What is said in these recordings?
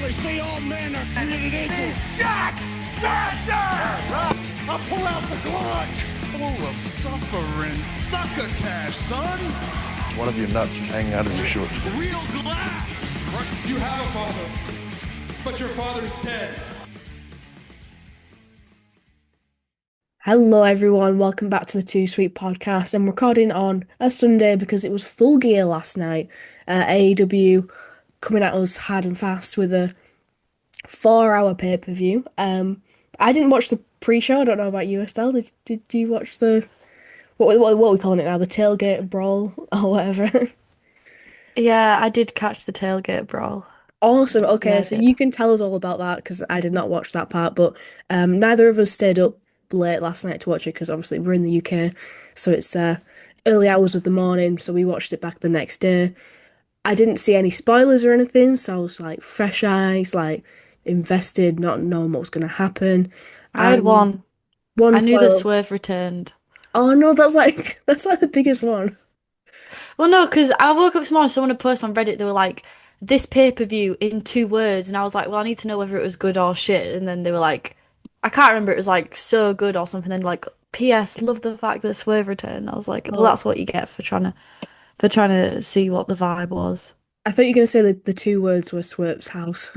they say all men are created equal. Shot! Master! I'll pull out the Glock! Full of suffering, succotash, son! One of your nuts is hanging out of your shorts. Real glass! You have a father, but your father's dead. Hello everyone, welcome back to the Too Sweet podcast. I'm recording on a Sunday because it was Full Gear last night. AEW coming at us hard and fast with a 4-hour pay-per-view. I didn't watch the pre-show. I don't know about you, Estelle. Did you watch the what are we calling it now? The tailgate brawl or whatever. Yeah, I did catch the tailgate brawl. Awesome. Okay, Yeah, I so did. you can tell us all about that because I did not watch that part, but neither of us stayed up late last night to watch it because obviously we're in the UK, so it's early hours of the morning, so we watched it back the next day. I didn't see any spoilers or anything, so I was like fresh eyes, like invested, not knowing what was going to happen. I had one. One I knew the spoiler. swerve returned. Oh no, that's like the biggest one. Well, no, because I woke up this morning, someone had posted on Reddit, they were like, this pay-per-view in 2 words, and I was like, well, I need to know whether it was good or shit, and then they were like, I can't remember, it was like, so good or something, then like, P.S. love the fact that swerve returned. I was like, well, that's what you get for trying to see what the vibe was. I thought you were going to say that the 2 words were Swerve's house.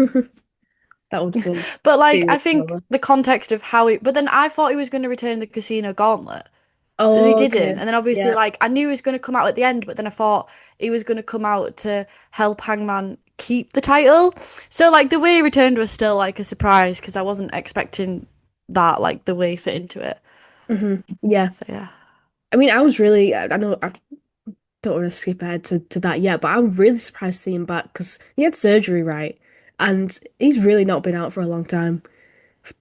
That would have been. But like, I think the context of how it, but then I thought he was going to return the casino gauntlet. Oh, He okay. didn't. And then obviously, Yeah. like, I knew he was going to come out at the end, but then I thought he was going to come out to help Hangman keep the title. So, like, the way he returned was still, like, a surprise because I wasn't expecting that, like, the way he fit into it. Yeah. So, yeah. I mean, I was really. I know I don't want to skip ahead to that yet, but I'm really surprised to see him back because he had surgery, right? And he's really not been out for a long time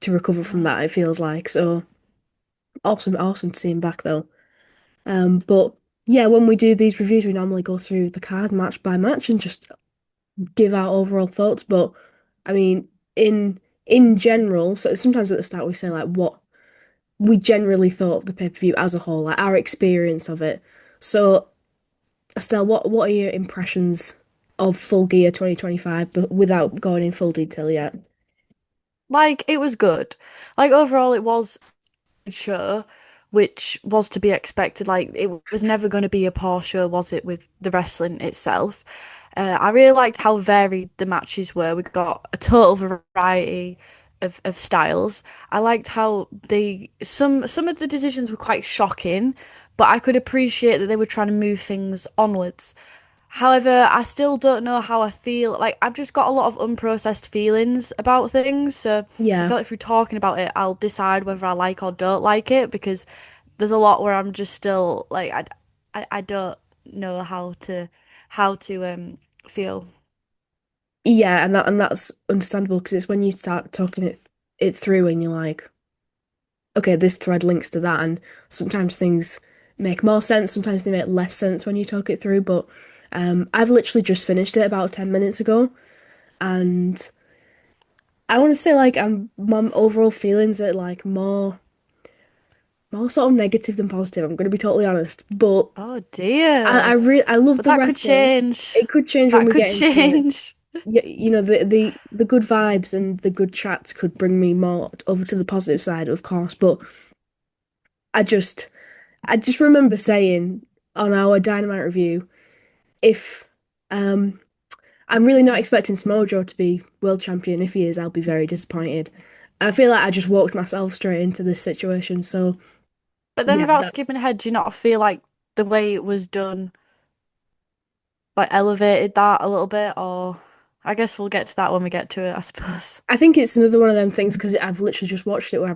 to recover from that, it feels like. So awesome to see him back though. But yeah, when we do these reviews, we normally go through the card match by match and just give our overall thoughts. But I mean, in general, so sometimes at the start we say like what we generally thought of the pay-per-view as a whole, like our experience of it. So Estelle, what are your impressions of Full Gear 2025, but without going in full detail yet? Like, it was good. Like, overall, it was a show, which was to be expected. Like, it was never going to be a poor show, was it, with the wrestling itself? I really liked how varied the matches were. We got a total variety of styles. I liked how some of the decisions were quite shocking, but I could appreciate that they were trying to move things onwards. However, I still don't know how I feel. Like, I've just got a lot of unprocessed feelings about things. So I Yeah. feel like through talking about it, I'll decide whether I like or don't like it because there's a lot where I'm just still like I don't know how to feel. Yeah, and that's understandable because it's when you start talking it through and you're like, okay, this thread links to that, and sometimes things make more sense, sometimes they make less sense when you talk it through. But I've literally just finished it about 10 minutes ago, and I want to say like my overall feelings are like more sort of negative than positive. I'm going to be totally honest, but Oh dear. I love But the that could wrestling. change. It could change when That we could get into it. change. You know, the good vibes and the good chats could bring me more over to the positive side, of course, but I just I just remember saying on our Dynamite review, if I'm really not expecting Samoa Joe to be world champion. If he is, I'll be very disappointed. I feel like I just walked myself straight into this situation. So But then yeah, without that's skipping ahead, do you not feel like the way it was done like elevated that a little bit? Or I guess we'll get to that when we get to it, I suppose. I think it's another one of them things because I've literally just watched it where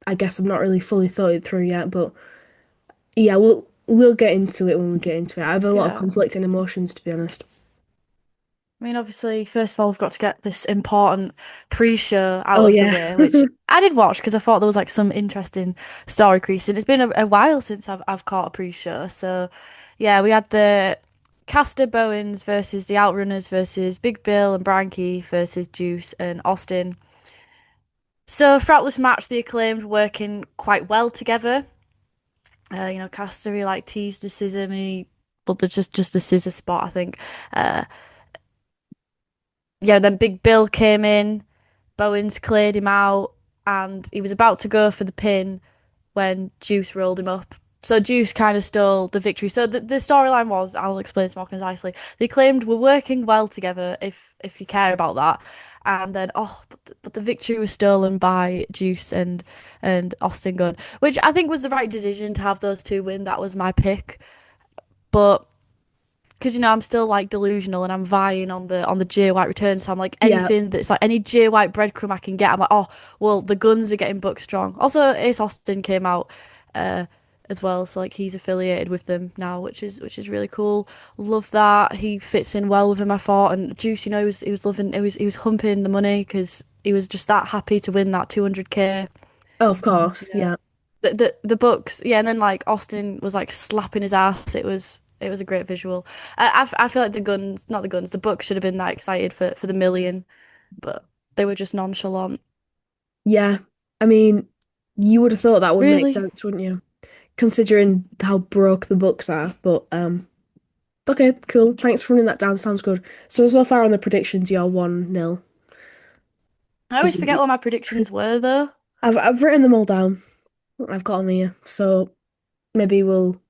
I guess I've not really fully thought it through yet, but yeah, we'll get into it when we get into it. I have a lot of Yeah. conflicting emotions, to be honest. I mean, obviously, first of all, we've got to get this important pre-show out Oh of the yeah. way, which I did watch because I thought there was like some interesting story creasing. It's been a while since I've caught a pre-show, so yeah, we had the Caster Bowens versus the Outrunners versus Big Bill and Brian Keith versus Juice and Austin. So throughout this match, the Acclaimed working quite well together. Caster he like teased the scissor me, but just the scissor spot, I think. Uh, yeah, then Big Bill came in, Bowens cleared him out, and he was about to go for the pin when Juice rolled him up. So Juice kind of stole the victory. So the storyline was, I'll explain this more concisely. They claimed we're working well together if you care about that. And then but the victory was stolen by Juice and Austin Gunn, which I think was the right decision to have those two win. That was my pick. But because I'm still like delusional and I'm vying on the Jay White return, so I'm like Yeah. anything that's like any Jay White breadcrumb I can get. I'm like, oh well, the Guns are getting booked strong. Also, Ace Austin came out uh, as well, so like he's affiliated with them now, which is really cool. Love that he fits in well with him. I thought, and Juice, he was loving, he was humping the money because he was just that happy to win that 200K. Oh, of course. Yeah. Yeah. The books, yeah, and then like Austin was like slapping his ass. It was a great visual. I feel like the books should have been that excited for the million, but they were just nonchalant. Yeah. I mean, you would have thought that would make Really? sense, wouldn't you? Considering how broke the books are. But okay, cool. Thanks for running that down. Sounds good. So far on the predictions, you're 1-0. I always forget what my predictions were though. I've written them all down. I've got them here. So maybe we'll.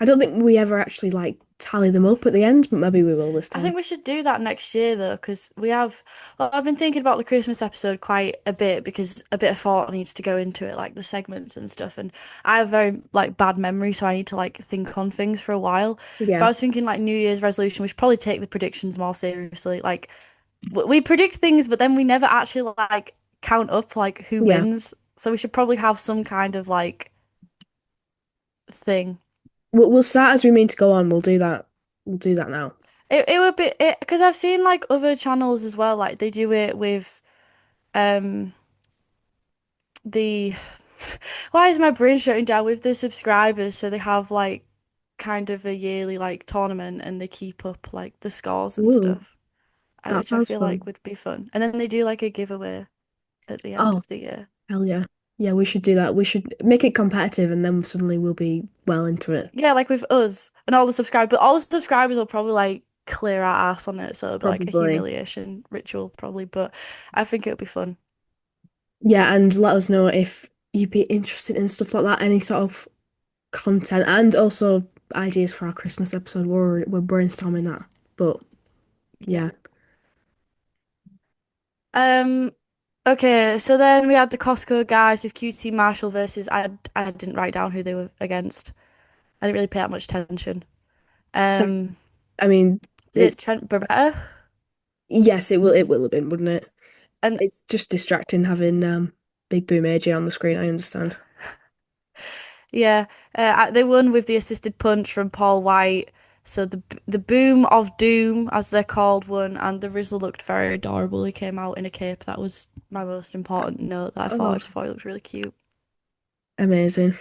I don't think we ever actually like tally them up at the end, but maybe we will this I time. think we should do that next year though, because well, I've been thinking about the Christmas episode quite a bit because a bit of thought needs to go into it, like the segments and stuff. And I have very like bad memory, so I need to like think on things for a while. But Yeah. I was thinking like New Year's resolution, we should probably take the predictions more seriously. Like we predict things, but then we never actually like count up like who Yeah. wins. So we should probably have some kind of like thing. We'll start as we mean to go on. We'll do that. We'll do that now. It would be it because I've seen like other channels as well, like they do it with um the why is my brain shutting down with the subscribers? So they have like kind of a yearly like tournament and they keep up like the scores and Ooh, stuff, that which I sounds feel like fun. would be fun. And then they do like a giveaway at the end Oh, of the year. hell yeah. Yeah, we should do that. We should make it competitive and then suddenly we'll be well into it. Yeah, like with us and all the subscribers, but all the subscribers will probably like clear our ass on it, so it'll be like a Probably. humiliation ritual, probably. But I think it'll be fun. Yeah, and let us know if you'd be interested in stuff like that, any sort of content, and also ideas for our Christmas episode. We're brainstorming that. But Yeah. yeah. Um. Okay, so then we had the Costco guys with QT Marshall versus I didn't write down who they were against. I didn't really pay that much attention. Um, I mean, is it it's Trent Barretta? yes, it will have been, wouldn't it? And It's just distracting having Big Boom AJ on the screen, I understand. yeah, they won with the assisted punch from Paul White. So the Boom of Doom, as they're called, won, and the Rizzle looked very adorable. He came out in a cape. That was my most important note that I thought. I Oh, just thought he looked really cute. amazing.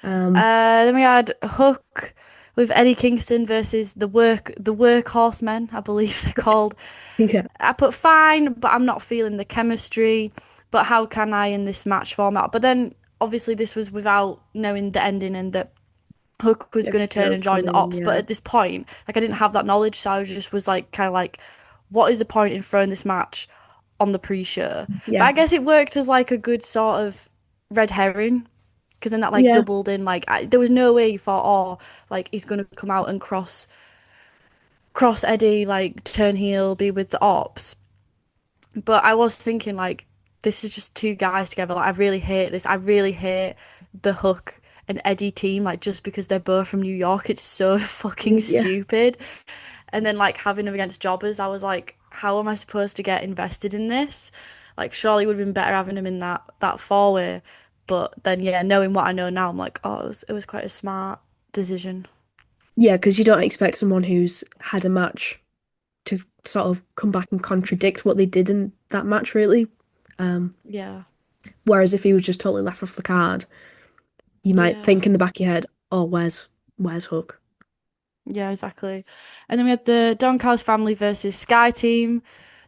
Um, Then we had Hook with Eddie Kingston versus the Workhorsemen, I believe they're called. yeah, I put fine, but I'm not feeling the chemistry. But how can I in this match format? But then obviously this was without knowing the ending and that Hook was going to turn girls and join the coming, ops. But yeah, at this point, like I didn't have that knowledge, so I just was like kind of like, what is the point in throwing this match on the pre-show? But yeah, I guess it worked as like a good sort of red herring because then that like yeah, doubled in like there was no way you thought oh like he's gonna come out and cross Eddie like turn heel be with the ops, but I was thinking like this is just two guys together. Like I really hate this. I really hate the Hook and Eddie team. Like just because they're both from New York, it's so fucking yeah, stupid. And then like having them against jobbers, I was like, how am I supposed to get invested in this? Like surely it would have been better having them in that four way. But then yeah, knowing what I know now, I'm like, oh, it was quite a smart decision. yeah. Because you don't expect someone who's had a match to sort of come back and contradict what they did in that match, really. Um, Yeah. Whereas if he was just totally left off the card, you might Yeah. think in the back of your head, "Oh, where's Hook?" Yeah, exactly. And then we had the Don Callis family versus Sky Team,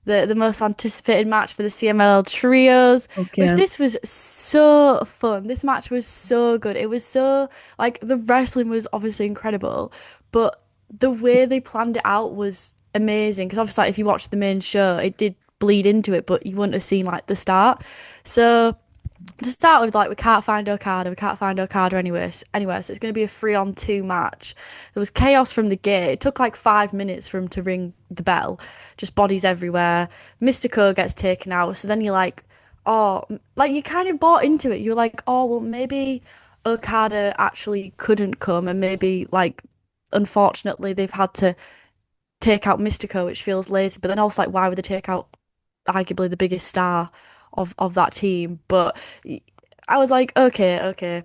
the most anticipated match for the CMLL trios, which Okay. this was so fun. This match was so good. It was so like the wrestling was obviously incredible, but the way they planned it out was amazing. Because obviously, like, if you watch the main show, it did bleed into it, but you wouldn't have seen like the start. So to start with, like, we can't find Okada, we can't find Okada anywhere, so it's going to be a 3-on-2 match. There was chaos from the gate. It took like 5 minutes for him to ring the bell, just bodies everywhere. Mystico gets taken out, so then you're like, oh, like, you kind of bought into it. You're like, oh, well, maybe Okada actually couldn't come, and maybe, like, unfortunately, they've had to take out Mystico, which feels lazy, but then also, like, why would they take out arguably the biggest star of that team? But I was like, okay.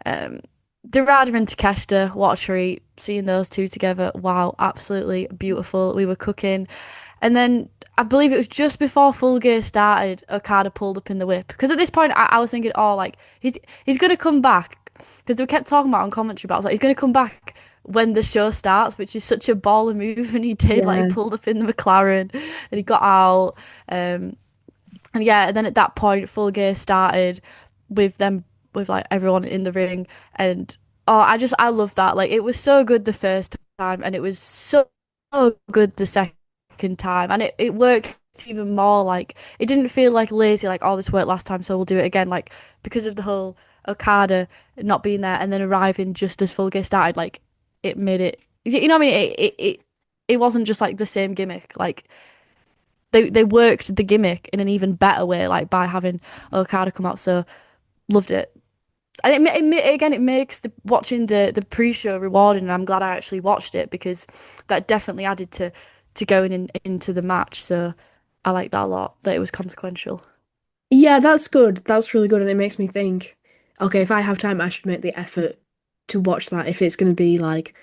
Um, Dorada and Takeshita, what a treat. Seeing those two together, wow, absolutely beautiful. We were cooking. And then I believe it was just before Full Gear started, Okada pulled up in the whip. Because at this point, I was thinking, oh, like, he's going to come back. Because they kept talking about it on commentary, but I was like, he's going to come back when the show starts, which is such a baller move. And he did, like, he Yeah. pulled up in the McLaren and he got out. And yeah, and then at that point, Full Gear started with them, with like everyone in the ring, and oh, I love that. Like, it was so good the first time, and it was so good the second time, and it worked even more. Like, it didn't feel like lazy, like, oh, this worked last time, so we'll do it again. Like, because of the whole Okada not being there and then arriving just as Full Gear started, like, it made it. You know what I mean? It wasn't just like the same gimmick. Like, they worked the gimmick in an even better way, like by having Okada come out. So loved it. And it makes watching the pre-show rewarding, and I'm glad I actually watched it because that definitely added to going into the match. So I like that a lot, that it was consequential. Yeah, that's good. That's really good. And it makes me think, okay, if I have time, I should make the effort to watch that. If it's going to be like,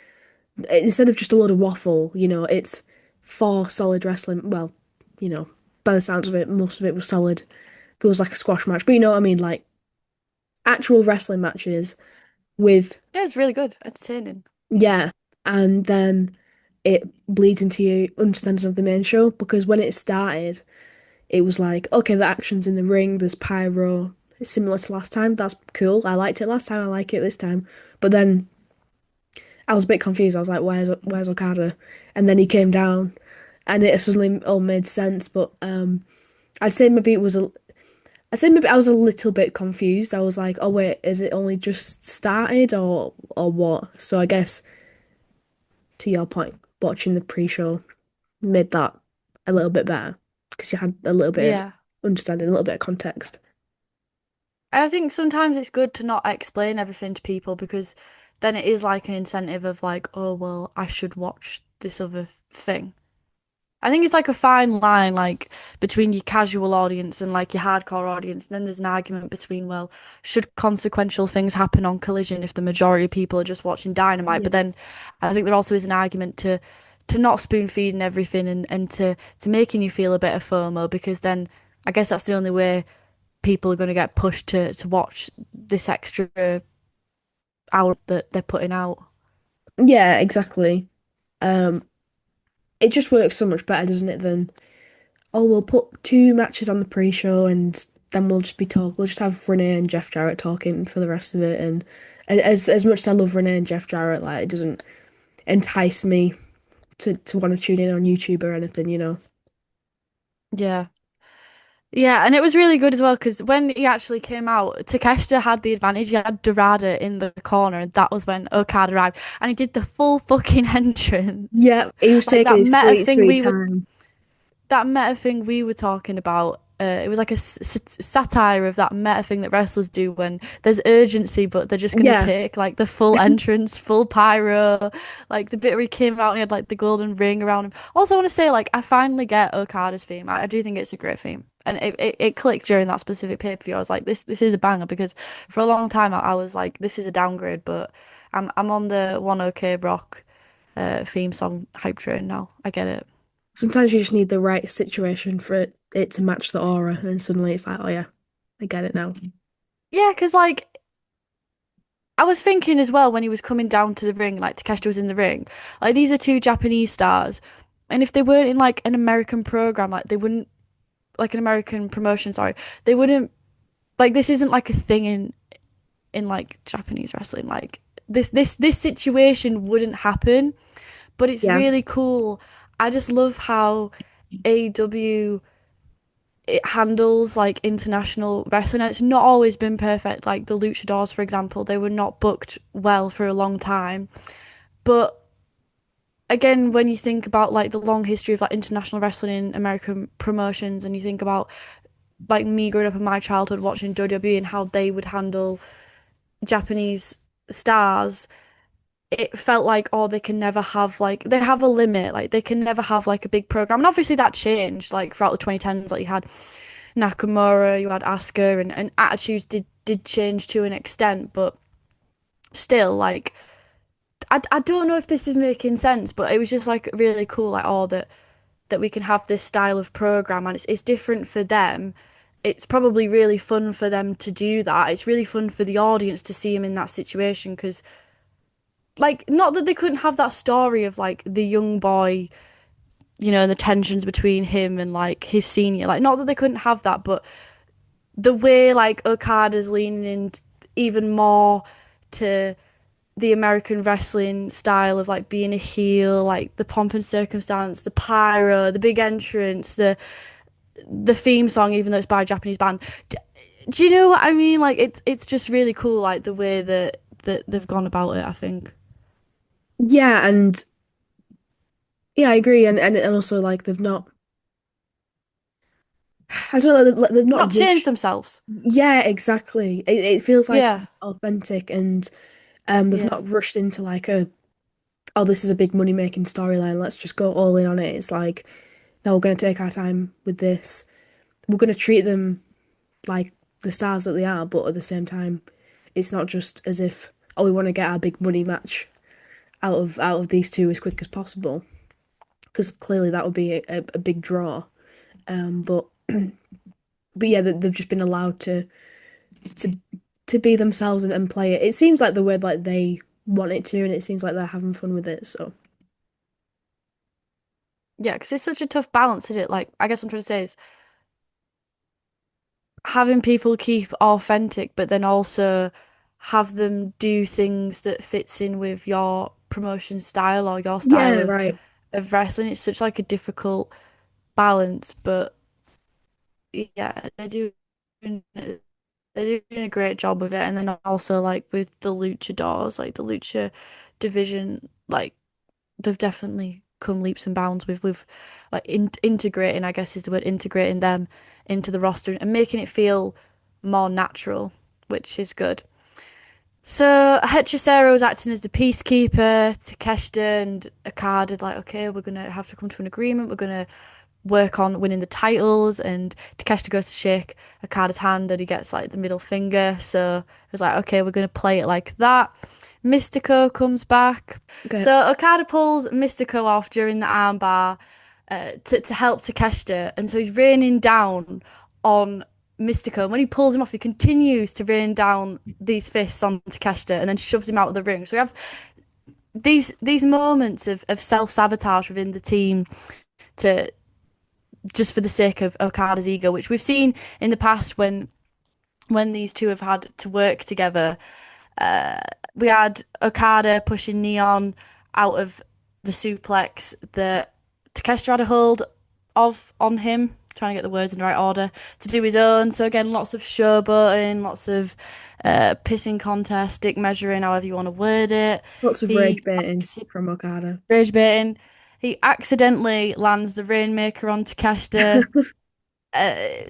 instead of just a load of waffle, it's four solid wrestling. Well, you know, by the sounds of it, most of it was solid. There was like a squash match, but you know what I mean? Like actual wrestling matches with, Yeah, it's really good, entertaining. yeah. And then it bleeds into your understanding of the main show because when it started, it was like, okay, the action's in the ring, there's pyro. It's similar to last time. That's cool. I liked it last time. I like it this time. But then I was a bit confused. I was like, where's Okada? And then he came down, and it suddenly all made sense. But I'd say maybe it was a. I'd say maybe I was a little bit confused. I was like, oh wait, is it only just started or what? So I guess to your point, watching the pre-show made that a little bit better because you had a little bit of Yeah. understanding, a little bit of context. And I think sometimes it's good to not explain everything to people because then it is like an incentive of like, oh, well, I should watch this other thing. I think it's like a fine line, like between your casual audience and like your hardcore audience. And then there's an argument between, well, should consequential things happen on Collision if the majority of people are just watching Dynamite? Yeah. But then I think there also is an argument to not spoon feeding everything and to making you feel a bit of FOMO because then I guess that's the only way people are going to get pushed to watch this extra hour that they're putting out. Yeah, exactly. Um, it just works so much better, doesn't it, than, oh, we'll put two matches on the pre-show and then we'll just have Renee and Jeff Jarrett talking for the rest of it. And as much as I love Renee and Jeff Jarrett, like it doesn't entice me to want to tune in on YouTube or anything. Yeah. Yeah, and it was really good as well because when he actually came out, Takeshita had the advantage. He had Dorada in the corner, and that was when Okada arrived, and he did the full fucking entrance, Yeah, he was like taking that his meta sweet, thing sweet we were time. that meta thing we were talking about. It was like a satire of that meta thing that wrestlers do when there's urgency, but they're just gonna Yeah, take like the full entrance, full pyro, like the bit where he came out and he had like the golden ring around him. Also, I want to say like I finally get Okada's theme. I do think it's a great theme, and it clicked during that specific pay per view. I was like, this is a banger because for a long time I was like, this is a downgrade, but I'm on the One OK Brock theme song hype train now. I get it. sometimes you just need the right situation for it to match the aura, and suddenly it's like, oh yeah, I get it now. Yeah, because like I was thinking as well when he was coming down to the ring, like Takeshita was in the ring, like these are two Japanese stars, and if they weren't in like an American program, like they wouldn't, like an American promotion, sorry, they wouldn't, like this isn't like a thing in like Japanese wrestling, like this situation wouldn't happen, but it's Yeah. really cool. I just love how AEW it handles like international wrestling, and it's not always been perfect. Like the Luchadors, for example, they were not booked well for a long time. But again, when you think about like the long history of like international wrestling in American promotions, and you think about like me growing up in my childhood watching WWE and how they would handle Japanese stars, it felt like, oh, they can never have like they have a limit, like they can never have like a big program. And obviously that changed like throughout the 2010s. Like you had Nakamura, you had Asuka, and attitudes did change to an extent, but still like I don't know if this is making sense, but it was just like really cool, like oh that we can have this style of program, and it's different for them. It's probably really fun for them to do that. It's really fun for the audience to see him in that situation because like not that they couldn't have that story of like the young boy, and the tensions between him and like his senior, like not that they couldn't have that, but the way like Okada's leaning in even more to the American wrestling style of like being a heel, like the pomp and circumstance, the pyro, the big entrance, the theme song, even though it's by a Japanese band. Do you know what I mean? Like it's just really cool, like the way that they've gone about it, I think. Yeah, and yeah, I agree. And also like they've not I don't know, they've Not not changed rushed. themselves. Yeah, exactly. It feels like Yeah, authentic, and they've yeah, not rushed into like a, oh, this is a big money making storyline, let's just go all in on it. It's like, no, we're going to take our time with this. We're going to treat them like the stars that they are, but at the same time, it's not just as if, oh, we want to get our big money match out of these two as quick as possible, because clearly that would be a big draw. But yeah, they've just been allowed to to be themselves and play it. It seems like the word like they want it to, and it seems like they're having fun with it. So yeah. Because it's such a tough balance, isn't it? Like I guess what I'm trying to say is having people keep authentic, but then also have them do things that fits in with your promotion style or your style yeah, right. of wrestling. It's such like a difficult balance, but yeah, they're doing a great job with it. And then also like with the luchadors, like the lucha division, like they've definitely come leaps and bounds with like integrating, I guess is the word, integrating them into the roster and making it feel more natural, which is good. So Hechicero was acting as the peacekeeper. Takeshita and Okada like, okay, we're gonna have to come to an agreement. We're gonna work on winning the titles, and Takeshita goes to shake Okada's hand and he gets like the middle finger. So it was like, okay, we're gonna play it like that. Mystico comes back. Okay. So Okada pulls Mystico off during the armbar to help Takeshita, and so he's raining down on Mystico. And when he pulls him off, he continues to rain down these fists on Takeshita and then shoves him out of the ring. So we have these moments of self sabotage within the team to just for the sake of Okada's ego, which we've seen in the past when these two have had to work together. Uh, we had Okada pushing Neon out of the suplex that Takeshita had a hold of on him, trying to get the words in the right order, to do his own. So again, lots of showboating, lots of pissing contest, dick measuring, however you want to word it. Lots of He rage baiting from Okada. rage baiting. He accidentally lands the Rainmaker on Takeshita.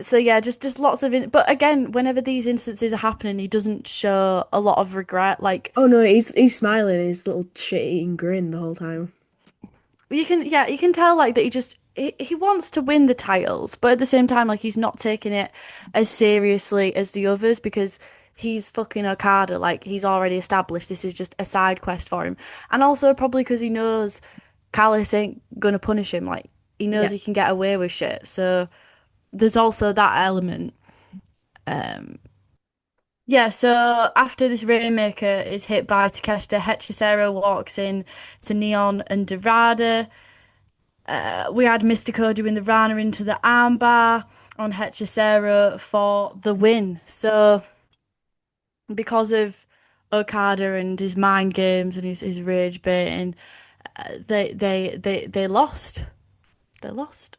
So yeah, just lots of but again, whenever these instances are happening, he doesn't show a lot of regret. Like Oh no, he's smiling, his little shit-eating grin the whole time. you can tell like that he wants to win the titles, but at the same time, like he's not taking it as seriously as the others because he's fucking Okada. Like he's already established this is just a side quest for him, and also probably because he knows Callis ain't gonna punish him. Like he knows Yeah. he can get away with shit. So there's also that element. Um, Yeah, so after this Rainmaker is hit by Takeshita, Hechicero walks in to Neon and Dorada. We had Mystico doing the Rana into the armbar on Hechicero for the win. So because of Okada and his mind games and his rage baiting, They lost. They lost.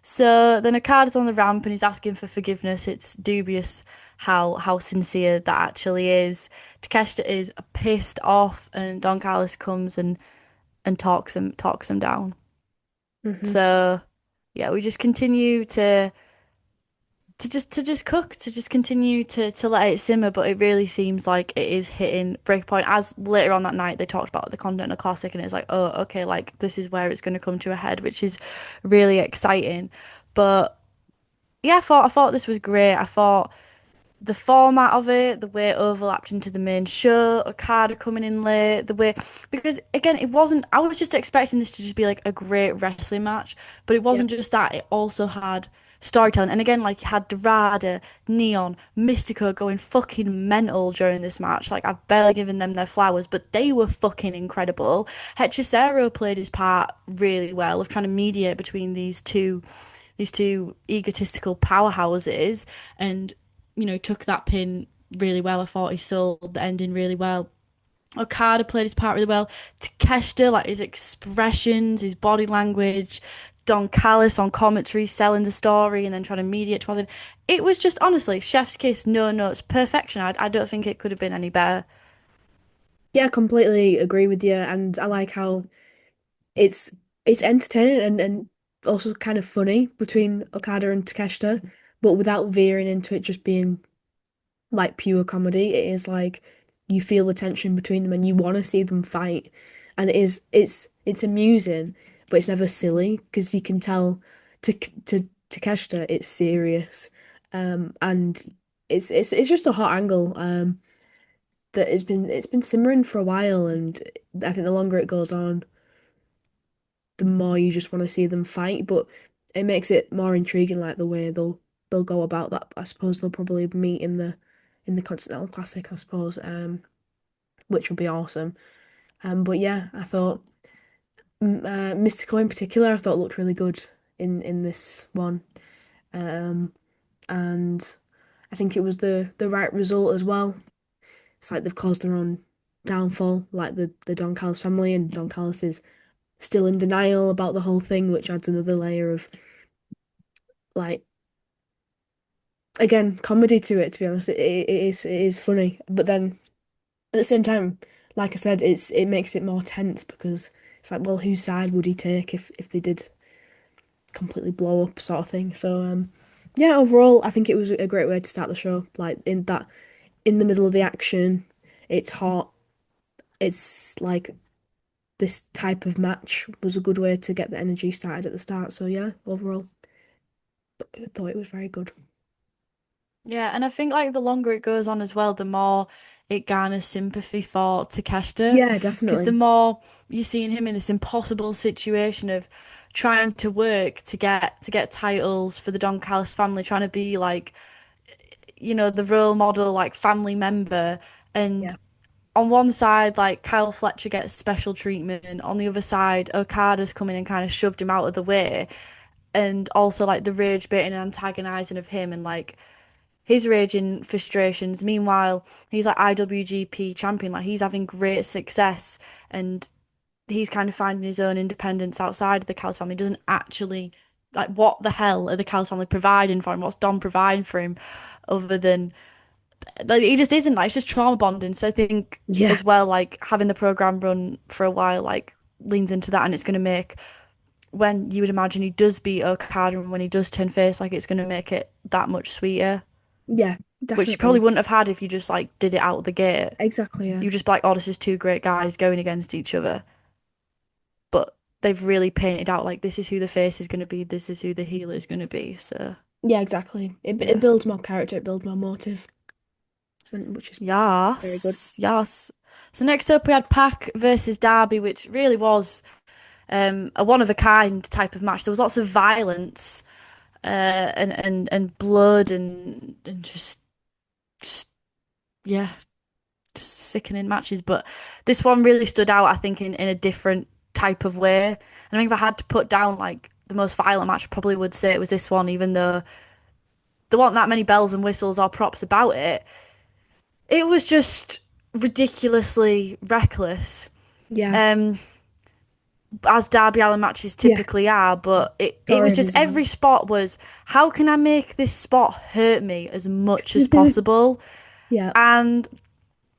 So then Okada's on the ramp and he's asking for forgiveness. It's dubious how sincere that actually is. Takeshita is pissed off, and Don Callis comes and talks him down. Hmm. So yeah, we just continue to just cook, to just continue to let it simmer, but it really seems like it is hitting breakpoint. As later on that night they talked about the Continental Classic, and it's like, oh, okay, like this is where it's going to come to a head, which is really exciting. But yeah, I thought this was great. I thought the format of it, the way it overlapped into the main show, Okada coming in late, the way, because again, it wasn't, I was just expecting this to just be like a great wrestling match, but it Yeah. wasn't just that, it also had storytelling. And again, like, you had Dorada, Neon, Mystico going fucking mental during this match. Like, I've barely given them their flowers, but they were fucking incredible. Hechicero played his part really well of trying to mediate between these two egotistical powerhouses, and took that pin really well. I thought he sold the ending really well. Okada played his part really well. Takeshita, like his expressions, his body language, Don Callis on commentary, selling the story and then trying to mediate towards it. It was just honestly chef's kiss, no notes, perfection. I don't think it could have been any better. Yeah, I completely agree with you, and I like how it's it's entertaining and also kind of funny between Okada and Takeshita, but without veering into it just being like pure comedy. It is like you feel the tension between them and you want to see them fight. And it's amusing, but it's never silly because you can tell to Takeshita it's serious. And it's just a hot angle that it's been simmering for a while, and I think the longer it goes on, the more you just want to see them fight, but it makes it more intriguing, like the way they'll go about that. I suppose they'll probably meet in the Continental Classic, I suppose, which will be awesome. But yeah, I thought Mystico in particular, I thought looked really good in this one, um, and I think it was the right result as well. It's like they've caused their own downfall, like the Don Callis family, and Don Callis is still in denial about the whole thing, which adds another layer of like again comedy to it. To be honest, it is funny, but then at the same time, like I said, it makes it more tense because it's like, well, whose side would he take if they did completely blow up, sort of thing. So yeah, overall, I think it was a great way to start the show. Like in the middle of the action, it's hot. It's like this type of match was a good way to get the energy started at the start. So yeah, overall, I thought it was very good. Yeah, and I think like the longer it goes on as well, the more it garners sympathy for Takeshita, Yeah, because the definitely. more you're seeing him in this impossible situation of trying to work to get titles for the Don Callis family, trying to be like, the role model, like family member, Yeah. and on one side, like Kyle Fletcher gets special treatment, on the other side, Okada's come in and kind of shoved him out of the way, and also like the rage baiting and antagonizing of him and like his raging frustrations. Meanwhile, he's like IWGP champion, like he's having great success, and he's kind of finding his own independence outside of the Callis family. He doesn't actually like, what the hell are the Callis family providing for him? What's Dom providing for him other than like he just isn't, like, it's just trauma bonding. So I think Yeah. as well, like having the program run for a while, like leans into that, and it's going to make, when you would imagine he does beat Okada and when he does turn face, like it's going to make it that much sweeter, Yeah, which you probably definitely. wouldn't have had if you just like did it out of the gate. Exactly, yeah. You just be like, oh, this is two great guys going against each other. But they've really painted out like this is who the face is going to be, this is who the heel is going to be. So Yeah, exactly. It yeah. builds more character, it builds more motive, which is very good. Yes, yes. So next up we had Pac versus Darby, which really was a one of a kind type of match. There was lots of violence, and blood and just yeah, sickening matches, but this one really stood out, I think, in a different type of way. And I think if I had to put down like the most violent match, I probably would say it was this one, even though there weren't that many bells and whistles or props about it. It was just ridiculously reckless. Yeah. Um, as Darby Allin matches Yeah, typically are, but it was Torrid just as well. every spot was how can I make this spot hurt me as much as possible? Yeah. And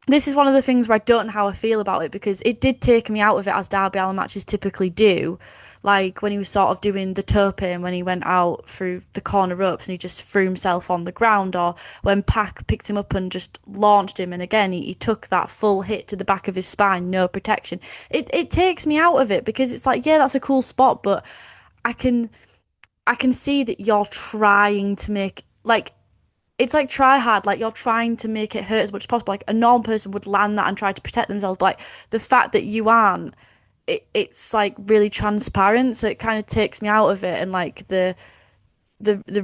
this is one of the things where I don't know how I feel about it because it did take me out of it as Darby Allin matches typically do. Like when he was sort of doing the tope and when he went out through the corner ropes and he just threw himself on the ground, or when Pac picked him up and just launched him, and again he took that full hit to the back of his spine, no protection. It takes me out of it because it's like, yeah, that's a cool spot, but I can I can see that you're trying to make like it's like try hard, like you're trying to make it hurt as much as possible. Like a normal person would land that and try to protect themselves, but like the fact that you aren't, it's like really transparent, so it kind of takes me out of it and like the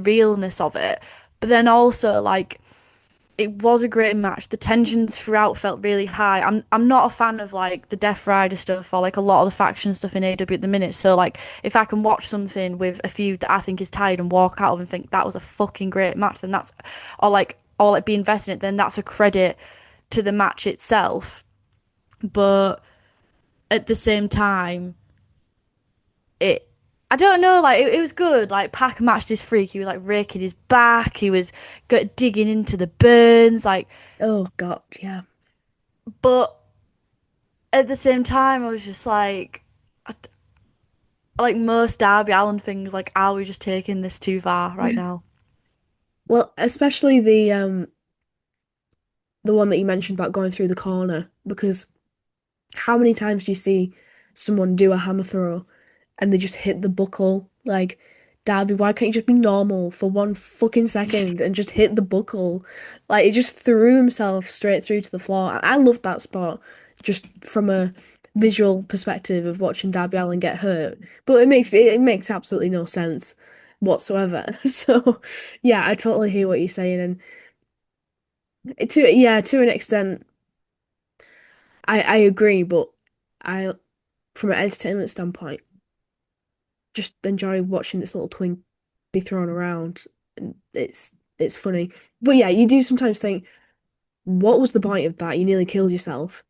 realness of it. But then also like it was a great match. The tensions throughout felt really high. I'm not a fan of like the Death Rider stuff or like a lot of the faction stuff in AEW at the minute. So like if I can watch something with a feud that I think is tired and walk out of and think that was a fucking great match, then that's or like be invested in it, then that's a credit to the match itself. But at the same time, it I don't know, like it was good. Like Pac matched his freak. He was like raking his back. He was digging into the burns. Like, Oh God, yeah. but at the same time, I was just like most Darby Allin things, like, are we just taking this too far right now? Well, especially the one that you mentioned about going through the corner, because how many times do you see someone do a hammer throw and they just hit the buckle? Like, Darby, why can't you just be normal for 1 fucking second and just hit the buckle? Like, he just threw himself straight through to the floor. And I loved that spot just from a visual perspective of watching Darby Allin get hurt. But it makes absolutely no sense whatsoever. So, yeah, I totally hear what you're saying. And to an extent, I agree, but I from an entertainment standpoint, just enjoy watching this little twink be thrown around. And it's funny. But yeah, you do sometimes think, what was the point of that? You nearly killed yourself.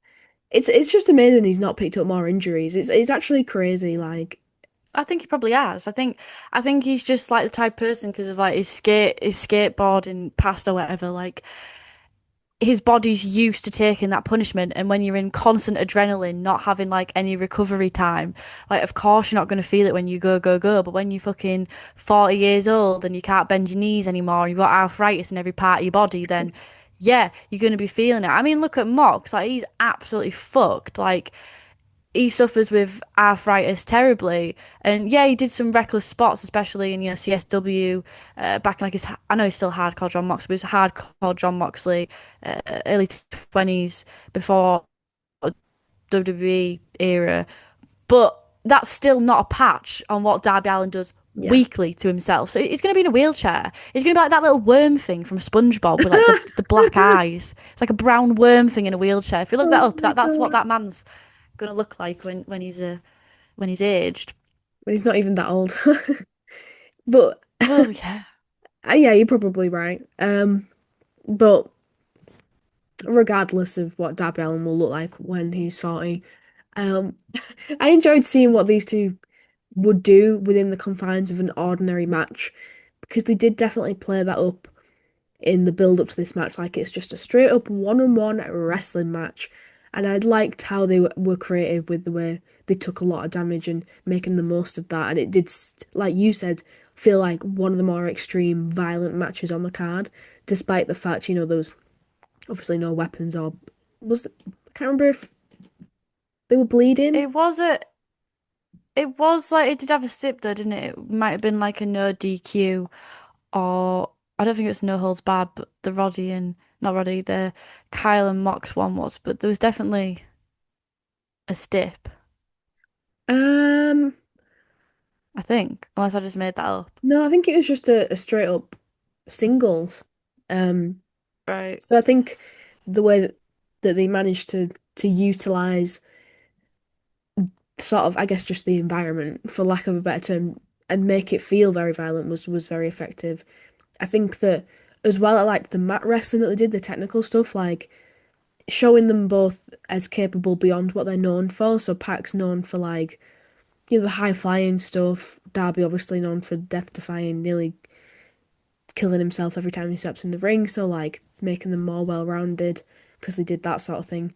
It's just amazing he's not picked up more injuries. It's actually crazy. Like, I think he probably has. I think he's just like the type of person because of like his skateboarding past or whatever. Like his body's used to taking that punishment, and when you're in constant adrenaline, not having like any recovery time, like of course you're not going to feel it when you go, but when you're fucking 40 years old and you can't bend your knees anymore and you've got arthritis in every part of your body, then yeah, you're going to be feeling it. I mean, look at Mox, like he's absolutely fucked. Like he suffers with arthritis terribly. And yeah, he did some reckless spots, especially in CSW, back in like his. I know he's still hardcore John Moxley, but he's hardcore John Moxley, early 20s before WWE era. But that's still not a patch on what Darby Allin does yeah. weekly to himself. So he's going to be in a wheelchair. He's going to be like that little worm thing from SpongeBob with like the black eyes. It's like a brown worm thing in a wheelchair. If you look that Oh up, my that's what God. that man's gonna look like when he's aged. But he's not even that old. But Well, yeah. yeah, you're probably right. But regardless of what Darby Allin will look like when he's 40, um, I enjoyed seeing what these two would do within the confines of an ordinary match because they did definitely play that up in the build up to this match. Like it's just a straight up one-on-one wrestling match. And I liked how they were creative with the way they took a lot of damage and making the most of that. And it did, like you said, feel like one of the more extreme, violent matches on the card, despite the fact, there was obviously no weapons or I can't remember if they were bleeding. It was a it was like it did have a stip though, didn't it? It might have been like a no DQ, or I don't think it's no holds barred, but the Roddy and not Roddy, the Kyle and Mox one was, but there was definitely a stip, Um, I think, unless I just made that up. no, I think it was just a straight up singles. Um, Right. so I think the way that they managed to utilize sort of, I guess, just the environment, for lack of a better term, and make it feel very violent was very effective. I think that as well, I liked the mat wrestling that they did, the technical stuff, like showing them both as capable beyond what they're known for. So Pac's known for like the high flying stuff. Darby obviously known for death defying, nearly killing himself every time he steps in the ring. So like making them more well rounded because they did that sort of thing.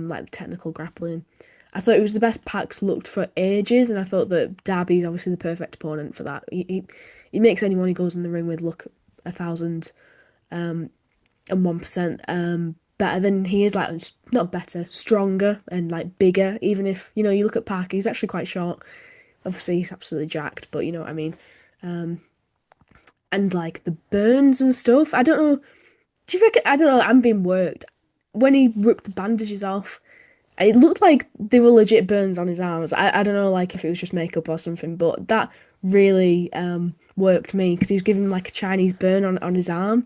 Like technical grappling. I thought it was the best Pax looked for ages, and I thought that Darby's obviously the perfect opponent for that. He makes anyone he goes in the ring with look 1,001% better than he is. Like not better, stronger and like bigger. Even if you look at Pac, he's actually quite short. Obviously, he's absolutely jacked, but you know what I mean. And like the burns and stuff. I don't know. Do you reckon? I don't know. I'm being worked. When he ripped the bandages off, it looked like they were legit burns on his arms. I don't know, like if it was just makeup or something, but that really worked me because he was giving like a Chinese burn on his arm,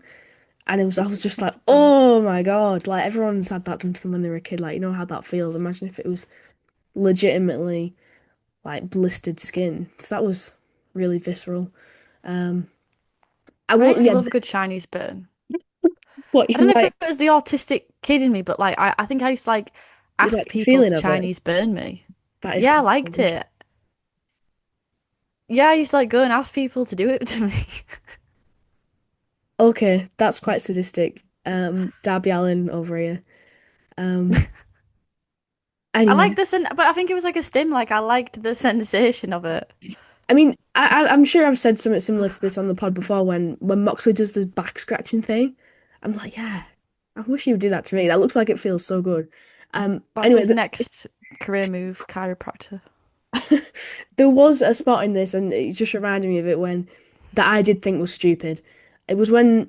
and I was just like, oh my God, like everyone's had that done to them when they were a kid. Like you know how that feels. Imagine if it was legitimately like blistered skin. So that was really visceral. Um, I I won't. used to Yeah, love a good Chinese burn. what I don't you know if it like? was the autistic kid in me, but like I think I used to like You ask like the people feeling to of it? Chinese burn me. That is Yeah, I quite liked savage. it. Yeah, I used to like go and ask people to do it to me. Okay, that's quite sadistic. Darby Allin over here. Um, I anyway, liked this, but I think it was like a stim. Like I liked the sensation of it. I mean, I'm sure I've said something similar to this on the pod before when Moxley does this back scratching thing. I'm like, yeah, I wish he would do that to me. That looks like it feels so good. That's Anyway, his next career move, chiropractor. there was a spot in this, and it just reminded me of it when that I did think was stupid. It was when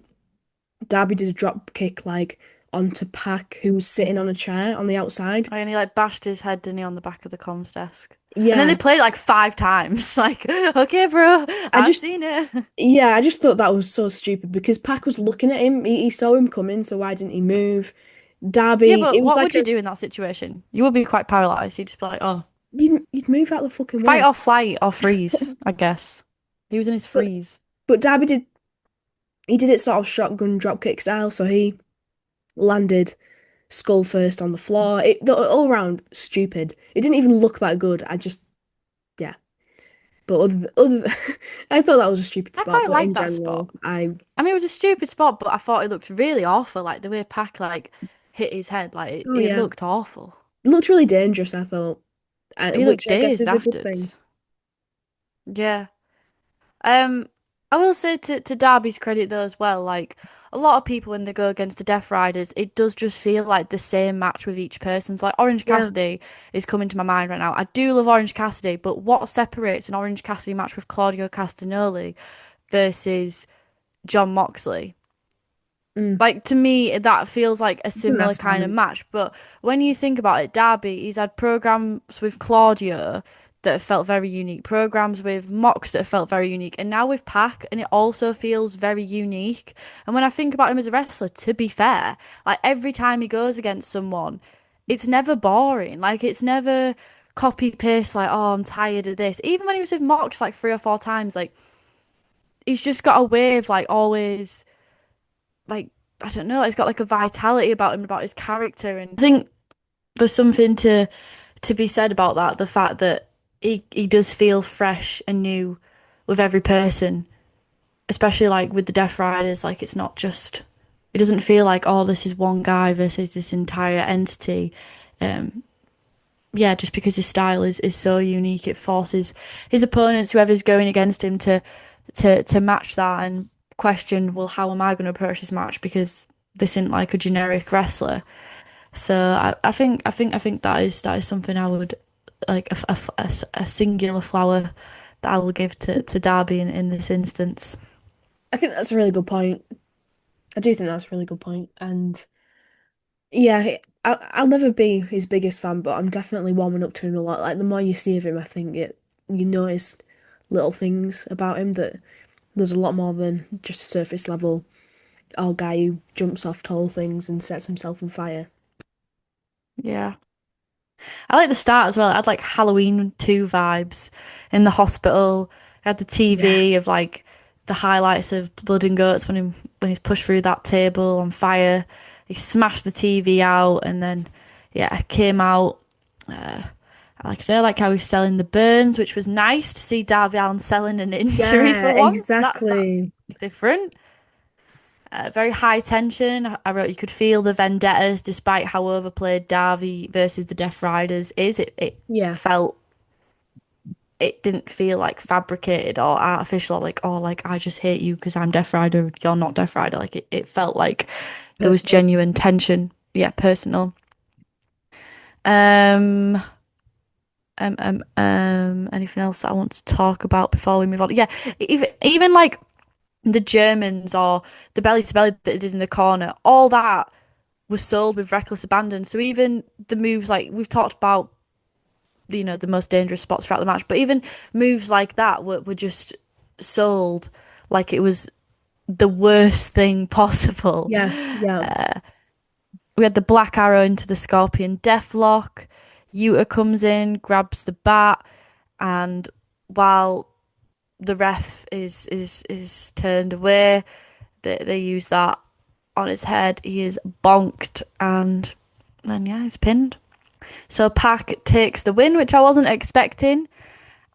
Darby did a drop kick like onto Pac, who was sitting on a chair on the outside. And he like bashed his head, didn't he, on the back of the comms desk. And then they Yeah, played it like 5 times. Like, okay, bro, I I've just seen it. Yeah, I just thought that was so stupid because Pac was looking at him. He saw him coming, so why didn't he move? Yeah, Darby, but it was what like would you do in that situation? You would be quite paralyzed. You'd just be like, oh, you'd move out the fucking fight way. or flight or freeze, I guess. He was in his But freeze. Darby did it sort of shotgun dropkick style, so he landed skull first on the floor. All around stupid. It didn't even look that good. I just yeah. But I thought that was a stupid I spot. quite But liked in that general, spot. I I mean, it was a stupid spot, but I thought it looked really awful. Like the way Pac like hit his head, like oh it yeah, looked awful. it looked really dangerous. I thought, He which looked I guess dazed is a good thing. afterwards. Yeah. Um, I will say to Darby's credit though as well, like a lot of people when they go against the Death Riders, it does just feel like the same match with each person. So like Orange Yeah. Cassidy is coming to my mind right now. I do love Orange Cassidy, but what separates an Orange Cassidy match with Claudio Castagnoli versus John Moxley? Mm. Like to me, that feels like a I think similar that's kind of valid. match. But when you think about it, Darby, he's had programs with Claudio that have felt very unique, programs with Mox that have felt very unique, and now with Pac, and it also feels very unique. And when I think about him as a wrestler, to be fair, like every time he goes against someone, it's never boring. Like it's never copy paste. Like oh, I'm tired of this. Even when he was with Mox like 3 or 4 times, like he's just got a way of like always like I don't know, he's got like a vitality about him, about his character, and I think there's something to be said about that. The fact that he does feel fresh and new with every person, especially like with the Death Riders. Like it's not just it doesn't feel like oh this is one guy versus this entire entity. Um, yeah, just because his style is so unique, it forces his opponents, whoever's going against him, to match that and question, well, how am I going to approach this match because this isn't like a generic wrestler. So I think that is something I would like a singular flower that I will give to Darby in this instance. I think that's a really good point. I do think that's a really good point. And yeah, I'll never be his biggest fan, but I'm definitely warming up to him a lot. Like the more you see of him, I think you notice little things about him that there's a lot more than just a surface level old guy who jumps off tall things and sets himself on fire. Yeah. I like the start as well. It had like Halloween 2 vibes in the hospital. I had the Yeah. TV of like the highlights of Blood and Goats when he's pushed through that table on fire. He smashed the TV out and then yeah, came out. Uh, Like I say, I like how he's selling the burns, which was nice to see Darby Allin selling an injury Yeah, for once. That's exactly. different. Very high tension. I wrote you could feel the vendettas, despite how overplayed Darby versus the Death Riders is. Yeah. Felt it didn't feel like fabricated or artificial or like, oh, like I just hate you because I'm Death Rider, you're not Death Rider. Like it felt like there was Personal. genuine tension. Yeah, personal. Um, anything else that I want to talk about before we move on? Yeah, even like the Germans or the belly to belly that it did in the corner, all that was sold with reckless abandon. So even the moves like we've talked about, the most dangerous spots throughout the match, but even moves like that were just sold like it was the worst thing possible. Yeah, yeah. We had the black arrow into the scorpion deathlock. Yuta comes in, grabs the bat, and while the ref is turned away, they use that on his head. He is bonked, and then yeah, he's pinned. So Pac takes the win, which I wasn't expecting.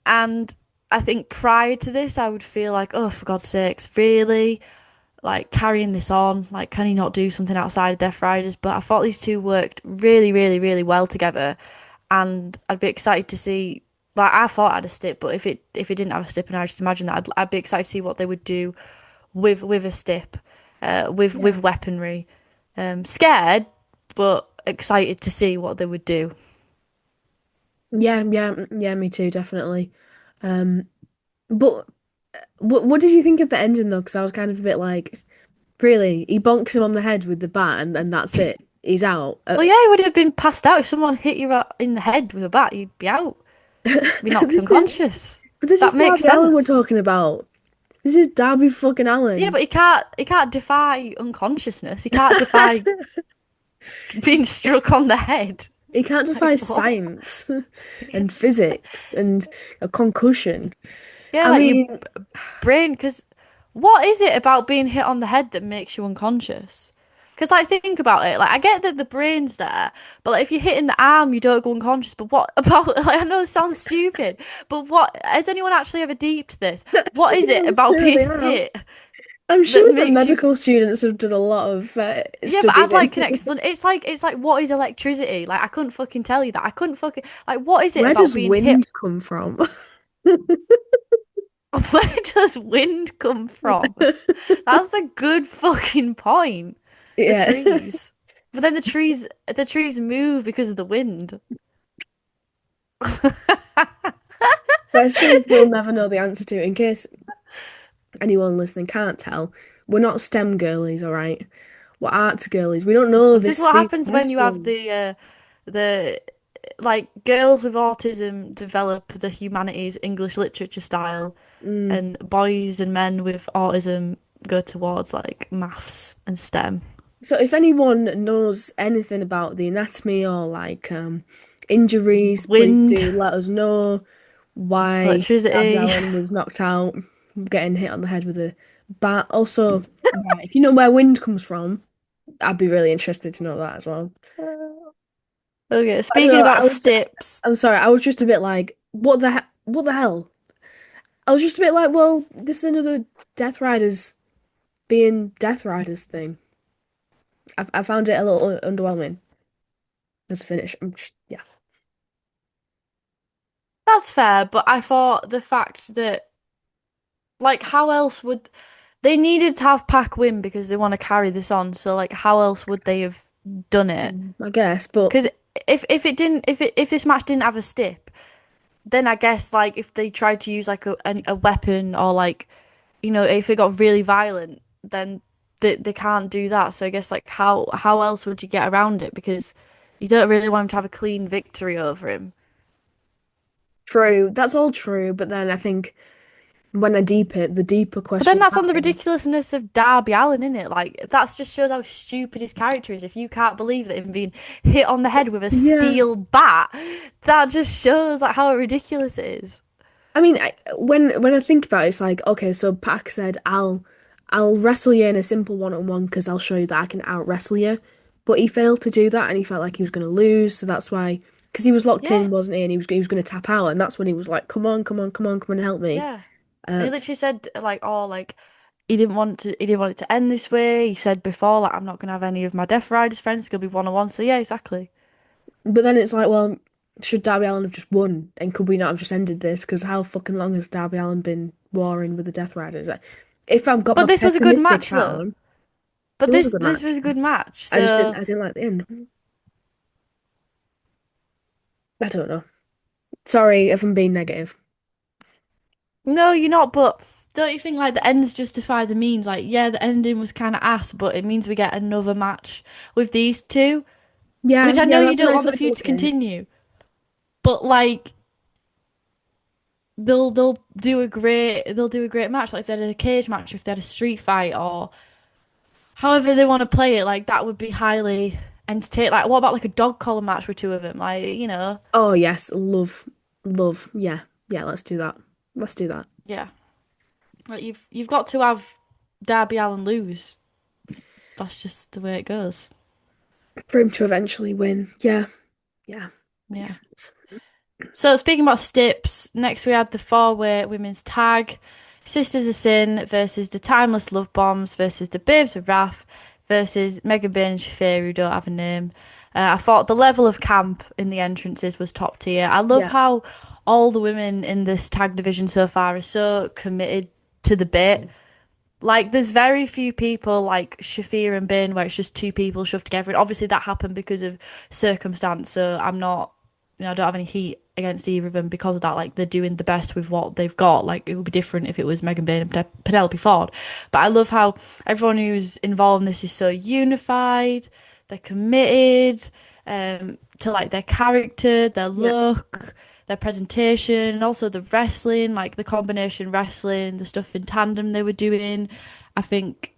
And I think prior to this, I would feel like, oh, for God's sakes, really? Like carrying this on? Like, can he not do something outside of Death Riders? But I thought these two worked really, really, really well together. And I'd be excited to see. Like, I thought I had a stip, but if it didn't have a stip, and I just imagine that, I'd be excited to see what they would do with a stip, with weaponry. Scared, but excited to see what they would do. Yeah, yeah, yeah, me too, definitely. Um, but what did you think of the ending though? Because I was kind of a bit like, really, he bonks him on the head with the bat, and that's it. He's out. Well, yeah, he would have been passed out if someone hit you in the head with a bat. You'd be out, be knocked This is, unconscious. but this is That makes Darby Allin we're sense. talking about. This is Darby fucking Yeah, Allin. but he can't defy unconsciousness. He can't defy being struck on the head. He can't Like defy what? science and physics and a concussion. Yeah, I like your mean, brain. Because what is it about being hit on the head that makes you unconscious? Because like think about it. Like I get that the brain's there, but like if you're hitting the arm, you don't go unconscious. But what about? Like I know it sounds stupid, but what has anyone actually ever deeped this? What is it I'm about sure they being have. hit I'm that sure that makes you? medical students have done a lot of Yeah, but studying I'd like an in. explanation. It's like what is electricity? Like I couldn't fucking tell you that. I couldn't fucking like what is it Where about does being hit? wind come from? Where does wind come from? That's the good fucking point. The Yeah. trees. But then the trees move because of the wind. Questions we'll never know the answer to. In case anyone listening can't tell, we're not STEM girlies, all right? We're arts girlies. We don't know This is what these happens when you have questions. the like girls with autism develop the humanities English literature style, Mm. and boys and men with autism go towards like maths and STEM. So if anyone knows anything about the anatomy or like injuries, please Wind, do let us know why Darby electricity. Allin was knocked out, getting hit on the head with a bat. Also, yeah, if you know where wind comes from, I'd be really interested to know that as well. Okay, I don't speaking know. about stips. I'm sorry. I was just a bit like, what the hell? I was just a bit like, well, this is another Death Riders being Death Riders thing. I found it a little underwhelming as a finish. Yeah. That's fair, but I thought the fact that, like, how else would they needed to have Pac win because they want to carry this on? So, like, how else would they have done it? I guess, but Because if this match didn't have a stip, then I guess like if they tried to use like a weapon or like if it got really violent, then they can't do that. So I guess like how else would you get around it? Because you don't really want him to have a clean victory over him. true. That's all true. But then I think when I the deeper But then question that's on the happens. ridiculousness of Darby Allin, isn't it? Like that just shows how stupid his character is. If you can't believe that him being hit on the head with a Yeah. steel bat, that just shows like how ridiculous it is. I mean, when I think about it, it's like, okay, so Pac said, I'll wrestle you in a simple one-on-one because I'll show you that I can out wrestle you. But he failed to do that, and he felt like he was going to lose, so that's why because he was locked Yeah, in, wasn't he? And he was going to tap out, and that's when he was like, "Come on, come on, come on, come on, and help me." yeah. And Uh, he literally said like, oh, like he didn't want it to end this way. He said before, like, I'm not gonna have any of my Death Riders friends. It's gonna be one on one. So yeah, exactly. but then it's like, well, should Darby Allin have just won? And could we not have just ended this? Because how fucking long has Darby Allin been warring with the Death Riders? Like, if I've got my But this was a good pessimistic match hat though. on, it But was a good this match. was a good match. I just didn't So I didn't like the end. I don't know. Sorry if I'm being negative. no, you're not. But don't you think like the ends justify the means? Like, yeah, the ending was kind of ass, but it means we get another match with these two, Yeah, which I know yeah, you that's a don't nice want the way to feud to look at it. continue. But like they'll do a great match like if they had a cage match, if they had a street fight or however they want to play it. Like that would be highly entertaining. Like what about like a dog collar match with two of them? Like Oh yes, love, love. Yeah, yeah. Let's do that. Let's do that yeah. Like you've got to have Darby Allin lose. That's just the way it goes. for him to eventually win. Yeah, yeah. Yeah. Makes sense. So speaking about Stips, next we had the four-way women's tag, Sisters of Sin versus the Timeless Love Bombs versus the Babes of Wrath versus Megan Bayne and Shafir, who don't have a name. I thought the level of camp in the entrances was top tier. I love Yeah, how all the women in this tag division so far are so committed to the bit. Like, there's very few people like Shafir and Bin where it's just two people shoved together. And obviously, that happened because of circumstance. So I'm not, I don't have any heat against either of them because of that. Like, they're doing the best with what they've got. Like, it would be different if it was Megan Bin and Penelope Ford. But I love how everyone who's involved in this is so unified. They're committed to like their character, their yeah, look, their presentation, and also the wrestling, like the combination wrestling, the stuff in tandem they were doing. I think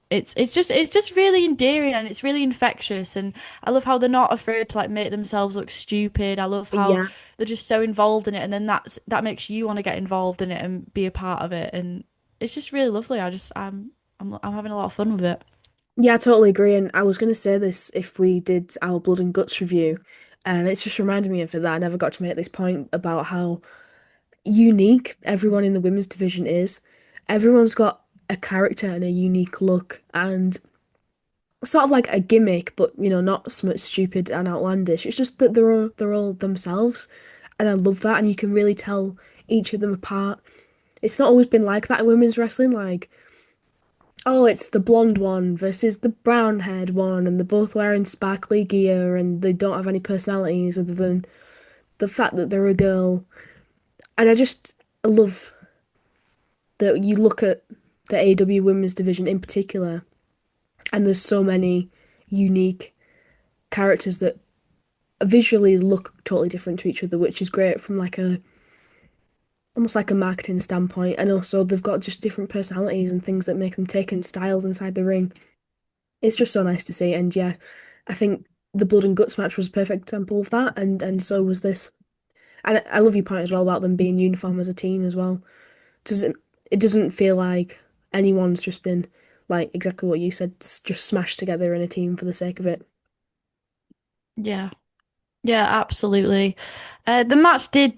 it's just really endearing and it's really infectious, and I love how they're not afraid to like make themselves look stupid. I love how yeah, they're just so involved in it, and then that makes you want to get involved in it and be a part of it, and it's just really lovely. I'm having a lot of fun with it. yeah. I totally agree. And I was going to say this if we did our Blood and Guts review, and it's just reminded me of it that I never got to make this point about how unique everyone in the women's division is. Everyone's got a character and a unique look, and sort of like a gimmick, but not so much stupid and outlandish. It's just that they're all themselves, and I love that. And you can really tell each of them apart. It's not always been like that in women's wrestling. Like, oh, it's the blonde one versus the brown haired one, and they're both wearing sparkly gear, and they don't have any personalities other than the fact that they're a girl. And I love that you look at the AEW women's division in particular, and there's so many unique characters that visually look totally different to each other, which is great from like a almost like a marketing standpoint. And also they've got just different personalities and things that make them take in styles inside the ring. It's just so nice to see. And yeah, I think the Blood and Guts match was a perfect example of that, and so was this. And I love your point as well about them being uniform as a team as well. It doesn't feel like anyone's just been like exactly what you said, just smashed together in a team for the sake of it. Yeah. Yeah, absolutely. The match did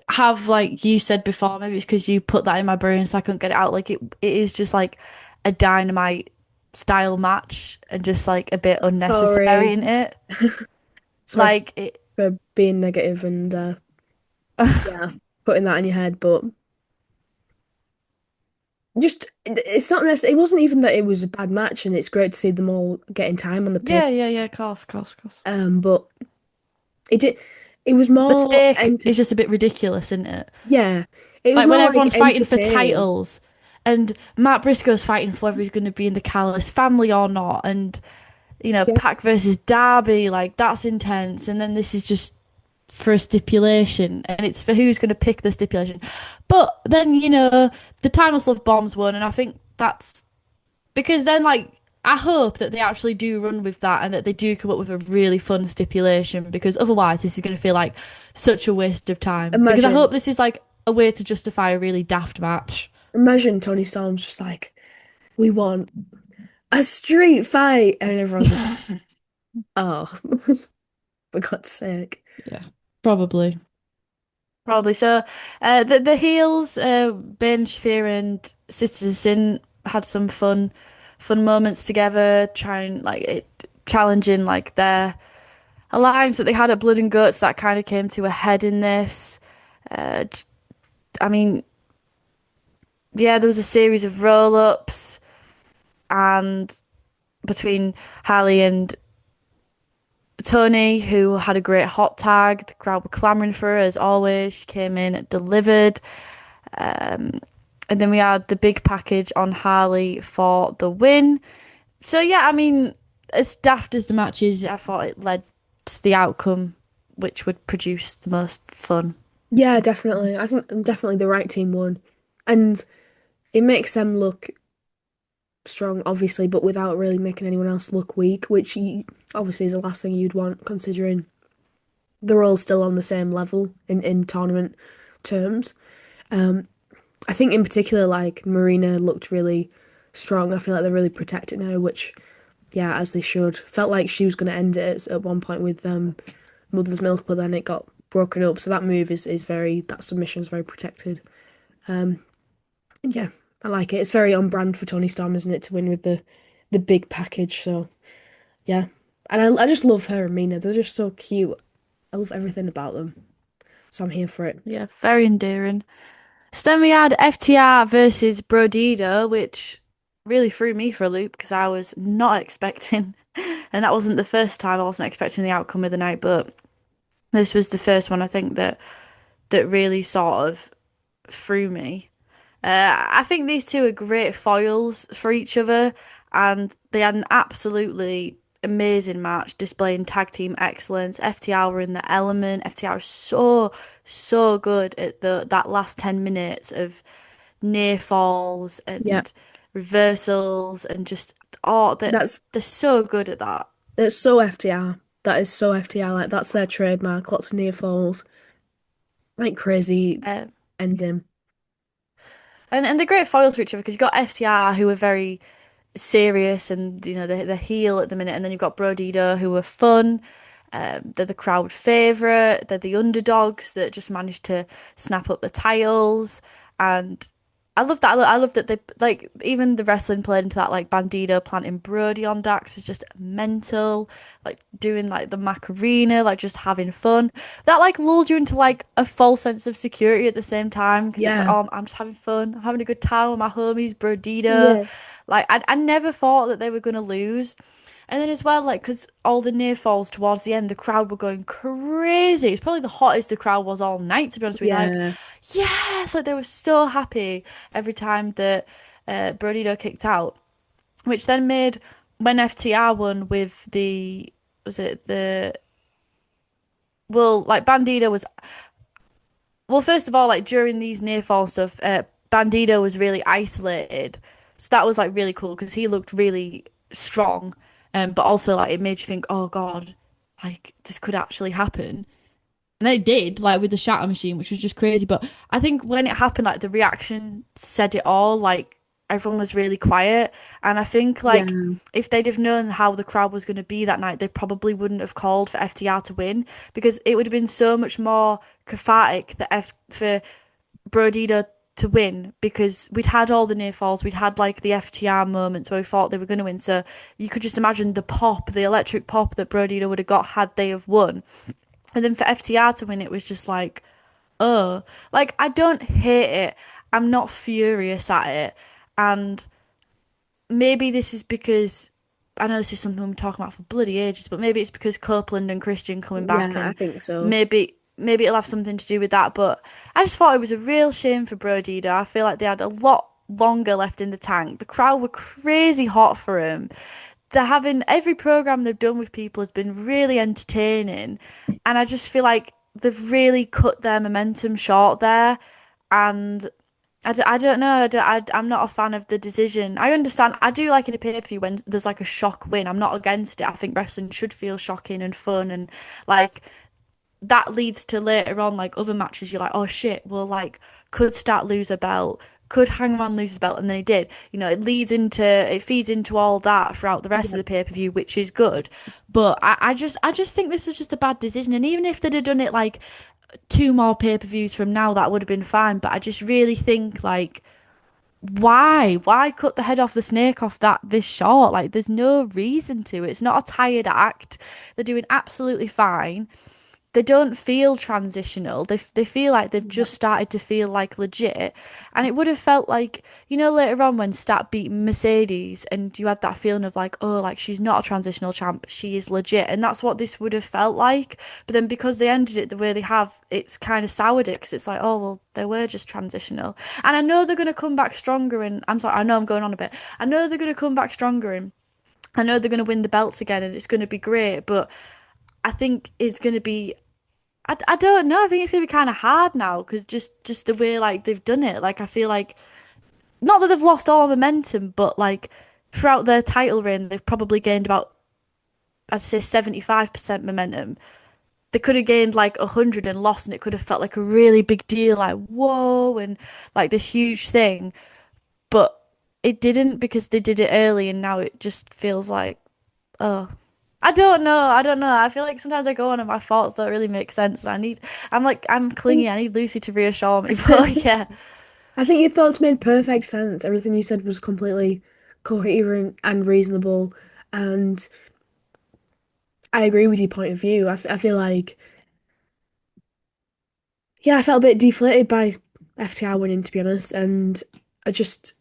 have, like you said before, maybe it's because you put that in my brain so I couldn't get it out. Like it is just like a dynamite style match and just like a bit unnecessary Sorry, in it. sorry Like it, for being negative and yeah, putting that in your head, but just it's not necessarily. It wasn't even that it was a bad match, and it's great to see them all getting time on the pay. yeah, yeah, yeah, of course, of course, of course. But it did. It was The more take enter is just a bit ridiculous, isn't it? Yeah, it was Like when more like everyone's fighting for entertaining. titles and Matt Briscoe's fighting for whether he's going to be in the Callis family or not, and Yeah, Pac versus Darby, like that's intense. And then this is just for a stipulation, and it's for who's going to pick the stipulation. But then, the Timeless Love Bombs won, and I think that's because then, like, I hope that they actually do run with that and that they do come up with a really fun stipulation because otherwise, this is going to feel like such a waste of time. Because I imagine, hope this is like a way to justify a really daft match. imagine Tony Storm's just like, we want a street fight, and everyone's just, oh, for God's sake. Yeah. Probably. Probably. So, the heels, Ben Shafir and Sisters of Sin had some fun moments together, trying like challenging like their alliance that they had at Blood and Guts that kind of came to a head in this. Uh, I mean, yeah, there was a series of roll-ups and between Harley and Tony, who had a great hot tag. The crowd were clamoring for her as always. She came in, delivered. Um, and then we had the big package on Harley for the win. So yeah, I mean, as daft as the match is, I thought it led to the outcome which would produce the most fun. Yeah, definitely. I think definitely the right team won. And it makes them look strong, obviously, but without really making anyone else look weak, which obviously is the last thing you'd want, considering they're all still on the same level in tournament terms. Um, I think in particular, like Marina looked really strong. I feel like they're really protecting her, which, yeah, as they should. Felt like she was going to end it at one point with Mother's Milk, but then it got broken up. So that move is very, that submission is very protected. And yeah, I like it. It's very on brand for Tony Storm, isn't it, to win with the big package. So yeah, and I just love her and Mina. They're just so cute. I love everything about them. So I'm here for it. Yeah, very endearing. So then we had FTR versus Brodito, which really threw me for a loop because I was not expecting, and that wasn't the first time I wasn't expecting the outcome of the night, but this was the first one I think that really sort of threw me. I think these two are great foils for each other, and they had an absolutely amazing match displaying tag team excellence. FTR were in the element. FTR is so good at the that last 10 minutes of near falls Yeah, and reversals and just that's they're so good at that. that's so FTR. That is so FTR. Like that's their trademark. Lots of near falls, like crazy Uh, ending. and they're great foils for each other because you've got FTR who are very serious and the heel at the minute, and then you've got Brodito who are fun. They're the crowd favorite. They're the underdogs that just managed to snap up the titles, and I love that. I love that they like even the wrestling played into that, like Bandito planting Brody on Dax was just mental, like doing like the Macarena, like just having fun. That like lulled you into like a false sense of security at the same time because it's like, Yeah, oh, I'm just having fun, I'm having a good time with my homies, Brodito. yeah, Like I never thought that they were gonna lose. And then as well, like, because all the near falls towards the end, the crowd were going crazy. It's probably the hottest the crowd was all night, to be honest with you. Like, yeah, yes, like they were so happy every time that Brodito kicked out, which then made when FTR won with was it the, well, like Bandito was, well, first of all, like during these near fall stuff, Bandito was really isolated. So that was like really cool because he looked really strong. But also like it made you think, oh God, like this could actually happen. And then it did, like with the shatter machine, which was just crazy. But I think when it happened, like the reaction said it all. Like everyone was really quiet. And I think yeah, like if they'd have known how the crowd was going to be that night, they probably wouldn't have called for FTR to win because it would have been so much more cathartic for Brodito to win because we'd had all the near falls, we'd had like the FTR moments where we thought they were going to win. So you could just imagine the pop, the electric pop that Brodito would have got had they have won. And then for FTR to win, it was just like, oh, like I don't hate it. I'm not furious at it. And maybe this is because I know this is something we're talking about for bloody ages, but maybe it's because Copeland and Christian coming back, yeah. I and think so. maybe it'll have something to do with that. But I just thought it was a real shame for Brodito. I feel like they had a lot longer left in the tank. The crowd were crazy hot for him. They're having every program they've done with people has been really entertaining, and I just feel like they've really cut their momentum short there. And I don't know. I'm not a fan of the decision. I understand. I do like in a pay-per-view when there's like a shock win. I'm not against it. I think wrestling should feel shocking and fun, and like that leads to later on like other matches. You're like, oh shit, well like could Stat lose a belt? could Hangman lose his belt? And then he did. You know, it feeds into all that throughout the rest of Yeah. the pay-per-view, which is good. But I just think this was just a bad decision. And even if they'd have done it like two more pay-per-views from now, that would have been fine. But I just really think like why cut the head off the snake off that this short? Like there's no reason to. It's not a tired act. They're doing absolutely fine. They don't feel transitional. They feel like they've just started to feel like legit. And it would have felt like, you know, later on when Stat beat Mercedes and you had that feeling of like, oh, like she's not a transitional champ, she is legit. And that's what this would have felt like. But then because they ended it the way they have, it's kind of soured it because it's like, oh, well, they were just transitional. And I know they're going to come back stronger. And I'm sorry, I know I'm going on a bit. I know they're going to come back stronger and I know they're going to win the belts again and it's going to be great. But I think it's going to be I don't know. I think it's gonna be kind of hard now because just the way like they've done it. Like I feel like not that they've lost all momentum, but like throughout their title reign, they've probably gained about I'd say 75% momentum. They could have gained like 100 and lost, and it could have felt like a really big deal, like whoa, and like this huge thing. But it didn't because they did it early, and now it just feels like oh. I don't know. I don't know. I feel like sometimes I go on and my thoughts don't really make sense. I'm clingy. I need Lucy to reassure me. But yeah, I think your thoughts made perfect sense. Everything you said was completely coherent and reasonable, and I agree with your point of view. I feel like, yeah, I felt a bit deflated by FTR winning, to be honest, and I just,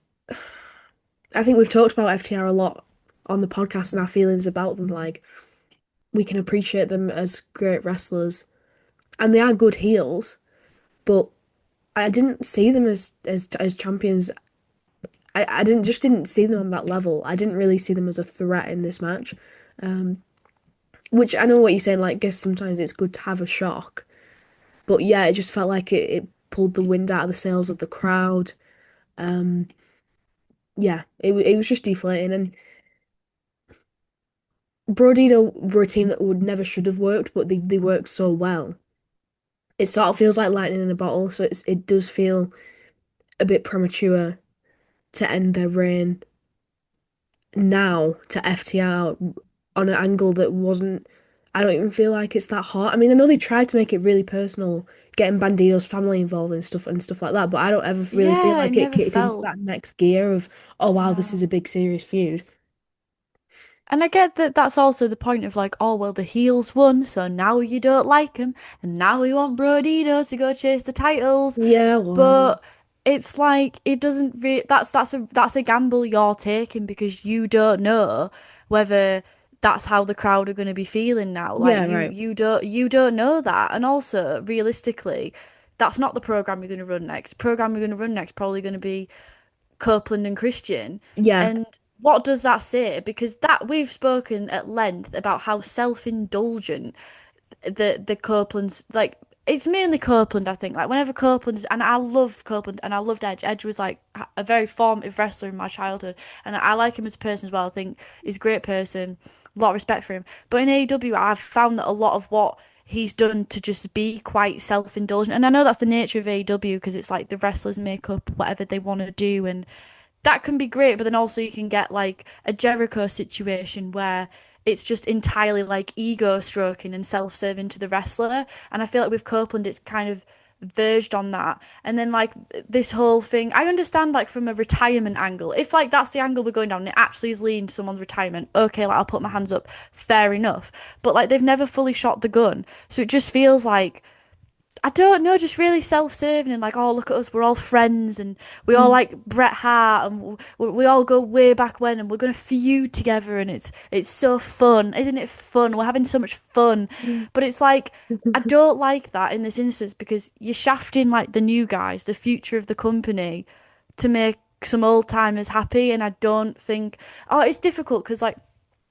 I think we've talked about FTR a lot on the podcast and our feelings about them. Like, we can appreciate them as great wrestlers, and they are good heels, but I didn't see them as champions. I didn't see them on that level. I didn't really see them as a threat in this match. Um, which I know what you're saying, like, guess sometimes it's good to have a shock. But yeah, it just felt like it pulled the wind out of the sails of the crowd. Um, yeah, it was just deflating. And Brodito were a team that would never should have worked, but they worked so well. It sort of feels like lightning in a bottle, so it does feel a bit premature to end their reign now to FTR on an angle that wasn't. I don't even feel like it's that hot. I mean, I know they tried to make it really personal, getting Bandito's family involved and stuff like that, but I don't ever really feel yeah, it like it never kicked into felt that next gear of, oh wow, this is no. a big serious feud. And I get that that's also the point of like, oh well, the heels won, so now you don't like him, and now we want Brodito to go chase the titles. Yeah, well, But it's like it doesn't that's a gamble you're taking because you don't know whether that's how the crowd are going to be feeling now. Like yeah, right. you don't know that. And also realistically, that's not the program you're going to run next. Program you're going to run next probably going to be Copeland and Christian. Yeah, And what does that say? Because that we've spoken at length about how self-indulgent the Copeland's like it's mainly Copeland, I think. Like whenever Copeland's and I love Copeland and I loved Edge. Edge was like a very formative wrestler in my childhood, and I like him as a person as well. I think he's a great person, a lot of respect for him. But in AEW, I've found that a lot of what he's done to just be quite self-indulgent, and I know that's the nature of AEW because it's like the wrestlers make up whatever they want to do, and that can be great, but then also you can get like a Jericho situation where it's just entirely like ego stroking and self-serving to the wrestler. And I feel like with Copeland, it's kind of verged on that. And then like this whole thing, I understand like from a retirement angle. If like that's the angle we're going down, and it actually is leading to someone's retirement. Okay, like I'll put my hands up. Fair enough. But like they've never fully shot the gun, so it just feels like I don't know, just really self-serving and like, oh, look at us, we're all friends and we all mm, like Bret Hart and we all go way back when and we're gonna feud together and it's so fun, isn't it fun? We're having so much fun, mm. but it's like I don't like that in this instance because you're shafting like the new guys, the future of the company, to make some old timers happy, and I don't think. Oh, it's difficult because like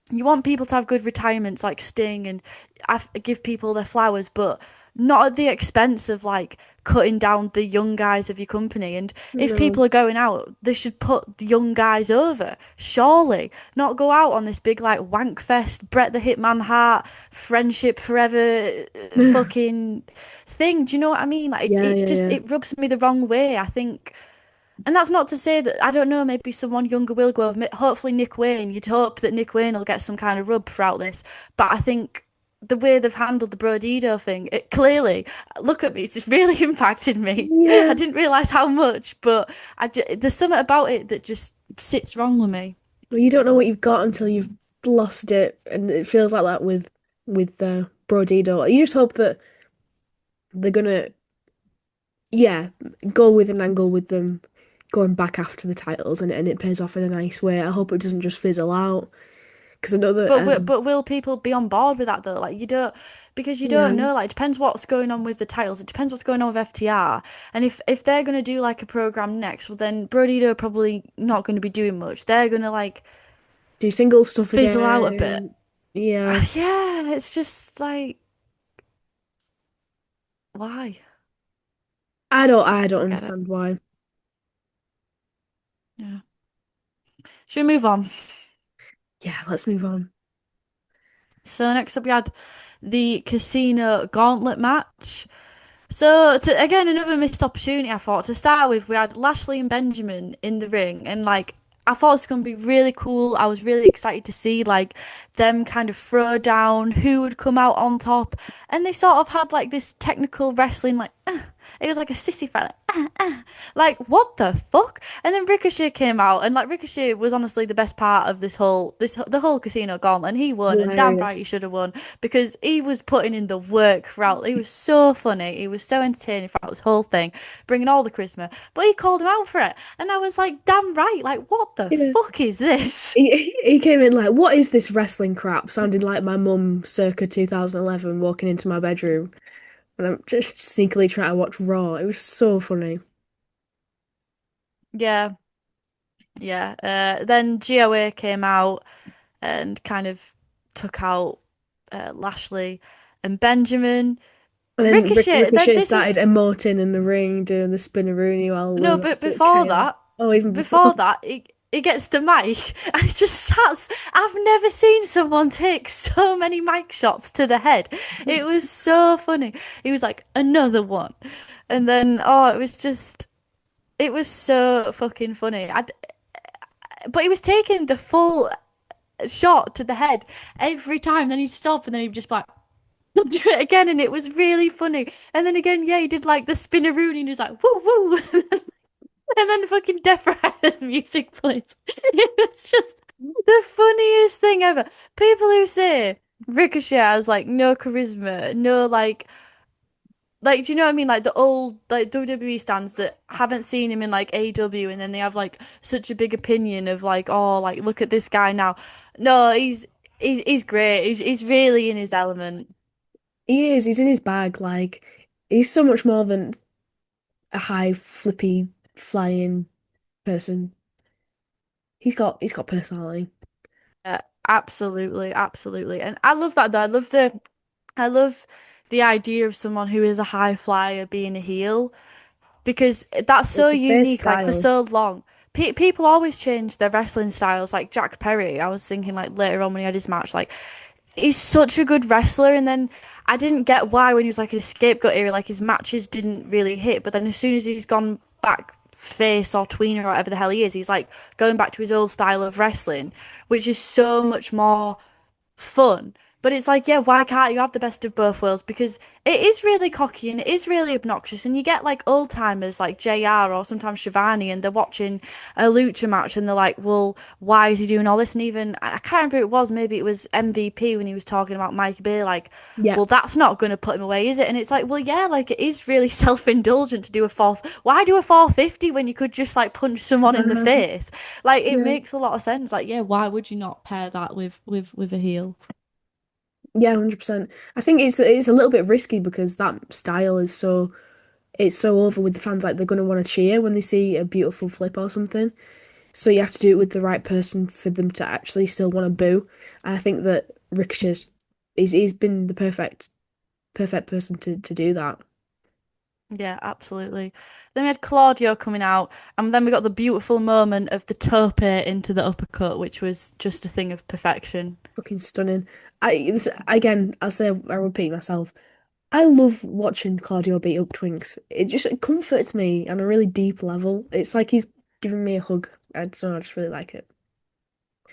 you want people to have good retirements like Sting and give people their flowers, but not at the expense of like cutting down the young guys of your company. And if No. people are going out, they should put the young guys over, surely. Not go out on this big like wank fest, Bret the Hitman Hart, friendship forever fucking thing. Do you know what I mean? Like Yeah, it yeah, just yeah. it rubs me the wrong way. I think And that's not to say that, I don't know, maybe someone younger will go. Hopefully, Nick Wayne, you'd hope that Nick Wayne will get some kind of rub throughout this. But I think the way they've handled the Brodido thing, it clearly, look at me, it's just really impacted me. I Yeah. didn't realise how much, but there's something about it that just sits wrong with me. Well, you don't know what you've got until you've lost it, and it feels like that with Brodido. You just hope that they're gonna, yeah, go with an angle with them going back after the titles, and it pays off in a nice way. I hope it doesn't just fizzle out because I know that But will people be on board with that though? Like you don't, because you yeah. don't know. Like it depends what's going on with the titles. It depends what's going on with FTR. And if they're gonna do like a program next, well then Brody are probably not gonna be doing much. They're gonna like Do single stuff fizzle out a bit. again. Yeah. Yeah, it's just like why? I don't Don't get it. understand why. Yeah. Should we move on? Yeah, let's move on. So next up we had the Casino Gauntlet match. So again, another missed opportunity. I thought to start with, we had Lashley and Benjamin in the ring, and like I thought it was going to be really cool. I was really excited to see like them kind of throw down who would come out on top, and they sort of had like this technical wrestling, like it was like a sissy fella, like what the fuck? And then Ricochet came out, and like Ricochet was honestly the best part of the whole Casino Gauntlet, and he won, and damn right Hilarious. he should have won because he was putting in the work throughout. He was so funny, he was so entertaining throughout this whole thing, bringing all the charisma. But he called him out for it, and I was like, damn right, like what the Yeah. fuck is this? He came in like, what is this wrestling crap? Sounding like my mum circa 2011 walking into my bedroom. And I'm just sneakily trying to watch Raw. It was so funny. Yeah, yeah. Then GOA came out and kind of took out Lashley and Benjamin. And then Ricochet, Ricochet this is started emoting in the ring, doing the spinneroonie while there no, was but absolute chaos. Oh, even before before. that, he gets the mic and he just starts. I've never seen someone take so many mic shots to the head. It was so funny. He was like another one, and then it was so fucking funny. But he was taking the full shot to the head every time. Then he'd stop and then he'd just be like do it again, and it was really funny. And then again, yeah, he did like the spinneroonie, and he's like woo woo, and then fucking Def Rider's music plays. It was just the funniest thing ever. People who say Ricochet has like no charisma, no like, do you know what I mean? Like the old like WWE stands that haven't seen him in like AEW, and then they have like such a big opinion of like, oh, like look at this guy now. No, he's great. He's really in his element. He is, he's in his bag. Like, he's so much more than a high, flippy, flying person. He's got personality. Yeah, absolutely, absolutely. And I love that though. I love the idea of someone who is a high flyer being a heel because that's so It's a face unique. Like for style. so long, people always change their wrestling styles. Like Jack Perry, I was thinking like later on when he had his match, like he's such a good wrestler. And then I didn't get why when he was like a scapegoat era, like his matches didn't really hit. But then as soon as he's gone back face or tweener or whatever the hell he is, he's like going back to his old style of wrestling, which is so much more fun. But it's like, yeah, why can't you have the best of both worlds? Because it is really cocky and it is really obnoxious. And you get like old timers like JR or sometimes Shivani, and they're watching a lucha match and they're like, well, why is he doing all this? And even, I can't remember who it was, maybe it was MVP when he was talking about Mike Bay, like, Yeah. well, that's not going to put him away, is it? And it's like, well, yeah, like it is really self-indulgent to do a fourth. Why do a 450 when you could just like punch someone in the face? Like it Yeah. makes a lot of sense. Like, yeah, why would you not pair that with a heel? Yeah, 100%. I think it's a little bit risky because that style is it's so over with the fans. Like they're gonna want to cheer when they see a beautiful flip or something. So you have to do it with the right person for them to actually still want to boo. And I think that Ricochet's he's been the perfect person to do that. Yeah, absolutely. Then we had Claudio coming out, and then we got the beautiful moment of the tope into the uppercut, which was just a thing of perfection. Fucking stunning. Again, I'll repeat myself. I love watching Claudio beat up twinks. It comforts me on a really deep level. It's like he's giving me a hug. I don't know, I just really like it.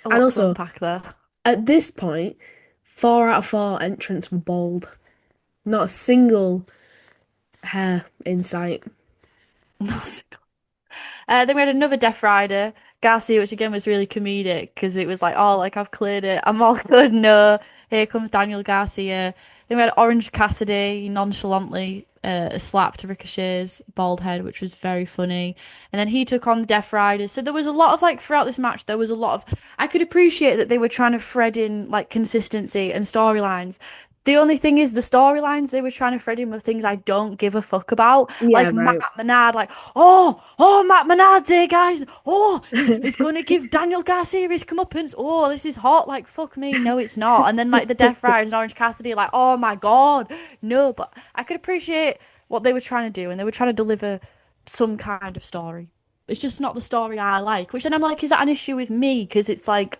A And lot to also, unpack there. at this point, 4 out of 4 entrants were bald. Not a single hair in sight. Then we had another Death Rider, Garcia, which again was really comedic because it was like, oh, like I've cleared it. I'm all good. No, here comes Daniel Garcia. Then we had Orange Cassidy nonchalantly slapped Ricochet's bald head, which was very funny. And then he took on the Death Riders. So there was a lot of like throughout this match, there was a lot of. I could appreciate that they were trying to thread in like consistency and storylines. The only thing is the storylines they were trying to thread in were things I don't give a fuck about. Yeah, Like Matt right. Menard, like, oh, Matt Menard's here, guys. Oh, he's gonna give Daniel Garcia his comeuppance. Oh, this is hot. Like, fuck me. No, it's not. And then like the Death Riders and Orange Cassidy, like, oh my god, no. But I could appreciate what they were trying to do, and they were trying to deliver some kind of story. It's just not the story I like. Which then I'm like, is that an issue with me? Because it's like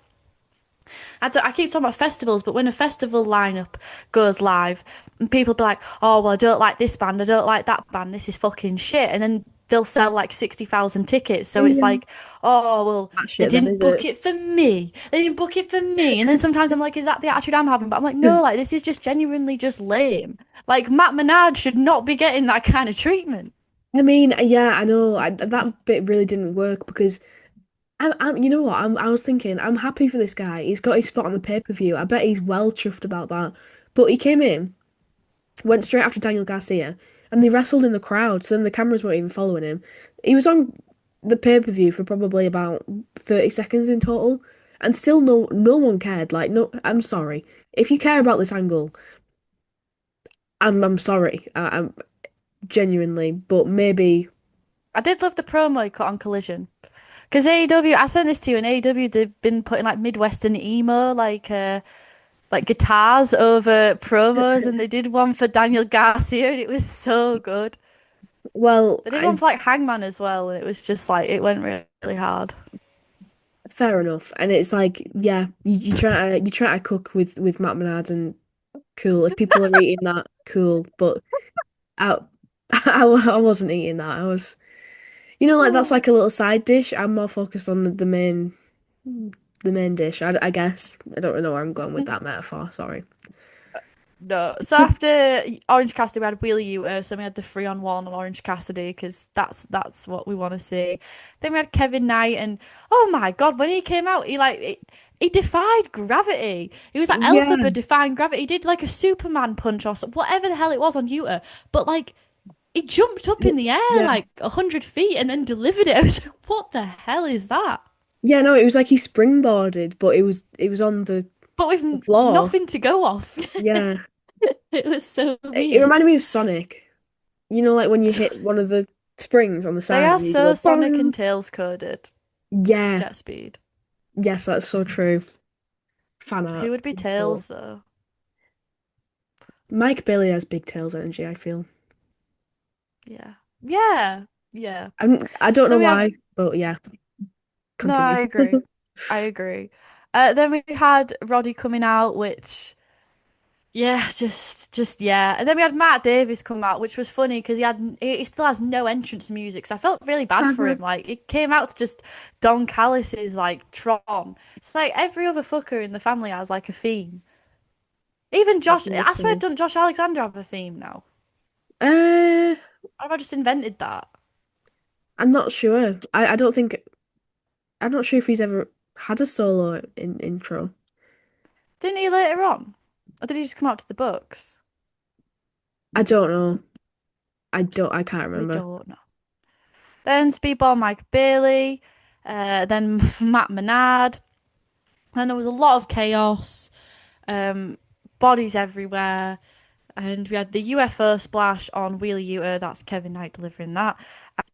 I keep talking about festivals, but when a festival lineup goes live, and people be like, "Oh, well, I don't like this band, I don't like that band, this is fucking shit," and then they'll sell like 60,000 tickets. So it's Yeah. like, "Oh, well, That they shit then, didn't is book it? it for me. They didn't book it for me." And then sometimes I'm like, "Is that the attitude I'm having?" But I'm like, "No, like this is just genuinely just lame. Like Matt Menard should not be getting that kind of treatment." I mean, yeah, I know that bit really didn't work because you know what? I was thinking, I'm happy for this guy. He's got his spot on the pay-per-view. I bet he's well chuffed about that. But he came in, went straight after Daniel Garcia, and they wrestled in the crowd, so then the cameras weren't even following him. He was on the pay-per-view for probably about 30 seconds in total, and still no one cared. Like, no, I'm sorry. If you care about this angle, I'm sorry. I'm genuinely, but maybe I did love the promo he cut on Collision. Because AEW, I sent this to you, and AEW, they've been putting like Midwestern emo, like guitars over promos, and they did one for Daniel Garcia, and it was so good. well, They did one I'm for like Hangman as well, and it was just like it went really hard. fair enough. And it's like, yeah, you try to cook with Matt Menard and cool. If people are eating that, cool. But I I wasn't eating that. I was, like that's like a little side dish. I'm more focused on the main dish. I guess I don't really know where I'm going with that metaphor. Sorry. No, so after Orange Cassidy, we had Wheeler Yuta, so we had the 3-on-1 on Orange Cassidy because that's what we want to see. Then we had Kevin Knight, and oh my God, when he came out, he defied gravity. He was like Yeah, Elphaba defying gravity. He did like a Superman punch or whatever the hell it was on Yuta, but like he jumped up in the air yeah, like 100 feet and then delivered it. I was like, what the hell is that? yeah. No, it was like he springboarded, but it was on But with the floor. nothing to go off. Yeah, It was so it weird. reminded me of Sonic. Like when you hit one of the springs on the They side are and you go so Sonic boom. and Tails coded. Yeah, Jet speed. yes, that's so true. Fan Who art. would be But Tails though? Mike Bailey has big tails energy, I feel. Yeah. Yeah. Yeah. I don't know So we had why, but yeah, no, continue. I agree. I agree. Then we had Roddy coming out, which yeah, just yeah. And then we had Matt Davis come out, which was funny because he still has no entrance music. So I felt really bad for him. Like it came out to just Don Callis's like Tron. It's like every other fucker in the family has like a theme. Even That's Josh, I swear, understandable. doesn't Josh Alexander have a theme now? Uh, Or have I just invented that? I'm not sure. I don't think I'm not sure if he's ever had a solo intro. Didn't he later on? Or did he just come out to the books? I don't know. I can't We remember. don't know. Then Speedball Mike Bailey, then Matt Menard. Then there was a lot of chaos, um, bodies everywhere. And we had the UFO splash on Wheeler Yuta. That's Kevin Knight delivering that.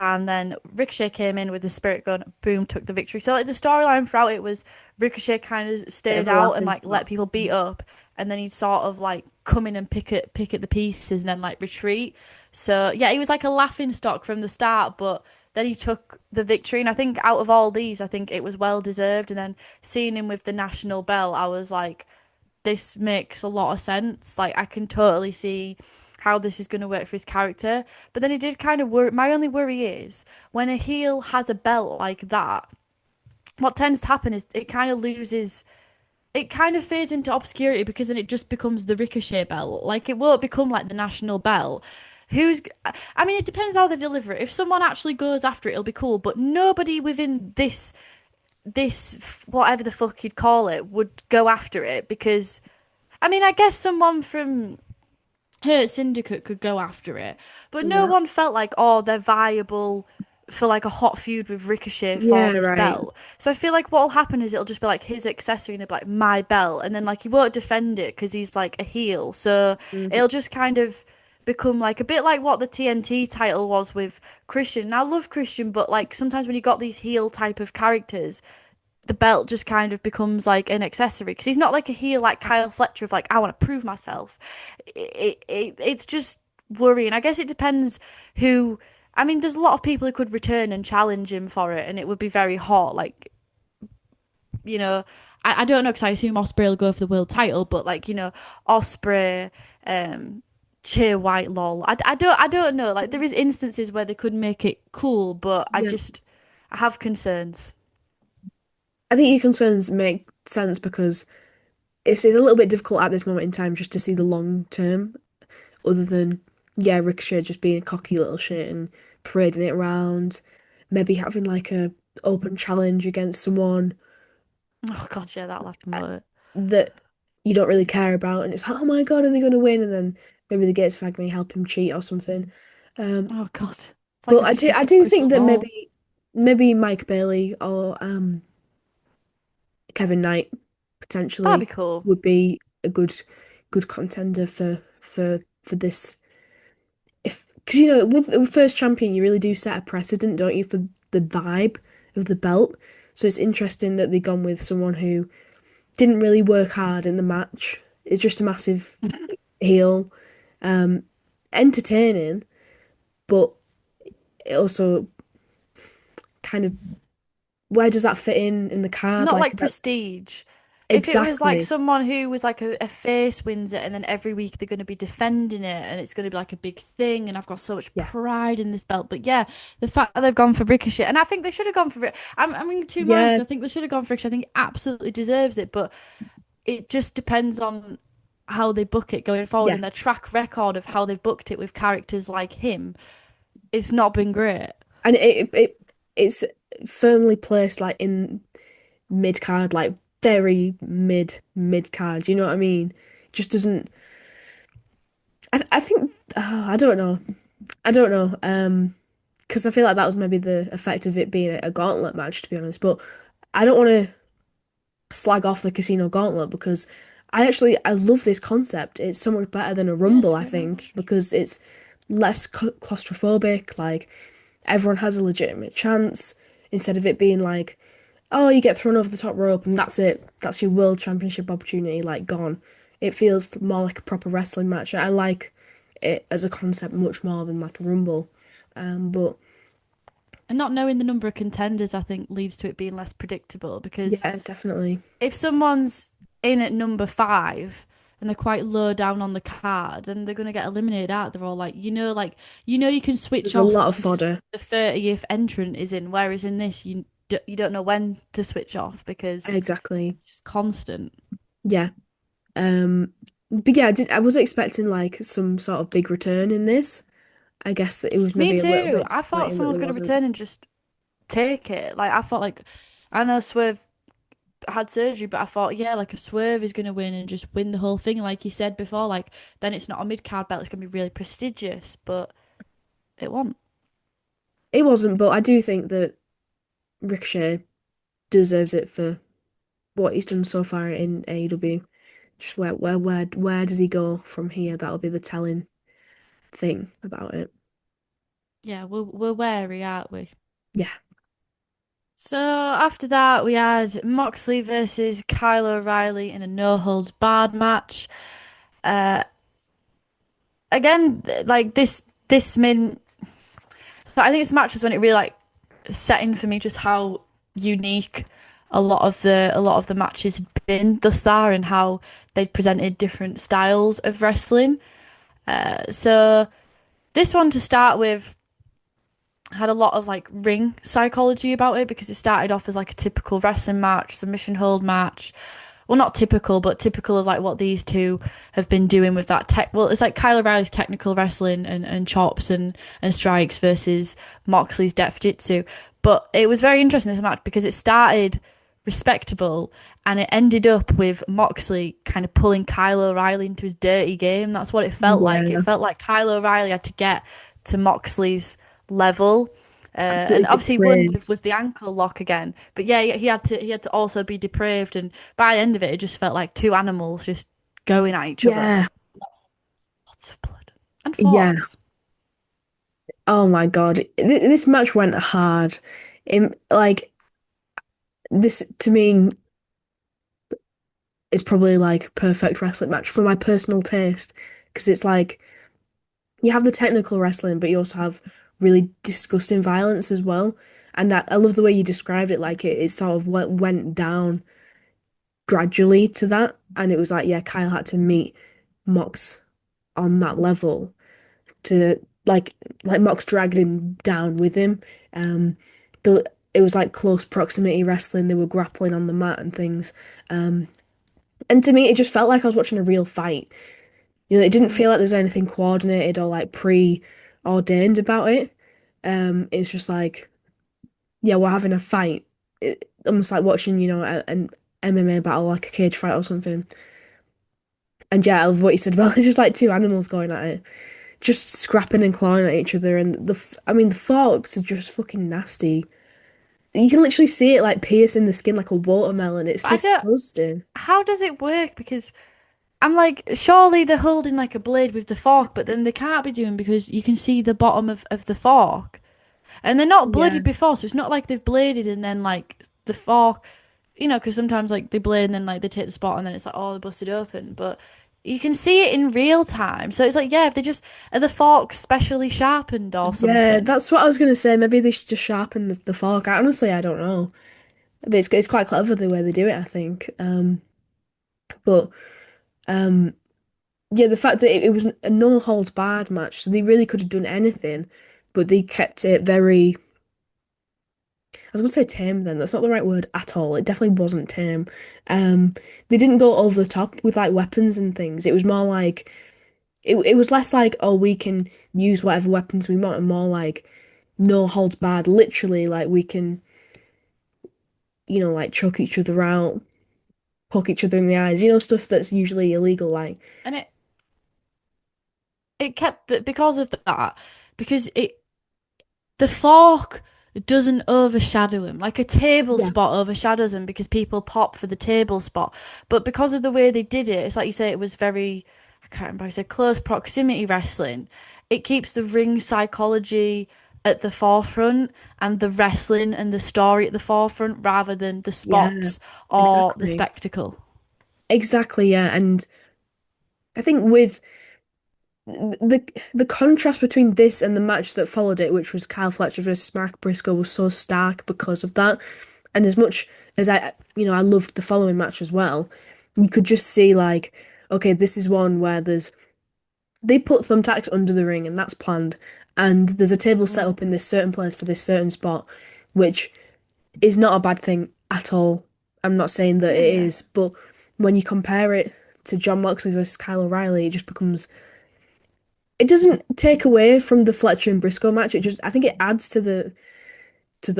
And then Ricochet came in with the spirit gun. Boom, took the victory. So like the storyline throughout it was Ricochet kind of Bit stayed of a out and laughing like let stock. people beat up, and then he'd sort of like come in and pick at the pieces and then like retreat. So yeah, he was like a laughing stock from the start, but then he took the victory. And I think out of all these, I think it was well deserved. And then seeing him with the national belt, I was like, this makes a lot of sense. Like I can totally see how this is going to work for his character. But then it did kind of worry. My only worry is when a heel has a belt like that, what tends to happen is it kind of fades into obscurity because then it just becomes the Ricochet belt. Like it won't become like the national belt. I mean, it depends how they deliver it. If someone actually goes after it, it'll be cool. But nobody within this whatever the fuck you'd call it would go after it because, I mean, I guess someone from Hurt Syndicate could go after it, but no Yeah. one felt like, oh, they're viable for like a hot feud with Ricochet for Yeah, this right. belt. So I feel like what'll happen is it'll just be like his accessory and it'll be like my belt, and then like he won't defend it because he's like a heel. So Mhm. it'll just kind of become like a bit like what the TNT title was with Christian. And I love Christian, but like sometimes when you got these heel type of characters, the belt just kind of becomes like an accessory because he's not like a heel like Kyle Fletcher of like I want to prove myself. It's just worrying. I guess it depends who. I mean, there's a lot of people who could return and challenge him for it, and it would be very hot. Like, you know, I don't know because I assume Osprey will go for the world title, but like, you know, Osprey, Cheer White, lol. I don't know. Like, there is instances where they could make it cool, but Yeah. I have concerns. I think your concerns make sense because it's a little bit difficult at this moment in time just to see the long term, other than, yeah, Ricochet just being a cocky little shit and parading it around, maybe having like a open challenge against someone Oh God, yeah, that'll happen, won't it? that you don't really care about, and it's like, oh my God, are they going to win? And then maybe the Gates family help him cheat or something. Um, Oh God, it's like but a I fucking do think crystal that ball. maybe Mike Bailey or Kevin Knight That'd be potentially cool. would be a good contender for this. If because with the first champion you really do set a precedent, don't you, for the vibe of the belt. So it's interesting that they've gone with someone who didn't really work hard in the match. It's just a massive heel, um, entertaining, but it also kind of, where does that fit in the card? Not Like like that prestige. If it was like exactly. someone who was like a face wins it and then every week they're going to be defending it and it's going to be like a big thing and I've got so much Yeah, pride in this belt. But yeah, the fact that they've gone for Ricochet and I think they should have gone for it. I'm in two minds. yeah, I think they should have gone for Ricochet. I think he absolutely deserves it, but it just depends on how they book it going forward yeah. and their track record of how they've booked it with characters like him. It's not been great. And it's firmly placed like in mid card, like very mid card. You know what I mean? Just doesn't. I think I don't know. I don't know. Because I feel like that was maybe the effect of it being a gauntlet match, to be honest. But I don't want to slag off the Casino Gauntlet because I love this concept. It's so much better than a Yeah, it's Rumble, a I great think, match. because it's less claustrophobic. Like everyone has a legitimate chance instead of it being like, oh, you get thrown over the top rope and that's it. That's your world championship opportunity, like gone. It feels more like a proper wrestling match. I like it as a concept much more than like a Rumble. But And not knowing the number of contenders, I think, leads to it being less predictable because yeah, definitely. if someone's in at number 5 and they're quite low down on the card, then they're going to get eliminated out. They're all like, you can switch There's a off lot of until fodder. the 30th entrant is in, whereas in this, you don't know when to switch off because Exactly. it's just constant. Yeah. Um, but yeah, I was expecting like some sort of big return in this. I guess that it was Me maybe a little too. bit I thought disappointing that someone was there going to wasn't. return and just take it. Like, I thought, like, I know Swerve had surgery, but I thought, yeah, like a Swerve is going to win and just win the whole thing. Like you said before, like then it's not a mid card belt, it's going to be really prestigious, but it won't. It wasn't, but I do think that Ricochet deserves it for what he's done so far in AEW. Just where does he go from here? That'll be the telling thing about it. Yeah, we're wary, aren't we? Yeah. So after that, we had Moxley versus Kyle O'Reilly in a no holds barred match. Uh, Again, like this main. So I think this match was when it really like setting for me just how unique a lot of the matches had been thus far and how they'd presented different styles of wrestling. So this one to start with had a lot of like ring psychology about it because it started off as like a typical wrestling match, submission hold match. Well, not typical, but typical of like what these two have been doing with that tech. Well, it's like Kyle O'Reilly's technical wrestling and chops and strikes versus Moxley's deft jitsu. But it was very interesting this match because it started respectable and it ended up with Moxley kind of pulling Kyle O'Reilly into his dirty game. That's what it felt like. It Yeah, felt like Kyle O'Reilly had to get to Moxley's level. And absolutely obviously he won depraved. with the ankle lock again. But yeah, he had to also be depraved. And by the end of it, it just felt like two animals just going at each other. Yeah, Lots of blood and yeah. forks. Oh my God, this match went hard. Like this to me is probably like perfect wrestling match for my personal taste because it's like you have the technical wrestling, but you also have really disgusting violence as well. And I love the way you described it. Like it sort of went down gradually to that, and it was like, yeah, Kyle had to meet Mox on that level to like Mox dragged him down with him. Um, the it was like close proximity wrestling. They were grappling on the mat and things. And to me, it just felt like I was watching a real fight. It didn't feel like there's anything coordinated or like preordained about it. It's just like, yeah, we're having a fight. Almost like watching, an MMA battle, like a cage fight or something. And yeah, I love what you said about it's just like two animals going at it, just scrapping and clawing at each other. And I mean, the forks are just fucking nasty. You can literally see it like piercing the skin like a watermelon. It's But I don't. disgusting. How does it work? Because I'm like, surely they're holding like a blade with the fork, but then they can't be doing because you can see the bottom of the fork. And they're not Yeah, blooded before, so it's not like they've bladed and then like the fork, because sometimes like they blade and then like they take the spot and then it's like, oh, they busted open. But you can see it in real time. So it's like, yeah, if they just are the forks specially sharpened or yeah, something. that's what I was gonna say. Maybe they should just sharpen the fork. Honestly, I don't know. But it's quite clever the way they do it, I think. But um, yeah, the fact that it was a no holds barred match, so they really could have done anything, but they kept it very. I was gonna say tame. Then that's not the right word at all. It definitely wasn't tame. Um, they didn't go over the top with like weapons and things. It was more like it was less like, oh, we can use whatever weapons we want, and more like no holds barred. Literally, like we can, like choke each other out, poke each other in the eyes, stuff that's usually illegal. Like, And it kept that because of that, because the fork doesn't overshadow him. Like a table yeah, spot overshadows him because people pop for the table spot. But because of the way they did it, it's like you say, it was very, I can't remember, I said close proximity wrestling. It keeps the ring psychology at the forefront and the wrestling and the story at the forefront rather than the yeah, spots or the exactly, spectacle. exactly, yeah. And I think with the contrast between this and the match that followed it, which was Kyle Fletcher versus Mark Briscoe, was so stark because of that. And as much as I loved the following match as well, you could just see like, okay, this is one where they put thumbtacks under the ring and that's planned. And there's a table set Mm. up in this certain place for this certain spot, which is not a bad thing at all. I'm not saying that Yeah, it yeah. is, but when you compare it to John Moxley versus Kyle O'Reilly, it just becomes it doesn't take away from the Fletcher and Briscoe match. I think it adds to the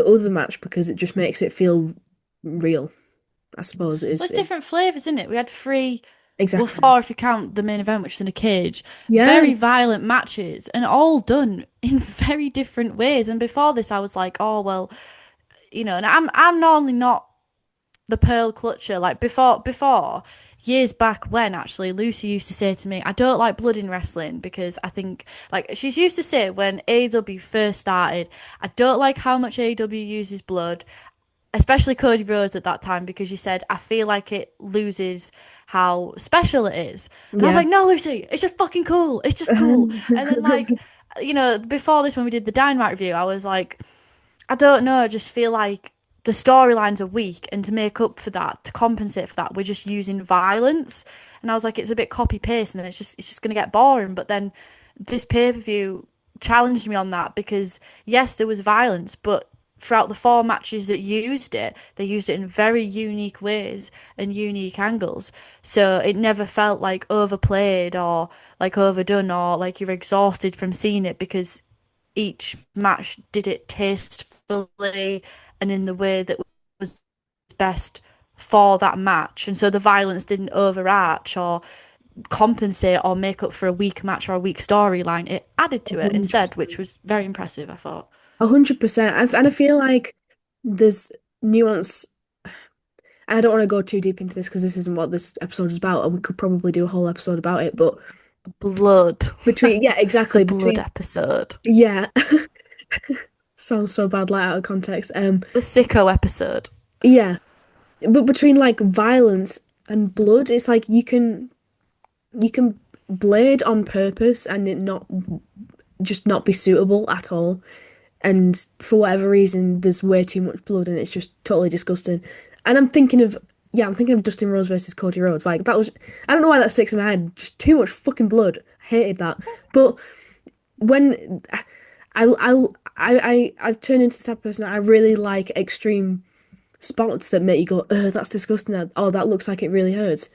other match because it just makes it feel real. I suppose it Well, is it's different flavours, isn't it? We had three, well, exactly. four if you count the main event, which is in a cage, Yeah, very violent matches and all done in very different ways. And before this, I was like, oh, well, and I'm normally not the pearl clutcher. Like before, years back when actually Lucy used to say to me, I don't like blood in wrestling because I think, like, she's used to say when AEW first started, I don't like how much AEW uses blood, especially Cody Rhodes at that time, because you said, I feel like it loses how special it is. And I was yeah. like, no, Lucy, it's just fucking cool. It's just cool. And then, like, before this, when we did the Dynamite review, I was like, I don't know, I just feel like the storylines are weak, and to make up for that, to compensate for that, we're just using violence. And I was like, it's a bit copy paste, and it's just going to get boring. But then this pay-per-view challenged me on that, because yes, there was violence, but throughout the 4 matches that used it, they used it in very unique ways and unique angles. So it never felt like overplayed or like overdone or like you're exhausted from seeing it, because each match did it tastefully and in the way that was best for that match. And so the violence didn't overarch or compensate or make up for a weak match or a weak storyline. It added to it instead, which was very impressive, I thought. 100%. And I feel like there's nuance. I don't want to go too deep into this because this isn't what this episode is about, and we could probably do a whole episode about it. But Blood. between, yeah, exactly. The blood episode. Yeah. Sounds so bad, like out of context. The sicko episode. Yeah. But between like violence and blood, it's like you can blade on purpose and it not be suitable at all. And for whatever reason, there's way too much blood and it's just totally disgusting. And I'm thinking of Dustin Rhodes versus Cody Rhodes. Like that was, I don't know why that sticks in my head. Just too much fucking blood. I hated that. But when I've turned into the type of person I really like extreme spots that make you go, "Ugh, that's disgusting." Oh, that looks like it really hurts.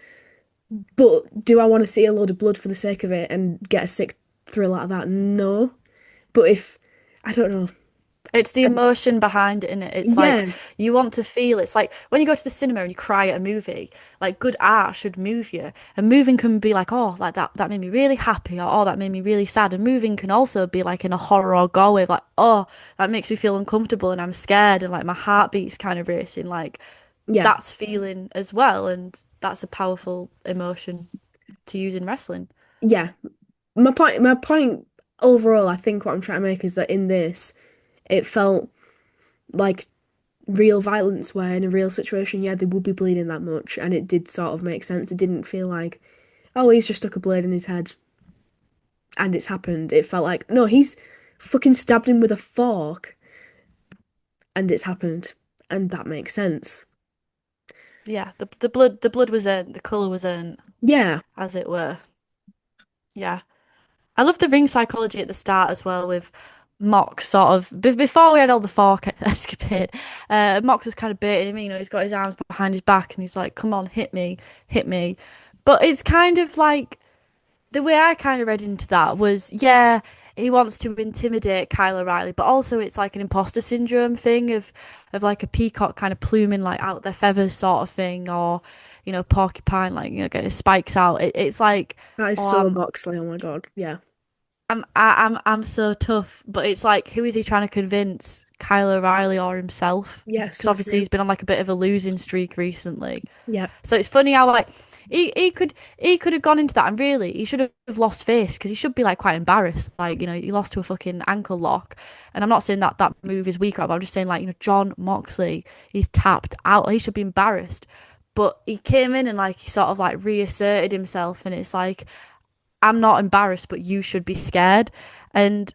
But do I want to see a load of blood for the sake of it and get a sick thrill out of that? No. But if I don't know. It's the emotion behind it, innit? It's like Yeah, you want to feel. It's like when you go to the cinema and you cry at a movie. Like good art should move you, and moving can be like, oh, like that made me really happy, or oh, that made me really sad. And moving can also be like in a horror or gore wave, like oh, that makes me feel uncomfortable and I'm scared and like my heartbeat's kind of racing. Like yeah, that's feeling as well, and that's a powerful emotion to use in wrestling. yeah. My point overall, I think what I'm trying to make is that in this, it felt like real violence where in a real situation, yeah, they would be bleeding that much, and it did sort of make sense. It didn't feel like, oh, he's just stuck a blade in his head and it's happened. It felt like, no, he's fucking stabbed him with a fork and it's happened. And that makes sense. Yeah, the blood was earned, the color was earned, Yeah, as it were. Yeah. I love the ring psychology at the start as well with Mox sort of before we had all the fork escapade. Mox was kind of baiting him, he's got his arms behind his back and he's like, "Come on, hit me, hit me." But it's kind of like the way I kind of read into that was, yeah, he wants to intimidate Kyle O'Reilly, but also it's like an imposter syndrome thing of like a peacock kind of pluming like out their feathers sort of thing, or porcupine like getting his spikes out. It's like, that is oh, so Moxley. Oh my God. Yeah. I'm so tough, but it's like, who is he trying to convince? Kyle O'Reilly or himself? Yeah, Because so obviously true. he's been on like a bit of a losing streak recently. Yeah. So it's funny how like he could have gone into that, and really he should have lost face, because he should be like quite embarrassed. Like he lost to a fucking ankle lock, and I'm not saying that that move is weak, but I'm just saying like John Moxley, he's tapped out. He should be embarrassed, but he came in and like he sort of like reasserted himself, and it's like, I'm not embarrassed, but you should be scared. And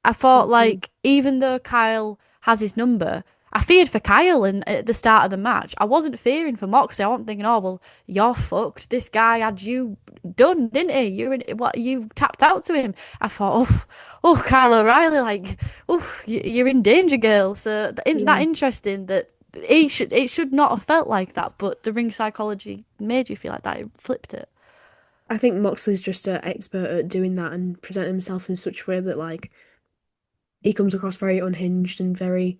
I thought, Mhm. like, even though Kyle has his number, I feared for Kyle at the start of the match. I wasn't fearing for Moxley. I wasn't thinking, oh, well, you're fucked. This guy had you done, didn't he? You tapped out to him. I thought, oh, Kyle O'Reilly, like, oh, you're in danger, girl. So isn't that Yeah. interesting that it should not have felt like that, but the ring psychology made you feel like that. It flipped it. I think Moxley's just an expert at doing that and presenting himself in such a way that like he comes across very unhinged and very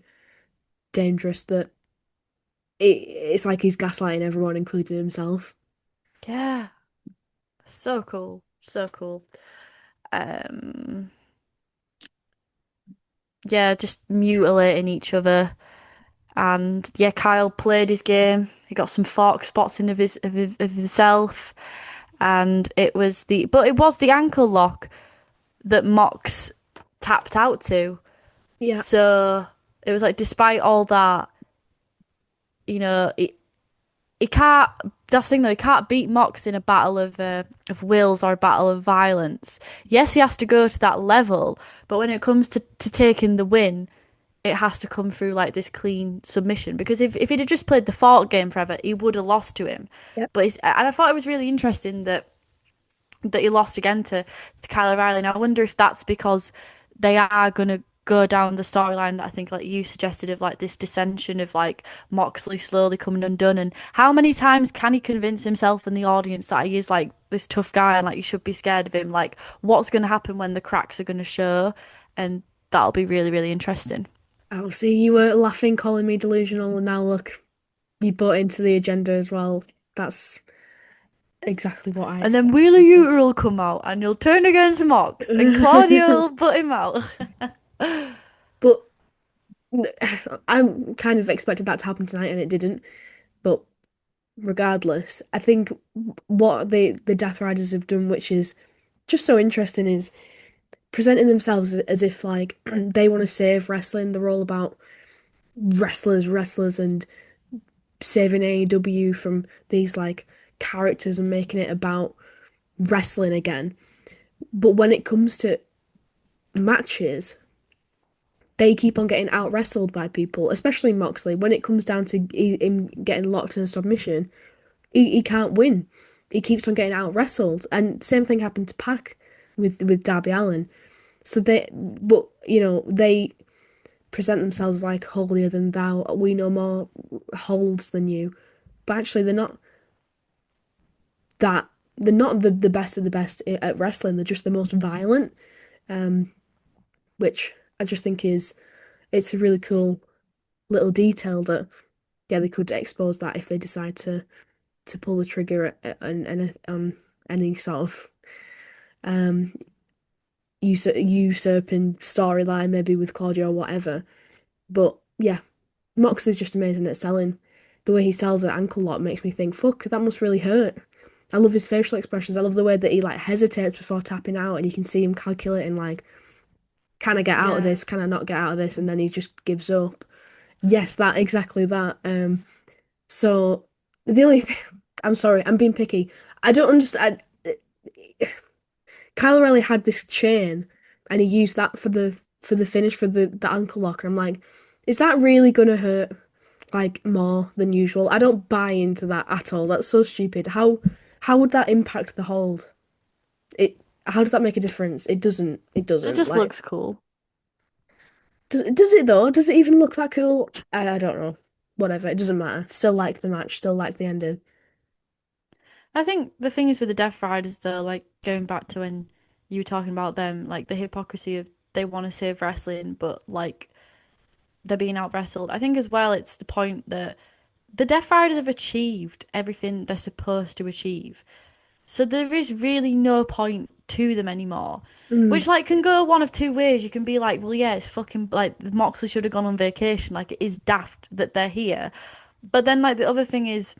dangerous that it's like he's gaslighting everyone, including himself. Yeah. So cool. So cool. Um, yeah, just mutilating each other. And yeah, Kyle played his game. He got some fork spots in of himself. And it was the ankle lock that Mox tapped out to. Yeah. So it was like, despite all that, he can't. That's the thing though. He can't beat Mox in a battle of wills or a battle of violence. Yes, he has to go to that level, but when it comes to taking the win, it has to come through like this clean submission. Because if he'd have just played the fort game forever, he would have lost to him. Yep. But and I thought it was really interesting that he lost again to Kyle O'Reilly. And I wonder if that's because they are gonna go down the storyline that I think like you suggested of like this dissension of like Moxley slowly coming undone, and how many times can he convince himself and the audience that he is like this tough guy and like you should be scared of him? Like what's gonna happen when the cracks are gonna show? And that'll be really, really interesting. Oh, see, you were laughing, calling me delusional, and now look, you bought into the agenda as well. That's exactly what I And then expected. Wheeler Yuta will come out and he'll turn against Mox and Claudio will put him out. But I kind of expected that to happen tonight, and it didn't. But regardless, I think what the Death Riders have done, which is just so interesting, is presenting themselves as if like they want to save wrestling. They're all about wrestlers, and saving AEW from these like characters and making it about wrestling again. But when it comes to matches, they keep on getting out wrestled by people, especially Moxley. When it comes down to him getting locked in a submission, he can't win. He keeps on getting out wrestled, and same thing happened to Pac with Darby Allin. So but they present themselves like holier than thou. We know more holds than you, but actually that. They're not the best of the best at wrestling. They're just the most violent, which I just think it's a really cool little detail that yeah they could expose that if they decide to pull the trigger on any sort of um usurping storyline, maybe with Claudio or whatever. But yeah, Mox is just amazing at selling. The way he sells an ankle lock makes me think, fuck, that must really hurt. I love his facial expressions. I love the way that he like hesitates before tapping out, and you can see him calculating like, can I get out of Yeah. this? Can I not get out of this? And then he just gives up. Yes, that exactly that. So the only thing, I'm sorry, I'm being picky. I don't understand. Kyle O'Reilly had this chain, and he used that for the finish for the ankle lock, and I'm like, is that really gonna hurt like more than usual? I don't buy into that at all. That's so stupid. How would that impact the hold? It how does that make a difference? It doesn't. It It doesn't. just Like, looks cool. does it though? Does it even look that cool? I don't know. Whatever. It doesn't matter. Still liked the match. Still liked the ending. I think the thing is with the Death Riders though, like going back to when you were talking about them, like the hypocrisy of they want to save wrestling, but like they're being out wrestled. I think as well it's the point that the Death Riders have achieved everything they're supposed to achieve. So there is really no point to them anymore. Mm, Which like can go one of two ways. You can be like, well, yeah, it's fucking like Moxley should have gone on vacation. Like it is daft that they're here. But then like the other thing is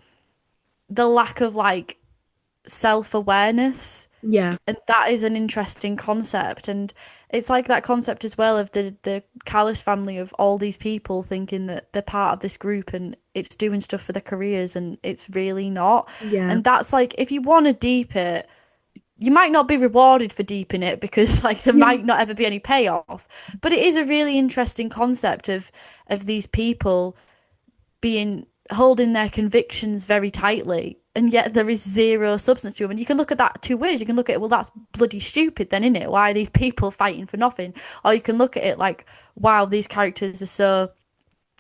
the lack of like self-awareness, yeah. and that is an interesting concept. And it's like that concept as well of the Callis family of all these people thinking that they're part of this group and it's doing stuff for their careers and it's really not. Yeah. And that's like if you want to deep it, you might not be rewarded for deeping it because like there Yeah. might not ever be any payoff, but it is a really interesting concept of these people being holding their convictions very tightly, and yet there is zero substance to them. And you can look at that two ways. You can look at it, well, that's bloody stupid then, isn't it? Why are these people fighting for nothing? Or you can look at it like, wow, these characters are so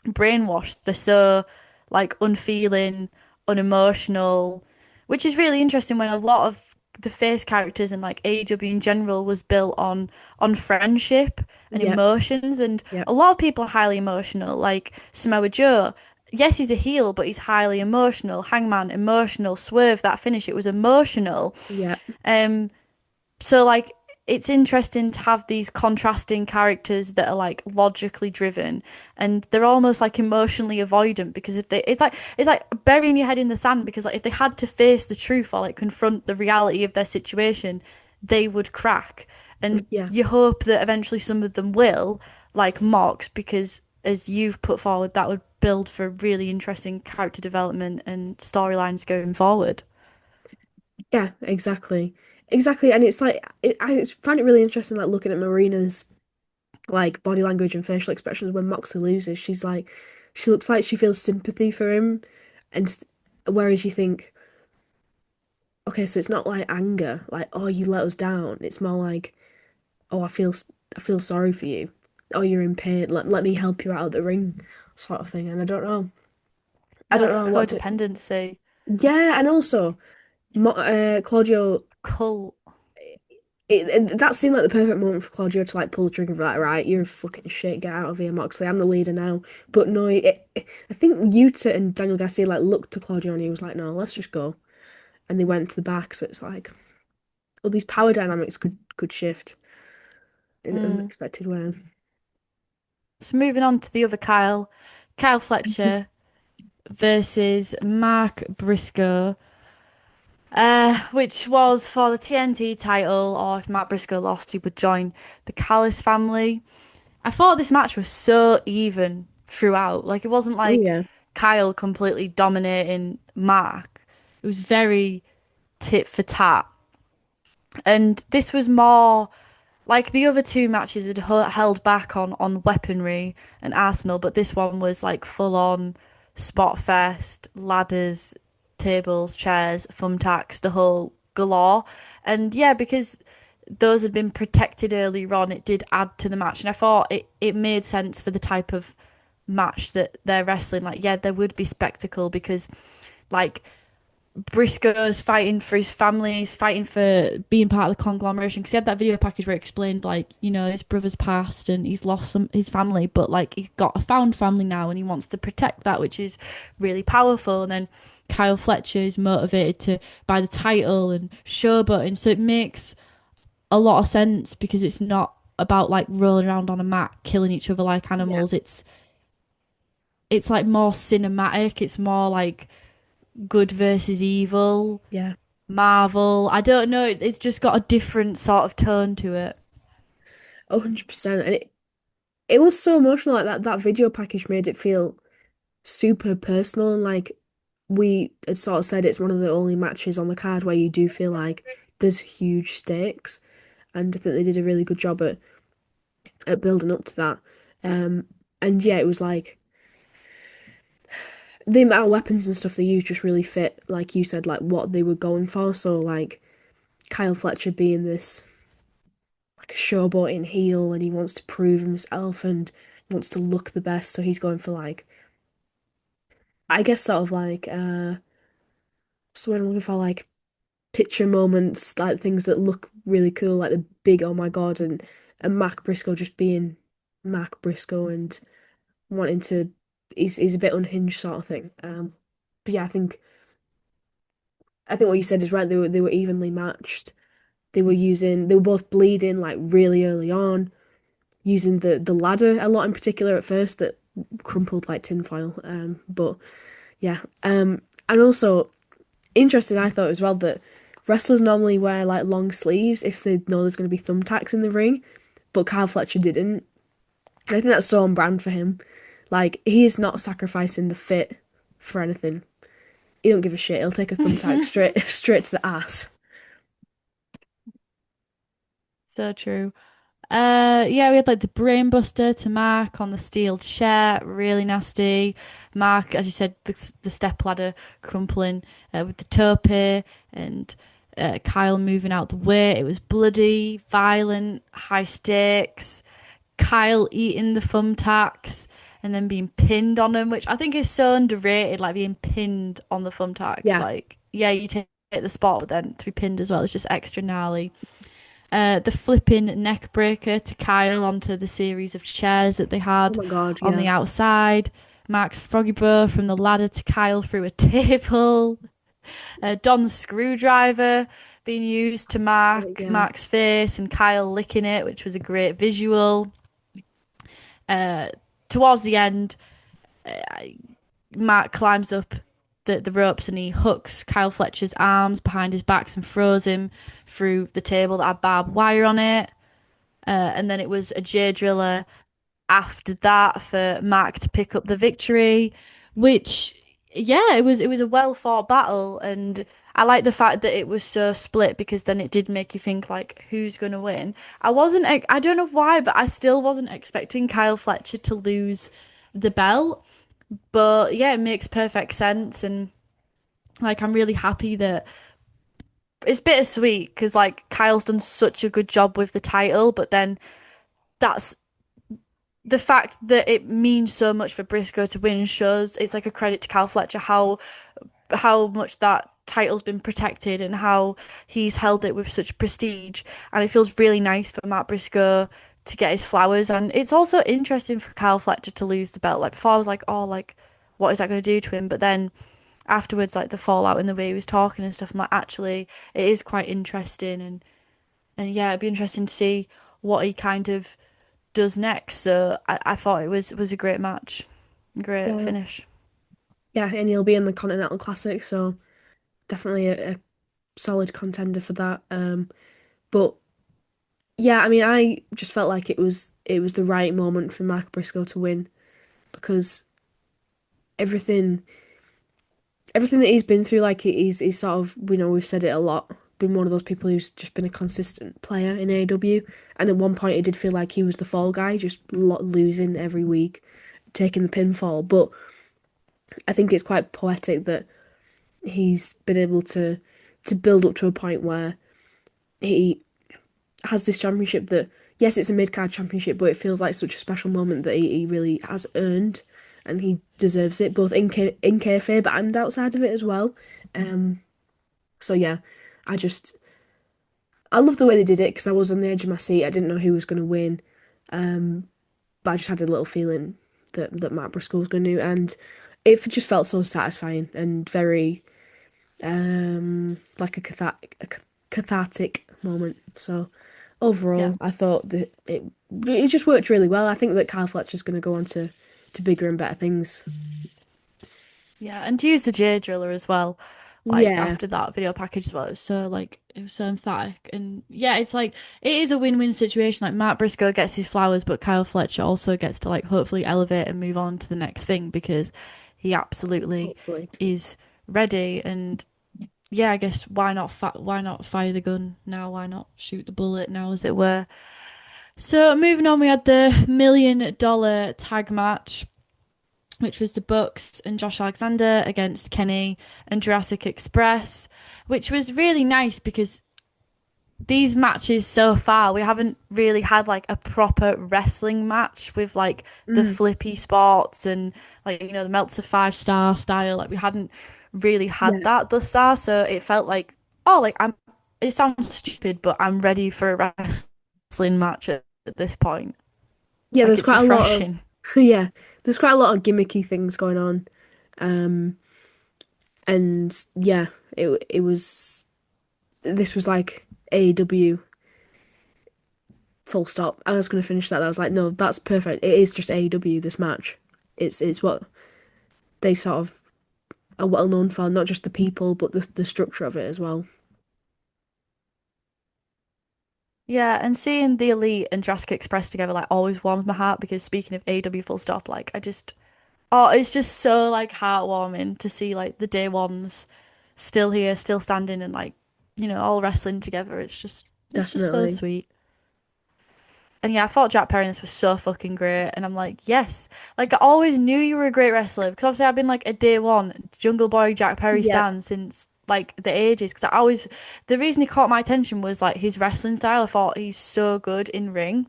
brainwashed. They're so like unfeeling, unemotional, which is really interesting when a lot of the face characters and like AEW in general was built on friendship and Yeah. emotions, and Yeah. a lot of people are highly emotional, like Samoa Joe. Yes, he's a heel, but he's highly emotional. Hangman, emotional. Swerve, that finish, it was emotional. Yeah. Um, so like it's interesting to have these contrasting characters that are like logically driven and they're almost like emotionally avoidant, because if they it's like burying your head in the sand, because like if they had to face the truth or like confront the reality of their situation, they would crack. And Yeah. you hope that eventually some of them will, like Mox, because as you've put forward, that would build for really interesting character development and storylines going forward. Yeah, exactly. Exactly. And it's like I find it really interesting like looking at Marina's like body language and facial expressions when Moxley loses. She looks like she feels sympathy for him, and whereas you think, okay, so it's not like anger, like oh you let us down. It's more like oh I feel sorry for you. Oh you're in pain. Let me help you out of the ring, sort of thing. And I Yeah, don't like a know what to. codependency Yeah, and also Claudio. cult. That seemed like the perfect moment for Claudio to like pull the trigger and be like, right, you're a fucking shit, get out of here, Moxley. I'm the leader now. But no, I think Yuta and Daniel Garcia like looked to Claudio and he was like, no, let's just go. And they went to the back, so it's like, all these power dynamics could shift in an Mm. unexpected way. So moving on to the other Kyle, Kyle Fletcher versus Mark Briscoe, which was for the TNT title, or if Mark Briscoe lost, he would join the Callis family. I thought this match was so even throughout. Like, it wasn't Oh like yeah, Kyle completely dominating Mark. It was very tit for tat. And this was more like the other two matches had held back on weaponry and arsenal, but this one was like full on spot fest, ladders, tables, chairs, thumbtacks, the whole galore. And yeah, because those had been protected earlier on, it did add to the match. And I thought it made sense for the type of match that they're wrestling. Like, yeah, there would be spectacle because like Briscoe's fighting for his family, he's fighting for being part of the conglomeration. Because he had that video package where it explained, like, you know, his brother's passed and he's lost his family, but like he's got a found family now and he wants to protect that, which is really powerful. And then Kyle Fletcher is motivated to by the title and showboating, so it makes a lot of sense because it's not about like rolling around on a mat killing each other like yeah, animals. It's like more cinematic. It's more like good versus evil, yeah, Marvel. I don't know. It's just got a different sort of tone to it. 100%. And it was so emotional. Like that video package made it feel super personal and like we had sort of said it's one of the only matches on the card where you do feel like there's huge stakes. And I think they did a really good job at building up to that. Um, and yeah, it was like the amount of weapons and stuff they used just really fit, like you said, like what they were going for. So like Kyle Fletcher being this like a showboating heel, and he wants to prove himself and wants to look the best. So he's going for like, I guess, sort of like so what I'm looking for, like picture moments, like things that look really cool, like the big oh my god, and Mac Briscoe just being Mac Briscoe and wanting to he's a bit unhinged sort of thing. But yeah, I think what you said is right. They were evenly matched. They were both bleeding like really early on, using the ladder a lot in particular at first that crumpled like tinfoil. But yeah. And also interesting I thought as well that wrestlers normally wear like long sleeves if they know there's gonna be thumbtacks in the ring, but Kyle Fletcher didn't. I think that's so on brand for him. Like he is not sacrificing the fit for anything. He don't give a shit. He'll take a thumbtack straight to the ass. So true. Yeah, we had like the brainbuster to Mark on the steel chair, really nasty. Mark, as you said, the step ladder crumpling with the tope and Kyle moving out the way. It was bloody, violent, high stakes. Kyle eating the thumbtacks and then being pinned on them, which I think is so underrated, like being pinned on the thumbtacks. Yeah. Like, yeah, you take the spot, but then to be pinned as well is just extra gnarly. The flipping neck breaker to Kyle onto the series of chairs that they Oh had my God, on the yeah. outside. Mark's froggy bro from the ladder to Kyle through a table. Don's screwdriver being used to Yeah. Mark's face and Kyle licking it, which was a great visual. Uh, Towards the end, Mark climbs up the ropes and he hooks Kyle Fletcher's arms behind his backs and throws him through the table that had barbed wire on it. And then it was a J driller after that for Mark to pick up the victory, which yeah, it was a well fought battle, and I like the fact that it was so split because then it did make you think like who's gonna win. I don't know why, but I still wasn't expecting Kyle Fletcher to lose the belt. But yeah, it makes perfect sense, and like I'm really happy that it's bittersweet because like Kyle's done such a good job with the title, but then that's the fact that it means so much for Briscoe to win shows it's like a credit to Kyle Fletcher how much that title's been protected and how he's held it with such prestige. And it feels really nice for Matt Briscoe to get his flowers. And it's also interesting for Kyle Fletcher to lose the belt. Like before, I was like, oh, like what is that going to do to him? But then afterwards, like the fallout and the way he was talking and stuff, I'm like, actually, it is quite interesting. And yeah, it'd be interesting to see what he kind of does next. So I thought it was a great match, great Yeah, finish. yeah, and he'll be in the Continental Classic, so definitely a solid contender for that. But yeah, I mean, I just felt like it was the right moment for Mark Briscoe to win because everything everything that he's been through, like he's sort of, we've said it a lot, been one of those people who's just been a consistent player in AEW, and at one point it did feel like he was the fall guy, just losing every week, taking the pinfall. But I think it's quite poetic that he's been able to build up to a point where he has this championship that, yes, it's a mid card championship, but it feels like such a special moment that he really has earned, and he deserves it both in kayfabe and outside of it as well. Um, so yeah, I just I love the way they did it because I was on the edge of my seat. I didn't know who was going to win, um, but I just had a little feeling that Matt Briscoe was going to, and it just felt so satisfying and very like a cathartic moment. So Yeah. overall, I thought that it just worked really well. I think that Kyle Fletcher's going to go on to bigger and better things. Yeah, and to use the J driller as well, like Yeah, after that video package as well, it was so emphatic. And yeah, it's like it is a win-win situation. Like Matt Briscoe gets his flowers, but Kyle Fletcher also gets to like hopefully elevate and move on to the next thing because he absolutely hopefully. is ready. And yeah, I guess why not fire the gun now? Why not shoot the bullet now, as it were? So moving on, we had the $1 million tag match, which was the Bucks and Josh Alexander against Kenny and Jurassic Express, which was really nice because these matches so far we haven't really had like a proper wrestling match with like the Mm, flippy spots and like the Meltzer 5 star style. Like we hadn't really had yeah, that thus far, so it felt like oh like I'm. It sounds stupid, but I'm ready for a wrestling match at this point. yeah. Like There's it's quite a lot of refreshing. yeah. There's quite a lot of gimmicky things going on, um, and yeah, it was this was like AEW full stop. I was going to finish that. I was like, no, that's perfect. It is just AEW, this match. It's what they sort of are well known for, not just the people, but the structure of it as well. Yeah, and seeing the Elite and Jurassic Express together like always warms my heart because speaking of AW Full Stop, like I just oh, it's just so like heartwarming to see like the day ones still here, still standing and like, all wrestling together. It's just so Definitely. sweet. And yeah, I thought Jack Perry in this was so fucking great. And I'm like, yes. Like I always knew you were a great wrestler because obviously I've been like a day one Jungle Boy Jack Perry Yeah. stan since like the ages. Because the reason he caught my attention was like his wrestling style. I thought he's so good in ring.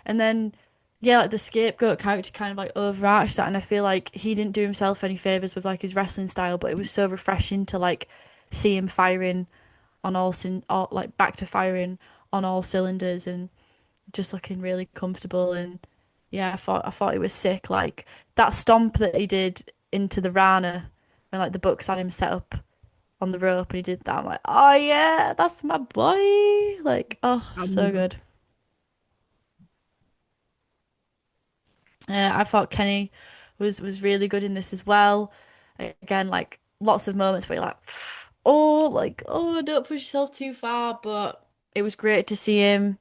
And then, yeah, like the scapegoat character kind of like overarched that. And I feel like he didn't do himself any favors with like his wrestling style, but it was so refreshing to like see him firing on all like back to firing on all cylinders and just looking really comfortable. And yeah, I thought it was sick. Like that stomp that he did into the Rana when like the Bucks had him set up on the rope and he did that. I'm like, oh yeah, that's my boy. Like, oh, so Amazing. good. I thought Kenny was really good in this as well. Again, like lots of moments where you're like, oh, don't push yourself too far. But it was great to see him,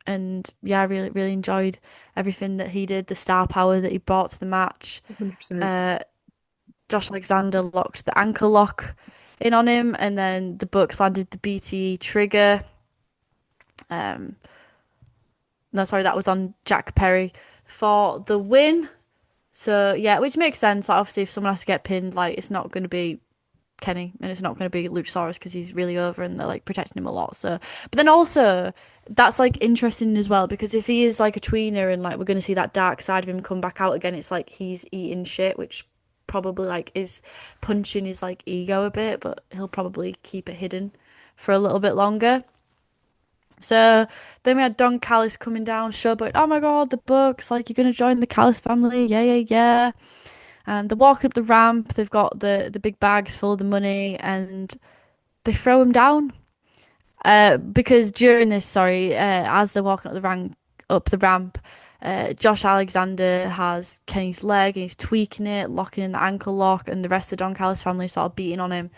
and yeah, I really really enjoyed everything that he did, the star power that he brought to the match. 100%. Uh, Josh Alexander locked the ankle lock in on him, and then the Bucks landed the BTE trigger. Um, no, sorry, that was on Jack Perry for the win. So yeah, which makes sense. Like obviously, if someone has to get pinned, like it's not going to be Kenny and it's not going to be Luchasaurus because he's really over and they're like protecting him a lot. So, but then also that's like interesting as well because if he is like a tweener and like we're going to see that dark side of him come back out again, it's like he's eating shit, which probably like is punching his like ego a bit, but he'll probably keep it hidden for a little bit longer. So then we had Don Callis coming down, showboat, oh my god, the Bucks, like you're gonna join the Callis family, yeah, yeah, yeah. And they're walking up the ramp, they've got the big bags full of the money, and they throw him down. Because during this, as they're walking up the ramp, Josh Alexander has Kenny's leg and he's tweaking it, locking in the ankle lock, and the rest of Don Callis family sort of beating on him.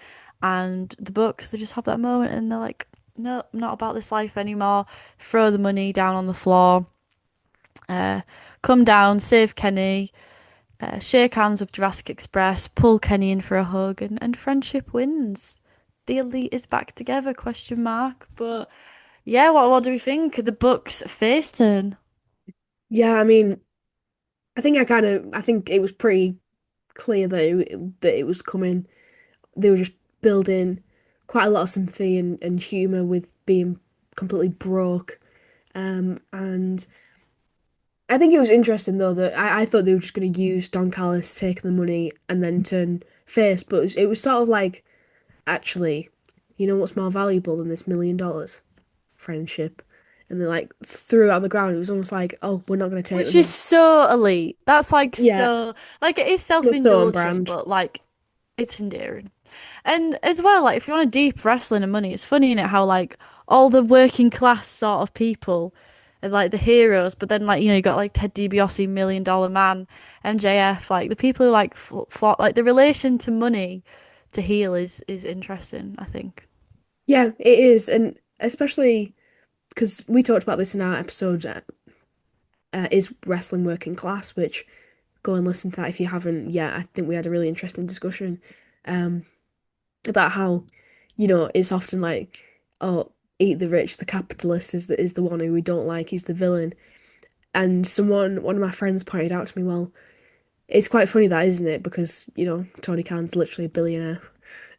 And the Bucks, they just have that moment and they're like, no, I'm not about this life anymore. Throw the money down on the floor. Come down, save Kenny, shake hands with Jurassic Express, pull Kenny in for a hug, and friendship wins. The elite is back together, question mark. But yeah, what do we think? The Bucks face turn. Yeah, I mean, I think it was pretty clear that it was coming. They were just building quite a lot of sympathy and humor with being completely broke. And I think it was interesting though that I thought they were just going to use Don Callis taking the money and then turn face, but it was sort of like, actually, you know what's more valuable than this $1 million? Friendship. And they like threw it on the ground. It was almost like, oh, we're not going to take the Which is money. so elite. That's like Yeah, so like it is that's so on self-indulgent, brand. but like it's endearing. And as well, like if you want a deep wrestling and money, it's funny in it how like all the working class sort of people are like the heroes, but then like you got like Ted DiBiase, $1 million man, MJF, like the people who like like the relation to money to heel is interesting, I think. Yeah, it is. And especially because we talked about this in our episode, is wrestling working class, which go and listen to that if you haven't yet. I think we had a really interesting discussion um, about how, it's often like, oh, eat the rich, the capitalist is the one who we don't like, he's the villain. And one of my friends pointed out to me, well, it's quite funny that, isn't it? Because, Tony Khan's literally a billionaire.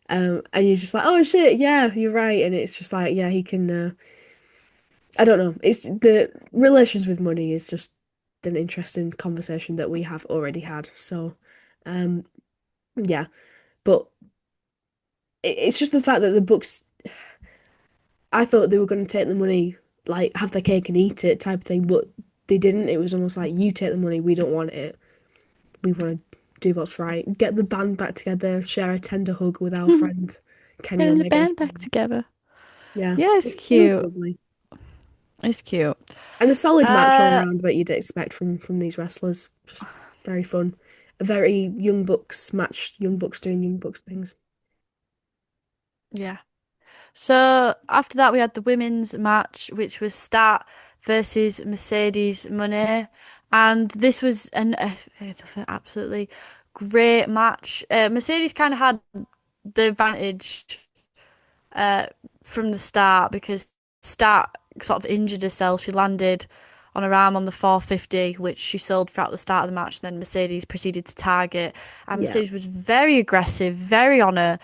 And you're just like, oh shit, yeah, you're right. And it's just like, yeah, he can, I don't know. It's the relations with money is just an interesting conversation that we have already had. So, um, yeah, but it's just the fact that the books, I thought they were going to take the money, like have the cake and eat it type of thing, but they didn't. It was almost like, you take the money, we don't want it. We want to do what's right. Get the band back together, share a tender hug with our friend Kenny Getting the Omega's. band back together. Yeah, Yeah, it's it was cute. lovely. It's cute. And a solid match all Uh, around that you'd expect from these wrestlers. Just very fun. A very Young Bucks match, Young Bucks doing Young Bucks things. yeah. So after that, we had the women's match, which was Stat versus Mercedes Moné, and this was an absolutely great match. Mercedes kind of had the advantage uh, from the start because Stat sort of injured herself. She landed on her arm on the 450, which she sold throughout the start of the match. And then Mercedes proceeded to target, and Yeah. Mercedes was very aggressive, very on her,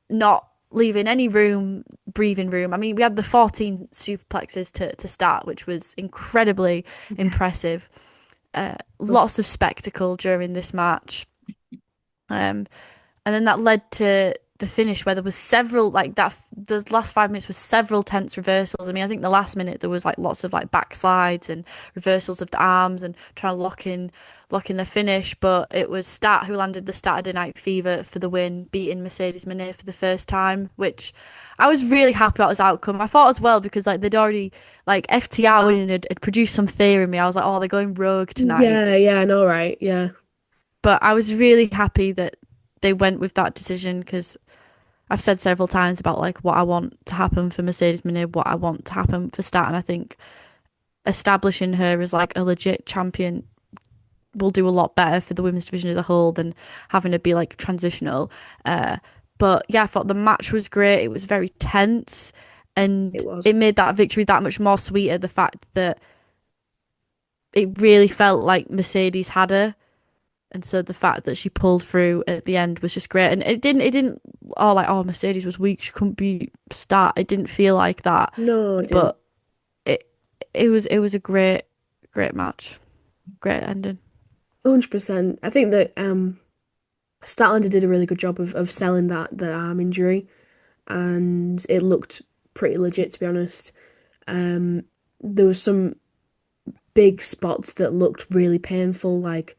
not leaving any breathing room. I mean, we had the 14 superplexes to start, which was incredibly impressive. Lots of spectacle during this match. And then that led to the finish where there was several like that. The last 5 minutes was several tense reversals. I mean, I think the last minute there was like lots of like backslides and reversals of the arms and trying to lock in the finish. But it was Stat who landed the Saturday Night Fever for the win, beating Mercedes Moné for the first time, which I was really happy about this outcome. I thought as well because like they'd already like FTR winning had produced some fear in me. I was like, oh, they're going rogue tonight. Yeah, I know, right? Yeah. But I was really happy that they went with that decision because I've said several times about like what I want to happen for Mercedes Moné, what I want to happen for Stat, and I think establishing her as like a legit champion will do a lot better for the women's division as a whole than having to be like transitional. But yeah, I thought the match was great. It was very tense, and It was. it made that victory that much more sweeter. The fact that it really felt like Mercedes had her. And so the fact that she pulled through at the end was just great. And it didn't, oh, like, oh, Mercedes was weak. She couldn't be start. It didn't feel like that. No, it didn't. But it it was a great match. Great ending. 100%. I think that Statlander did a really good job of selling the arm injury, and it looked pretty legit, to be honest. Um, there was some big spots that looked really painful, like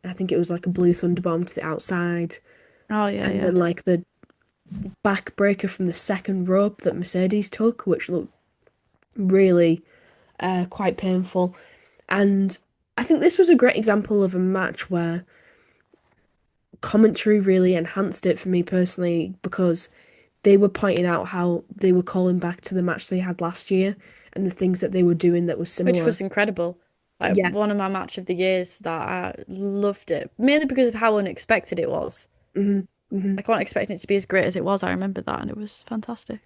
I think it was like a blue thunderbomb to the outside, Oh yeah, and yeah. then like the backbreaker from the second rope that Mercedes took, which looked really quite painful. And I think this was a great example of a match where commentary really enhanced it for me personally, because they were pointing out how they were calling back to the match they had last year and the things that they were doing that was Which similar. was incredible. Like Yeah. one of my match of the years that I loved it. Mainly because of how unexpected it was. hmm hmm Like I wasn't expecting it to be as great as it was. I remember that and it was fantastic.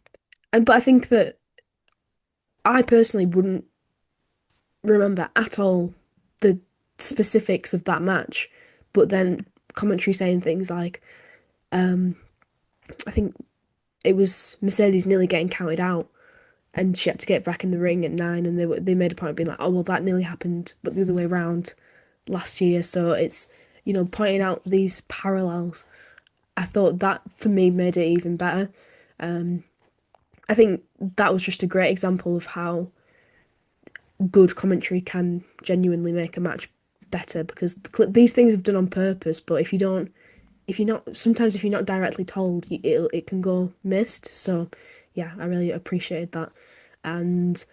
And but I think that I personally wouldn't remember at all the specifics of that match, but then commentary saying things like, um, I think it was Mercedes nearly getting counted out, and she had to get back in the ring at 9, and they made a point of being like, oh well, that nearly happened, but the other way around last year. So it's pointing out these parallels. I thought that for me made it even better. I think that was just a great example of how good commentary can genuinely make a match better, because these things are done on purpose. But if you're not, sometimes if you're not directly told, it can go missed. So yeah, I really appreciated that, and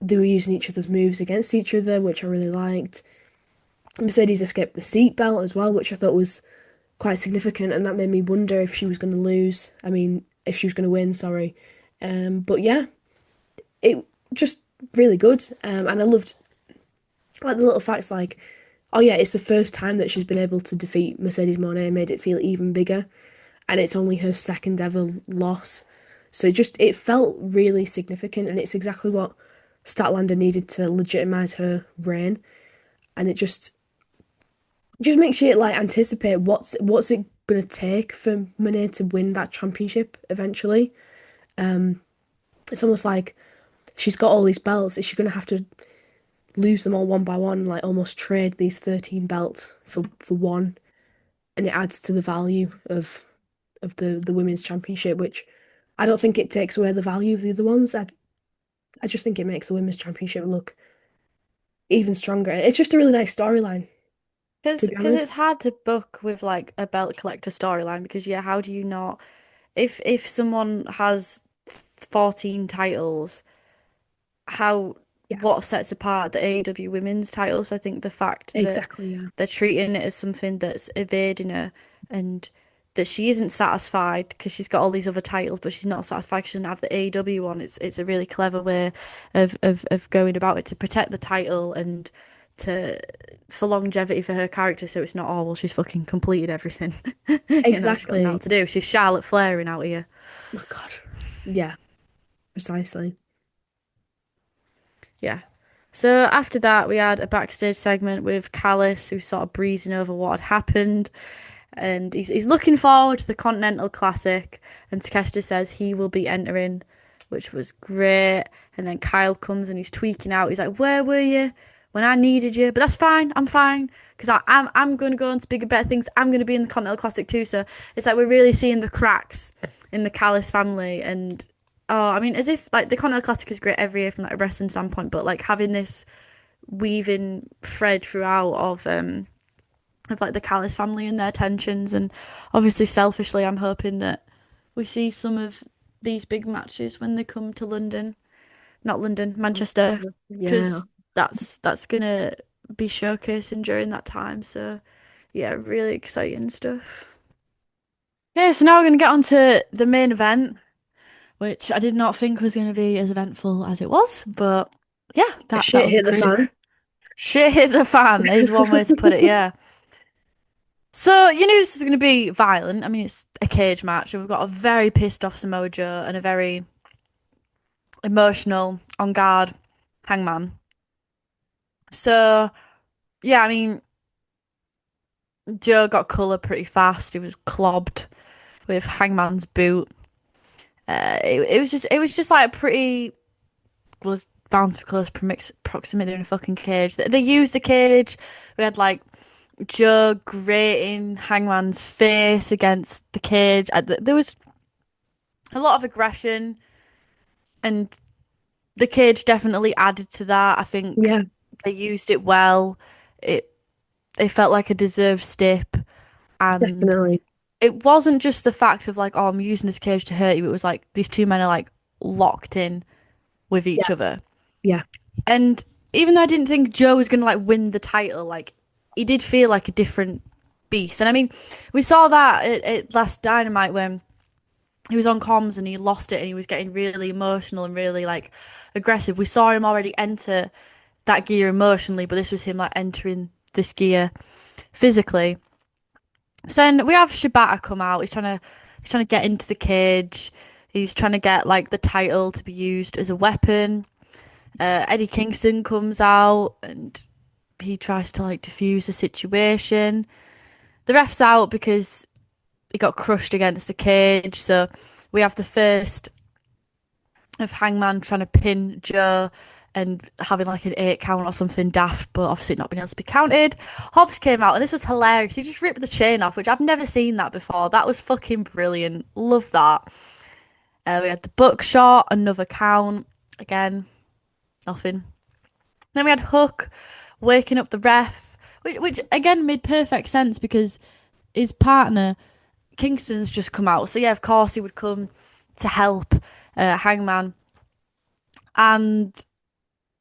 they were using each other's moves against each other, which I really liked. Mercedes escaped the seatbelt as well, which I thought was quite significant, and that made me wonder if she was going to lose. I mean, if she was going to win, sorry. But yeah, it just really good. And I loved like the little facts, like, oh yeah, it's the first time that she's been able to defeat Mercedes Moné, made it feel even bigger, and it's only her second ever loss. So it felt really significant, and it's exactly what Statlander needed to legitimize her reign, and it just makes you like anticipate what's it gonna take for Monet to win that championship eventually. It's almost like she's got all these belts. Is she gonna have to lose them all one by one, like almost trade these 13 belts for one? And it adds to the value of the women's championship, which I don't think it takes away the value of the other ones. I just think it makes the women's championship look even stronger. It's just a really nice storyline, to be Because it's honest. hard to book with like a belt collector storyline because yeah, how do you not if someone has 14 titles, how Yeah, what sets apart the AEW women's titles? I think the fact that exactly. Yeah, they're treating it as something that's evading her and that she isn't satisfied because she's got all these other titles, but she's not satisfied because she doesn't have the AEW one. It's a really clever way of going about it to protect the title and to for longevity for her character. So it's not, oh well, she's fucking completed everything. She's got nothing exactly. else to do. She's Charlotte Flairing out here. Oh my God. Yeah, precisely. Yeah. So after that, we had a backstage segment with Callis, who's sort of breezing over what had happened, and he's looking forward to the Continental Classic. And Takeshita says he will be entering, which was great. And then Kyle comes and he's tweaking out. He's like, "Where were you when I needed you?" But that's fine. I'm fine because I'm going to go on to bigger, better things. I'm going to be in the Continental Classic too. So it's like we're really seeing the cracks in the Callis family. And oh, I mean, as if like the Continental Classic is great every year from like a wrestling standpoint, but like having this weaving thread throughout of like the Callis family and their tensions, and obviously selfishly I'm hoping that we see some of these big matches when they come to London, not London, Manchester, Yeah. because that's gonna be showcasing during that time. So yeah, really exciting stuff. Okay, so now we're gonna get on to the main event, which I did not think was gonna be as eventful as it was, but yeah, that Shit was hit the great. fan. Shit hit the fan is one way to put it, yeah. So, you knew this was going to be violent. I mean, it's a cage match, and we've got a very pissed off Samoa Joe and a very emotional, on guard Hangman. So, yeah, I mean, Joe got colour pretty fast. He was clobbed with Hangman's boot. It was just like a pretty was bound to close proximity in a fucking cage. They used the cage. We had like Joe grating Hangman's face against the cage. There was a lot of aggression, and the cage definitely added to that. I think Yeah, they used it well. It felt like a deserved stip, and definitely. it wasn't just the fact of like, oh, I'm using this cage to hurt you. It was like these two men are like locked in with each Yeah, other. yeah, And even though I didn't think Joe was gonna like win the title, like he did feel like a different beast. And I mean, we saw that at last Dynamite when he was on comms and he lost it and he was getting really emotional and really like aggressive. We saw him already enter that gear emotionally, but this was him like entering this gear physically. So then we have Shibata come out. He's trying to get into the cage. He's trying to get like the title to be used as a weapon. Eddie Kingston comes out and he tries to like defuse the situation. The ref's out because he got crushed against the cage. So we have the first of Hangman trying to pin Joe and having like an 8 count or something daft, but obviously not being able to be counted. Hobbs came out and this was hilarious. He just ripped the chain off, which I've never seen that before. That was fucking brilliant. Love that. We had the buckshot, another count. Again, nothing. Then we had Hook waking up the ref, which again made perfect sense because his partner Kingston's just come out. So yeah, of course he would come to help Hangman. And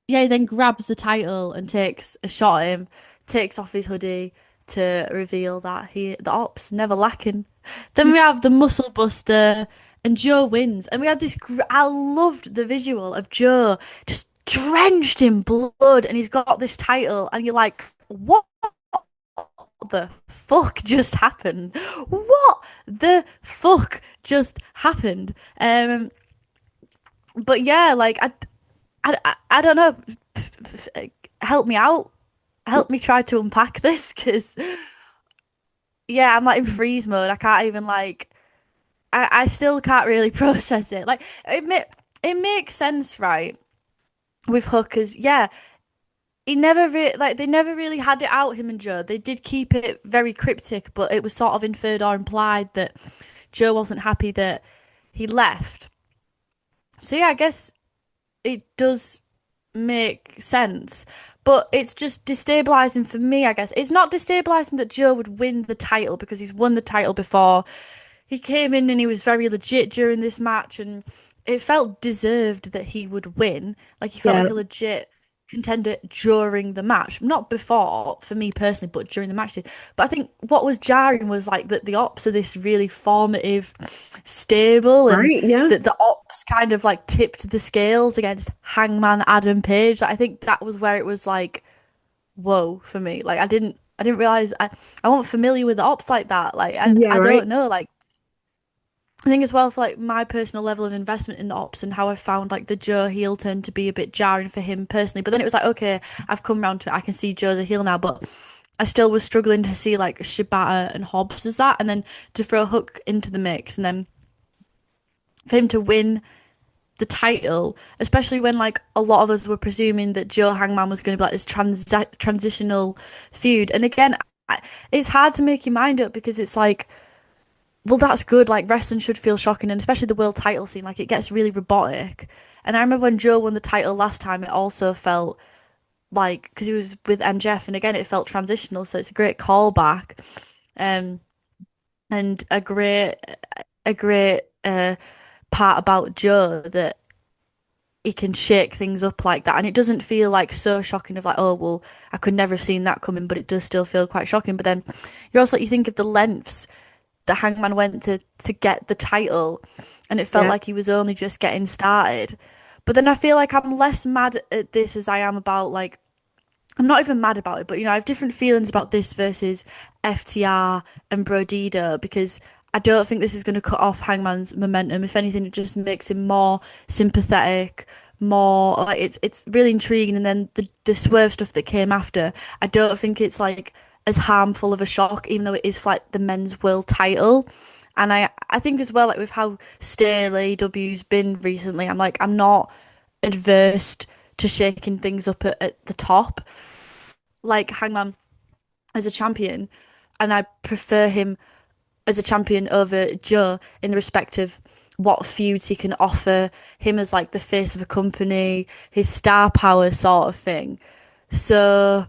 yeah, he then grabs the title and takes a shot at him, takes off his hoodie to reveal that the ops never lacking. Then we have the Muscle Buster, and Joe wins. And we had this. I loved the visual of Joe just drenched in blood, and he's got this title, and you're like, what the fuck just happened? What the fuck just happened? But yeah, like I don't know. Help me out. Help me try to unpack this because yeah, I'm like in freeze mode. I can't even like. I still can't really process it. Like it makes sense, right? With Hookers, yeah. He never like they never really had it out, him and Joe. They did keep it very cryptic, but it was sort of inferred or implied that Joe wasn't happy that he left. So yeah, I guess it does make sense, but it's just destabilizing for me, I guess. It's not destabilizing that Joe would win the title because he's won the title before. He came in and he was very legit during this match, and it felt deserved that he would win. Like he felt yeah, like a legit contender during the match, not before for me personally, but during the match did. But I think what was jarring was like that the ops are this really formative stable, and right, yeah, that the ops kind of like tipped the scales against Hangman Adam Page. Like, I think that was where it was like, whoa, for me. Like I didn't realize I wasn't familiar with the ops like that. Like yeah, I right, don't know. Like I think as well for like my personal level of investment in the ops and how I found like the Joe heel turn to be a bit jarring for him personally. But then it was like, okay, I've come around to it. I can see Joe's a heel now, but I still was struggling to see like Shibata and Hobbs as that, and then to throw Hook into the mix, and then for him to win the title, especially when like a lot of us were presuming that Joe Hangman was going to be like this transitional feud. And again, it's hard to make your mind up because it's like, well, that's good. Like wrestling should feel shocking, and especially the world title scene, like it gets really robotic. And I remember when Joe won the title last time, it also felt like because he was with MJF, and again, it felt transitional. So it's a great callback, um, and a great part about Joe that he can shake things up like that, and it doesn't feel like so shocking of like, oh well, I could never have seen that coming, but it does still feel quite shocking. But then you think of the lengths that Hangman went to get the title, and it felt yeah, like he was only just getting started. But then I feel like I'm less mad at this as I am about like I'm not even mad about it, but I have different feelings about this versus FTR and Brodito because I don't think this is going to cut off Hangman's momentum. If anything, it just makes him more sympathetic, more like it's really intriguing. And then the swerve stuff that came after, I don't think it's like as harmful of a shock, even though it is for like the men's world title. And I think as well, like with how stale AEW's been recently, I'm not adverse to shaking things up at the top like Hangman as a champion, and I prefer him as a champion over Joe in the respect of what feuds he can offer, him as like the face of a company, his star power sort of thing. So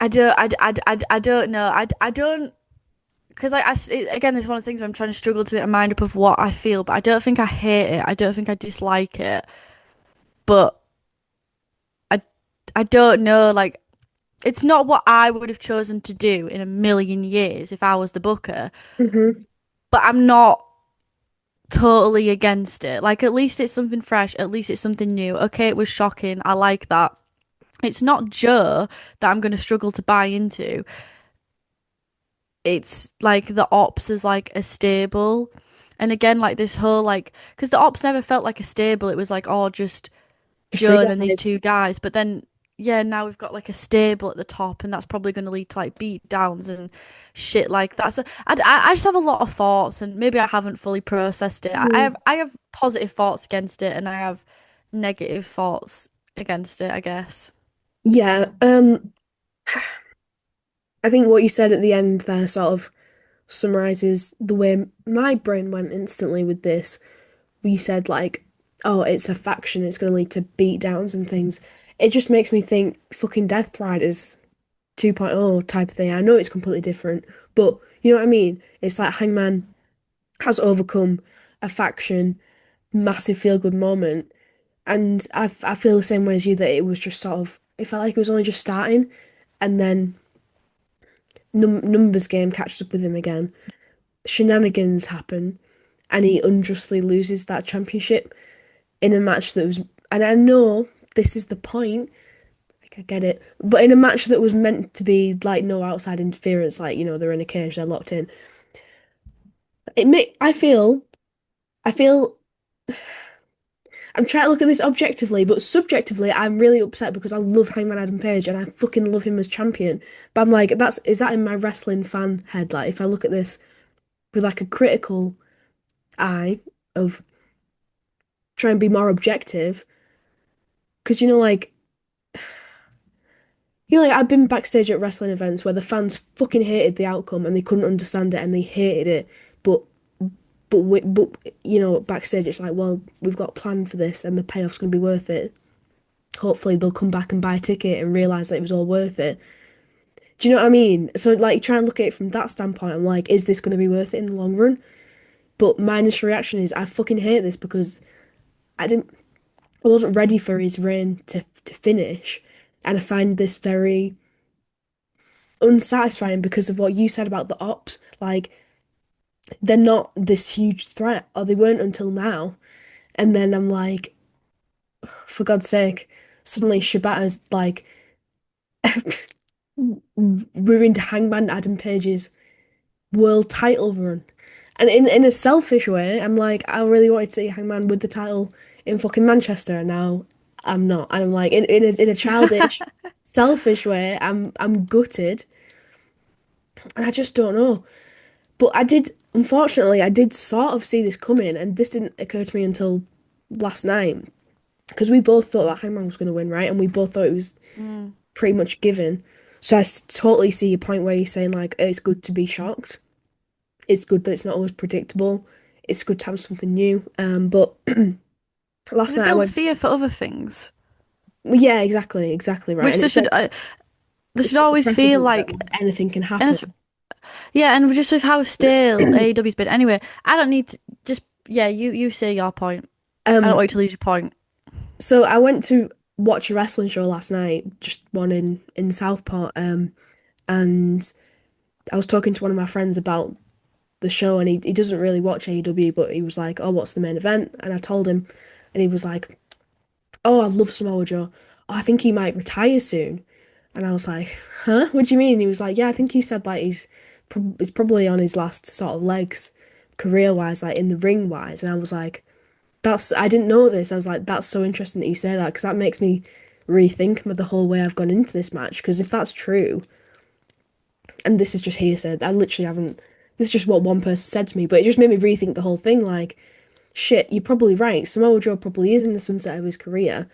I don't know. I don't because again, this is one of the things where I'm trying to struggle to make a mind up of what I feel, but I don't think I hate it. I don't think I dislike it, but I I don't know. Like it's not what I would have chosen to do in a million years if I was the booker, Hmm. but I'm not totally against it. Like, at least it's something fresh, at least it's something new. Okay, it was shocking. I like that. It's not Joe that I'm going to struggle to buy into. It's like the ops is like a stable. And again, like this whole like, because the ops never felt like a stable. It was like, oh, just Just the Joe and then these guys. two guys. But then, yeah, now we've got like a stable at the top, and that's probably going to lead to like beat downs and shit like that. So I just have a lot of thoughts, and maybe I haven't fully processed it. Mhm. I have positive thoughts against it, and I have negative thoughts against it, I guess. Yeah, I think what you said at the end there sort of summarizes the way my brain went instantly with this. You said like, oh, it's a faction, it's going to lead to beatdowns and things. It just makes me think fucking Death Riders 2.0 type of thing. I know it's completely different, but you know what I mean? It's like Hangman has overcome a faction, massive feel good moment, and I feel the same way as you that it was just sort of it felt like it was only just starting, and then numbers game catches up with him again. Shenanigans happen, and he unjustly loses that championship in a match that was. And I know this is the point. Like I get it, but in a match that was meant to be like no outside interference, like they're in a cage, they're locked in. I feel. I'm trying to look at this objectively, but subjectively, I'm really upset because I love Hangman Adam Page and I fucking love him as champion. But I'm like, is that in my wrestling fan head? Like, if I look at this with like a critical eye of trying to be more objective, because like I've been backstage at wrestling events where the fans fucking hated the outcome and they couldn't understand it and they hated it, but but backstage it's like, well, we've got a plan for this and the payoff's gonna be worth it. Hopefully they'll come back and buy a ticket and realize that it was all worth it. Do you know what I mean? So like try and look at it from that standpoint. I'm like, is this going to be worth it in the long run? But my initial reaction is I fucking hate this because I didn't I wasn't ready for his reign to finish. And I find this very unsatisfying because of what you said about the ops. Like they're not this huge threat, or they weren't until now. And then I'm like, for God's sake, suddenly Shibata's like ruined Hangman Adam Page's world title run. And in a selfish way, I'm like, I really wanted to see Hangman with the title in fucking Manchester, and now I'm not. And I'm like, in a childish, selfish way, I'm gutted, and I just don't know. But unfortunately, I did sort of see this coming, and this didn't occur to me until last night because we both thought that Hangman was going to win, right? And we both thought it was Mm. pretty much given. So totally see your point where you're saying like it's good to be shocked. It's good that it's not always predictable. It's good to have something new. But last Because it night I builds went to, fear for other things, well, yeah, exactly right. which And there it's should set the always feel precedent that like, anything can and it's happen. yeah, and just with how stale AEW's been. Anyway, I don't need to just yeah. You say your point. I don't Um, want you to lose your point. so I went to watch a wrestling show last night, just one in Southport. And I was talking to one of my friends about the show, and he doesn't really watch AEW, but he was like, "Oh, what's the main event?" And I told him, and he was like, "Oh, I love Samoa Joe. oh, I think he might retire soon. And I was like, huh? What do you mean? And he was like, yeah, I think he said like he's probably on his last sort of legs, career wise, like in the ring wise. And I was like, I didn't know this. I was like, that's so interesting that you say that because that makes me rethink the whole way I've gone into this match. Because if that's true, and this is just hearsay, I literally haven't. This is just what one person said to me, but it just made me rethink the whole thing. Like, shit, you're probably right. Samoa Joe probably is in the sunset of his career.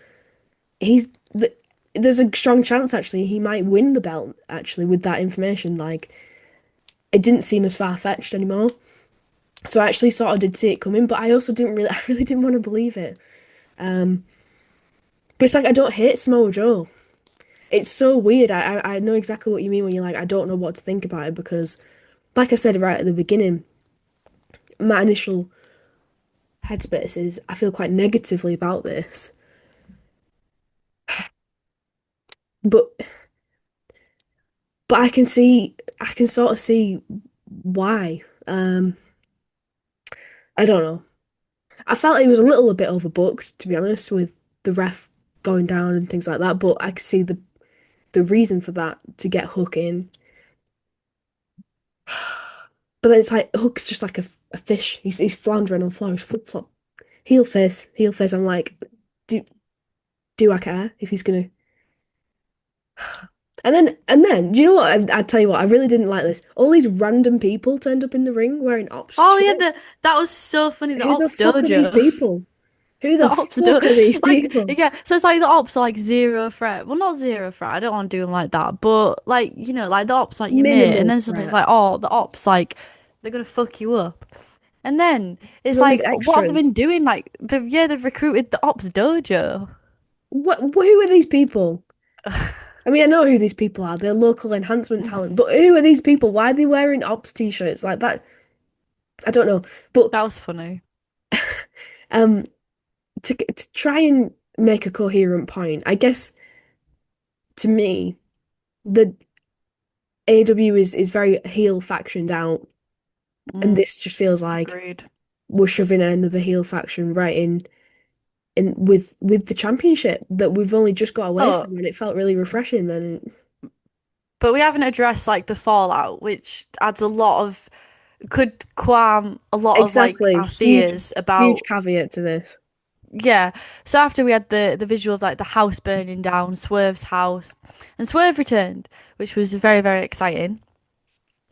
He's th There's a strong chance actually he might win the belt actually with that information. Like, it didn't seem as far-fetched anymore. So I actually sort of did see it coming, but I also didn't really I really didn't want to believe it. Um, but it's like I don't hate Samoa Joe. It's so weird. I know exactly what you mean when you're like I don't know what to think about it because like I said right at the beginning, my initial headspace is I feel quite negatively about this. But I can sort of see why. I don't know. I felt it was a little a bit overbooked, to be honest, with the ref going down and things like that. But I could see the reason for that to get Hook in. But then it's like Hook's just like a fish. He's floundering on the floor. He's flip flop, heel face. I'm like, do do I care if he's gonna? And then, do you know what? I tell you what, I really didn't like this. All these random people turned up in the ring wearing ops Oh yeah, shirts. that was so funny. The Who the Ops fuck are these Dojo. people? Who The the Ops do fuck are these like people? yeah, so it's like the Ops are like zero threat. Well, not zero threat. I don't want to do them like that, but like like the Ops like your mate, and Minimal then suddenly it's threat. like oh the Ops like they're gonna fuck you up, and then There's it's all these like what have they been extras. doing? Like they've recruited the Ops Dojo. Who are these people? I mean, I know who these people are. They're local enhancement talent. But who are these people? Why are they wearing ops t-shirts like that? I don't know. But That was funny. um, to try and make a coherent point, I guess to me, the AEW is very heel factioned out, and Mm, this just feels like agreed. we're shoving another heel faction right in with the championship that we've only just got away Oh, from, and it felt really refreshing. Then but we haven't addressed like the fallout, which adds a lot of could qualm a lot of like exactly, our fears huge about caveat to this. yeah. So after we had the visual of like the house burning down, Swerve's house, and Swerve returned, which was very, very exciting.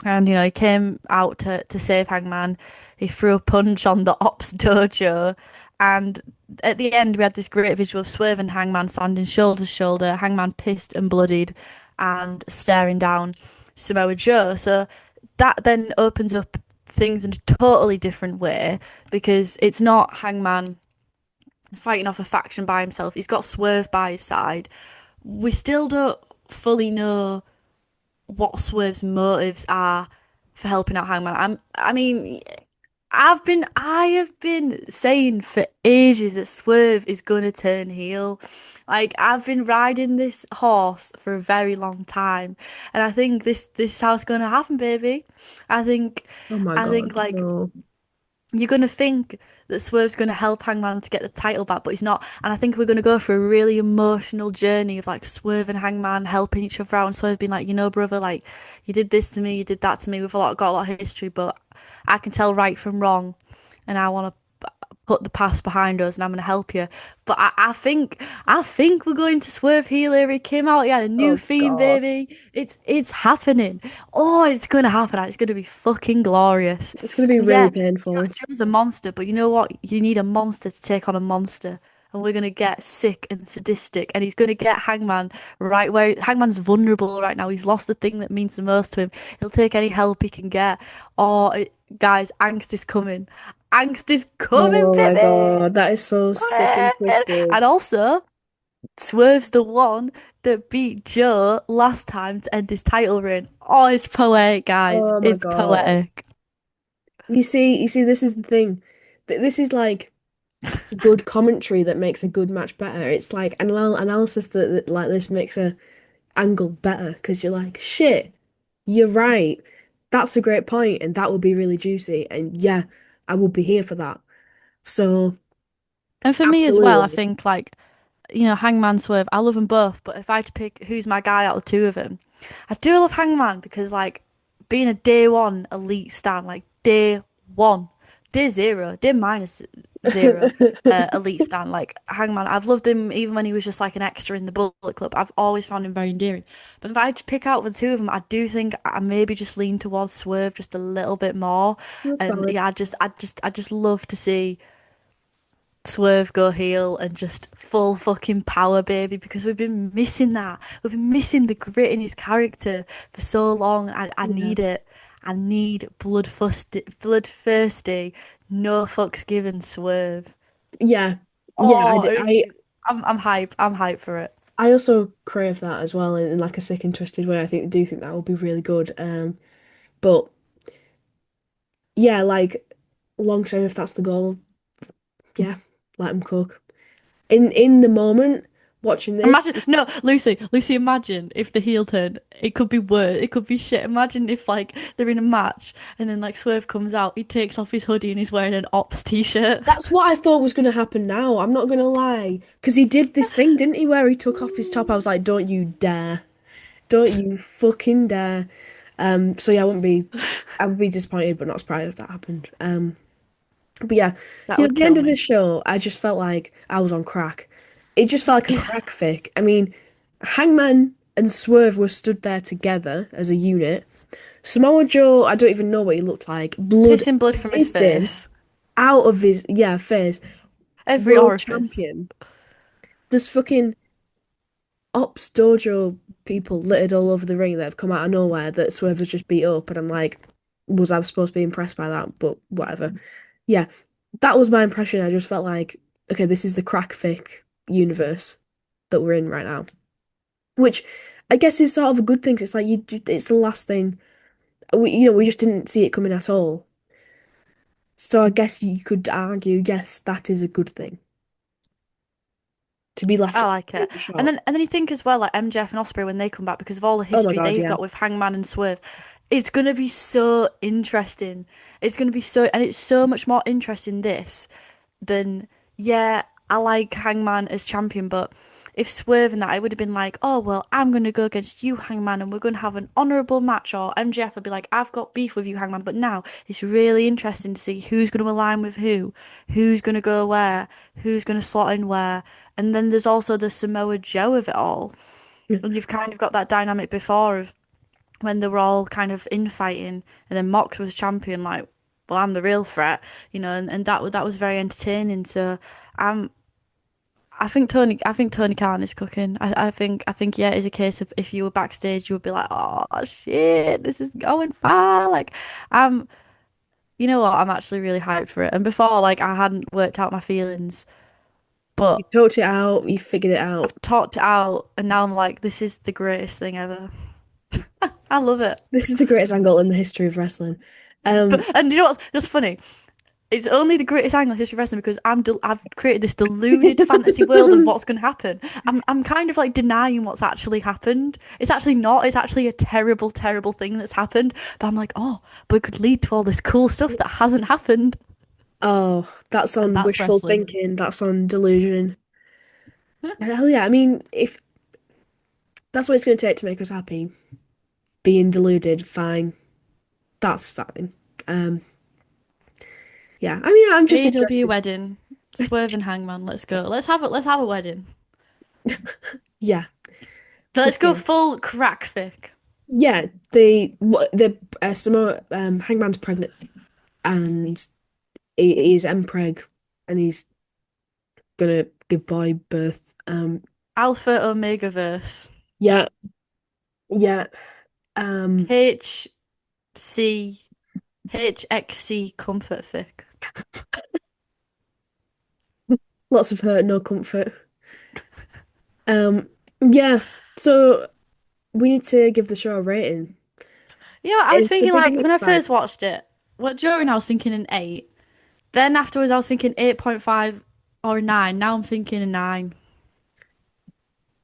And he came out to save Hangman. He threw a punch on the Ops dojo, and at the end we had this great visual of Swerve and Hangman standing shoulder to shoulder. Hangman pissed and bloodied, and staring down Samoa Joe. So that then opens up things in a totally different way because it's not Hangman fighting off a faction by himself. He's got Swerve by his side. We still don't fully know what Swerve's motives are for helping out Hangman. I mean, I have been saying for ages that Swerve is gonna turn heel. Like I've been riding this horse for a very long time, and I think this is how it's gonna happen, baby. I think Oh my I think God, like no. you're gonna think that Swerve's gonna help Hangman to get the title back, but he's not. And I think we're gonna go through a really emotional journey of like Swerve and Hangman helping each other out, and Swerve being like, brother, like you did this to me, you did that to me. We've got a lot of history, but I can tell right from wrong, and I want to put the past behind us, and I'm gonna help you. But I think we're going to Swerve heel here. He came out, he had a new Oh theme, God. baby. It's happening. Oh, it's gonna happen. And it's gonna be fucking glorious. It's gonna be And really yeah, painful. Joe's a monster, but you know what? You need a monster to take on a monster. And we're gonna get sick and sadistic, and he's gonna get Hangman right where Hangman's vulnerable right now. He's lost the thing that means the most to him. He'll take any help he can get. Oh, guys, angst is coming. Angst is coming, Oh my baby. God, that is so sick and twisted. And also, Swerve's the one that beat Joe last time to end his title reign. Oh, it's poetic, guys. Oh my It's God. poetic. You see, this is the thing. This is like good commentary that makes a good match better. It's like analysis that like this makes a angle better because you're like, shit, you're right. That's a great point, and that would be really juicy. And yeah, I would be here for that. So And for me as well, I absolutely. think like Hangman Swerve. I love them both, but if I had to pick who's my guy out of the two of them, I do love Hangman because like being a day one elite stan, like day one, day zero, day minus zero, elite stan, like Hangman. I've loved him even when he was just like an extra in the Bullet Club. I've always found him very endearing. But if I had to pick out the two of them, I do think I maybe just lean towards Swerve just a little bit more. That's And valid. yeah, I just love to see Swerve go heel and just full fucking power, baby, because we've been missing that. We've been missing the grit in his character for so long. I Yeah. need it. I need bloodthirsty, no fucks given Swerve. Yeah. Yeah, Oh, I'm hype. I'm hype for it. I also crave that as well in like a sick and twisted way. I think do think that will be really good. But yeah, like long term, if that's the goal, yeah, let them cook. In the moment, watching this, Imagine, no, Lucy, imagine if the heel turn, it could be worse, it could be shit. Imagine if, like, they're in a match and then, like, Swerve comes out, he takes off his hoodie and he's wearing an Ops t-shirt. that's what I thought was going to happen now. I'm not going to lie. Because he did this thing, didn't he, where he took off his top. I was like, don't you dare. Don't you fucking dare. So yeah, I would be disappointed, but not surprised if that happened. But yeah, That would at the kill end of this me. show, I just felt like I was on crack. It just felt like a crack fic. I mean, Hangman and Swerve were stood there together as a unit. Samoa Joe, I don't even know what he looked like. Blood Pissing blood from his hissing face. out of his face. Every World orifice. champion. There's fucking Ops Dojo people littered all over the ring that have come out of nowhere that Swerve has just beat up, and I'm like, was I supposed to be impressed by that? But whatever. Yeah, that was my impression. I just felt like, okay, this is the crack fic universe that we're in right now, which I guess is sort of a good thing. 'Cause it's like it's the last thing we just didn't see it coming at all. So I guess you could argue, yes, that is a good thing to be left I like it. And short. then you think as well, like MJF and Osprey when they come back because of all the Oh my history God, they've yeah. got with Hangman and Swerve. It's gonna be so interesting. It's gonna be so and it's so much more interesting this than yeah, I like Hangman as champion, but if Swerve and that I would have been like, oh well, I'm gonna go against you, Hangman, and we're gonna have an honourable match, or MJF would be like, I've got beef with you, Hangman, but now it's really interesting to see who's gonna align with who's gonna go where, who's gonna slot in where. And then there's also the Samoa Joe of it all. And you've kind of got that dynamic before of when they were all kind of infighting, and then Mox was champion, like, well, I'm the real threat, and that was very entertaining. So, um, I think Tony Khan is cooking. I think yeah, it's a case of if you were backstage, you would be like, oh shit, this is going far. Like, um, you know what? I'm actually really hyped for it. And before, like, I hadn't worked out my feelings, but You talked it out, you figured it out. I've talked it out, and now I'm like, this is the greatest thing ever. I love it. This is the greatest angle in the history of wrestling. Um, And you know what's just funny? It's only the greatest angle in history of wrestling because I've created this deluded fantasy world of what's going to happen. I'm kind of like denying what's actually happened. It's actually not. It's actually a terrible, terrible thing that's happened. But I'm like, oh, but it could lead to all this cool stuff that hasn't happened. oh, that's And on that's wishful wrestling. thinking, that's on delusion. Hell yeah, I mean, if that's what it's going to take to make us happy, being deluded, fine. That's fine. Um, yeah, I mean, I'm just AEW interested. wedding. Swerve and Hangman. Let's go. Let's have a wedding. Yeah, Let's go fucking full crack fic. yeah. The Samoa Hangman's pregnant and he's mpreg and he's gonna give boy birth. Alpha Omega verse. Yeah, yeah. Um, HC HXC comfort fic. lots of hurt, no comfort. Yeah. So we need to give the show a rating. I was It's the thinking big like when I mix, like, first watched it, well, during I was thinking an 8. Then afterwards I was thinking 8.5 or a 9. Now I'm thinking a 9.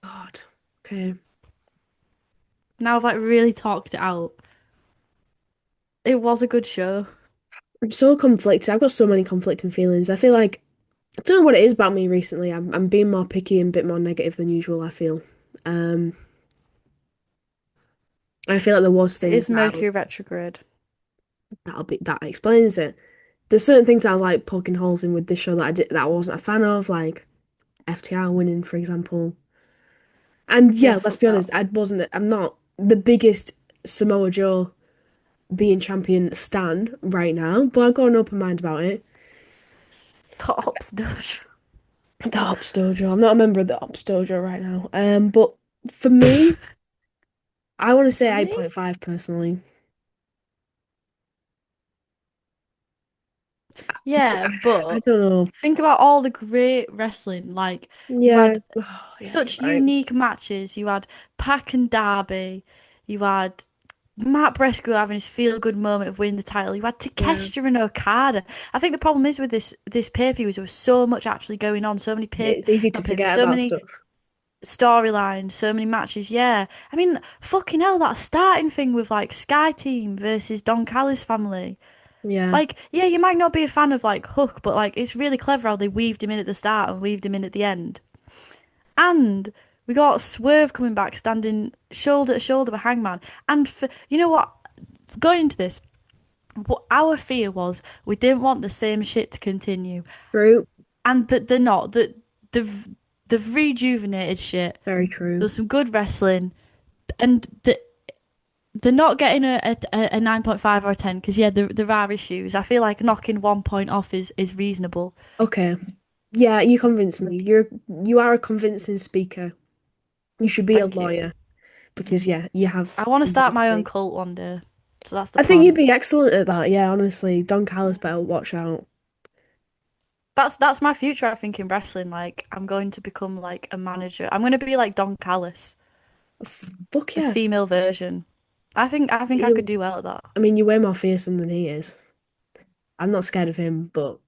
God. Okay. Now I've like really talked it out. It was a good show. I'm so conflicted. I've got so many conflicting feelings. I feel like I don't know what it is about me recently. I'm being more picky and a bit more negative than usual, I feel. Um, I feel like there was It things is that Mercury retrograde. that explains it. There's certain things I was like poking holes in with this show that I wasn't a fan of, like FTR winning, for example. And Yeah, yeah, let's fuck be that. honest, I'm not the biggest Samoa Joe being champion stan right now, but I've got an open mind about it. Tops does. The Ops Dojo. I'm not a member of the Ops Dojo right now. But for me, I want to say For me? 8.5 personally. Yeah, I but don't know. think about all the great wrestling. Like you Yeah, had oh, yeah, you're such right. unique matches. You had Pac and Darby. You had Matt Briscoe having his feel-good moment of winning the title. You had Yeah, Takeshita and Okada. I think the problem is with this pay-per-view is there was so much actually going on. So many it's easy to not pay, forget so about many stuff. storylines, so many matches. Yeah, I mean, fucking hell, that starting thing with like Sky Team versus Don Callis family. Yeah, Like, yeah, you might not be a fan of like Hook, but like it's really clever how they weaved him in at the start and weaved him in at the end. And we got Swerve coming back, standing shoulder to shoulder with Hangman. And for, you know what? Going into this, what our fear was, we didn't want the same shit to continue, true. and that they're not. That they've rejuvenated shit. Very true. There's some good wrestling, and they're not getting a 9.5 or a 10 because yeah, there are issues. I feel like knocking 1 point off is reasonable. Okay. Yeah, you convinced me. You are a convincing speaker. You should be a Thank you. lawyer because yeah, you have I want to start convinced my own me. cult one day, so that's the I think you'd plan. be excellent at that. Yeah, honestly, Don Callis better watch out. That's my future. I think in wrestling, like I'm going to become like a manager. I'm going to be like Don Callis, Fuck the yeah. female version. I think I could You, do well at that. I mean, you're way more fearsome than he is. I'm not scared of him, but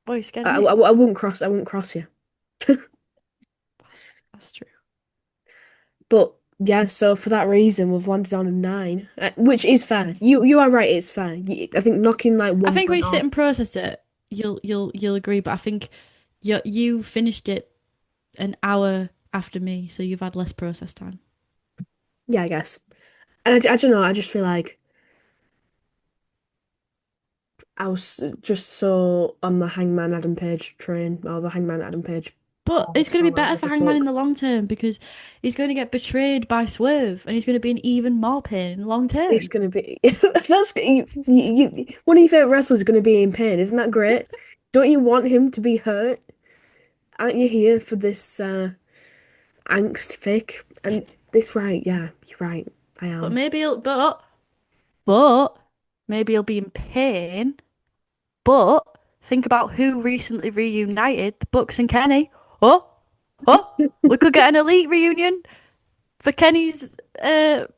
Boy, you scared of me. I wouldn't cross. I wouldn't cross you. That's true. But yeah, so for that reason, we've landed on a 9, which is fair. You are right. It's fair. I think knocking like I one think when point you sit off. and process it, you'll agree. But I think you finished it an hour after me, so you've had less process time. Yeah, I guess. And I don't know. I just feel like I was just so on the Hangman Adam Page train, or the Hangman Adam Page But it's going to be better what for the Hangman in fuck. the long term because he's going to get betrayed by Swerve and he's going to be in even more pain in the long It's term. gonna be that's one of your favorite wrestlers is gonna be in pain. Isn't that great? Don't you want him to be hurt? Aren't you here for this angst fic? And this right, yeah, you're right. I But am. maybe but maybe he'll be in pain. But think about who recently reunited the Bucks and Kenny. Oh, oh, we could get an elite reunion for Kenny's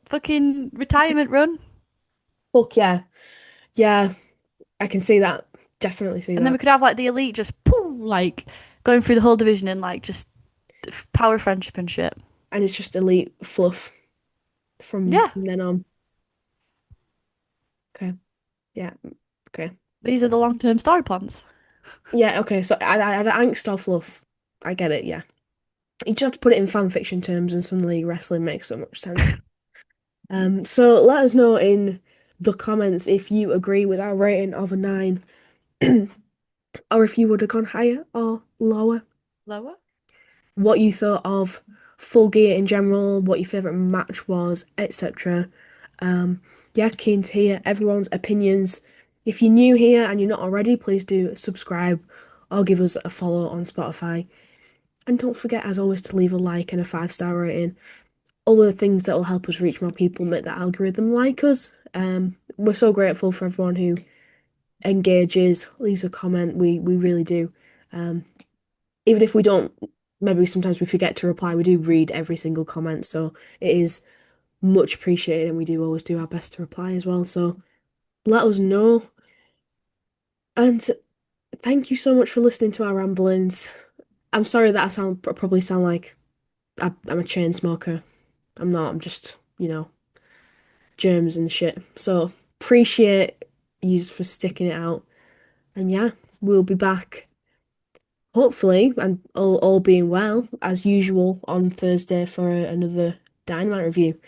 fucking retirement run. Fuck yeah. Yeah, I can see that. Definitely see And then we that. could have like the elite just poof, like going through the whole division and like just power friendship and shit. And it's just elite fluff Yeah, from then on. Okay. Yeah. Okay. these are the long term story plans. Yeah, okay. So I either angst or fluff. I get it, yeah. You just have to put it in fan fiction terms and suddenly wrestling makes so much sense. So let us know in the comments if you agree with our rating of a 9 or if you would have gone higher or lower. Lower? What you thought of Full Gear in general, what your favorite match was, etc. Yeah, keen to hear everyone's opinions. If you're new here and you're not already, please do subscribe or give us a follow on Spotify. And don't forget, as always, to leave a like and a 5-star rating. All the things that will help us reach more people, make the algorithm like us. We're so grateful for everyone who engages, leaves a comment. We really do. Um, Even if we don't, maybe sometimes we forget to reply. We do read every single comment, so it is much appreciated, and we do always do our best to reply as well. So let us know, and thank you so much for listening to our ramblings. I'm sorry that probably sound like I'm a chain smoker. I'm not. I'm just germs and shit. So appreciate you for sticking it out. And yeah, we'll be back, hopefully, and all being well, as usual, on Thursday for another Dynamite review.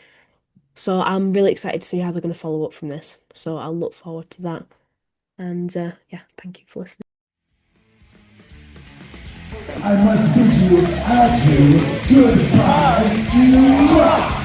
So I'm really excited to see how they're going to follow up from this. So I'll look forward to that. And yeah, thank you for listening. I must bid you adieu, goodbye, you rock!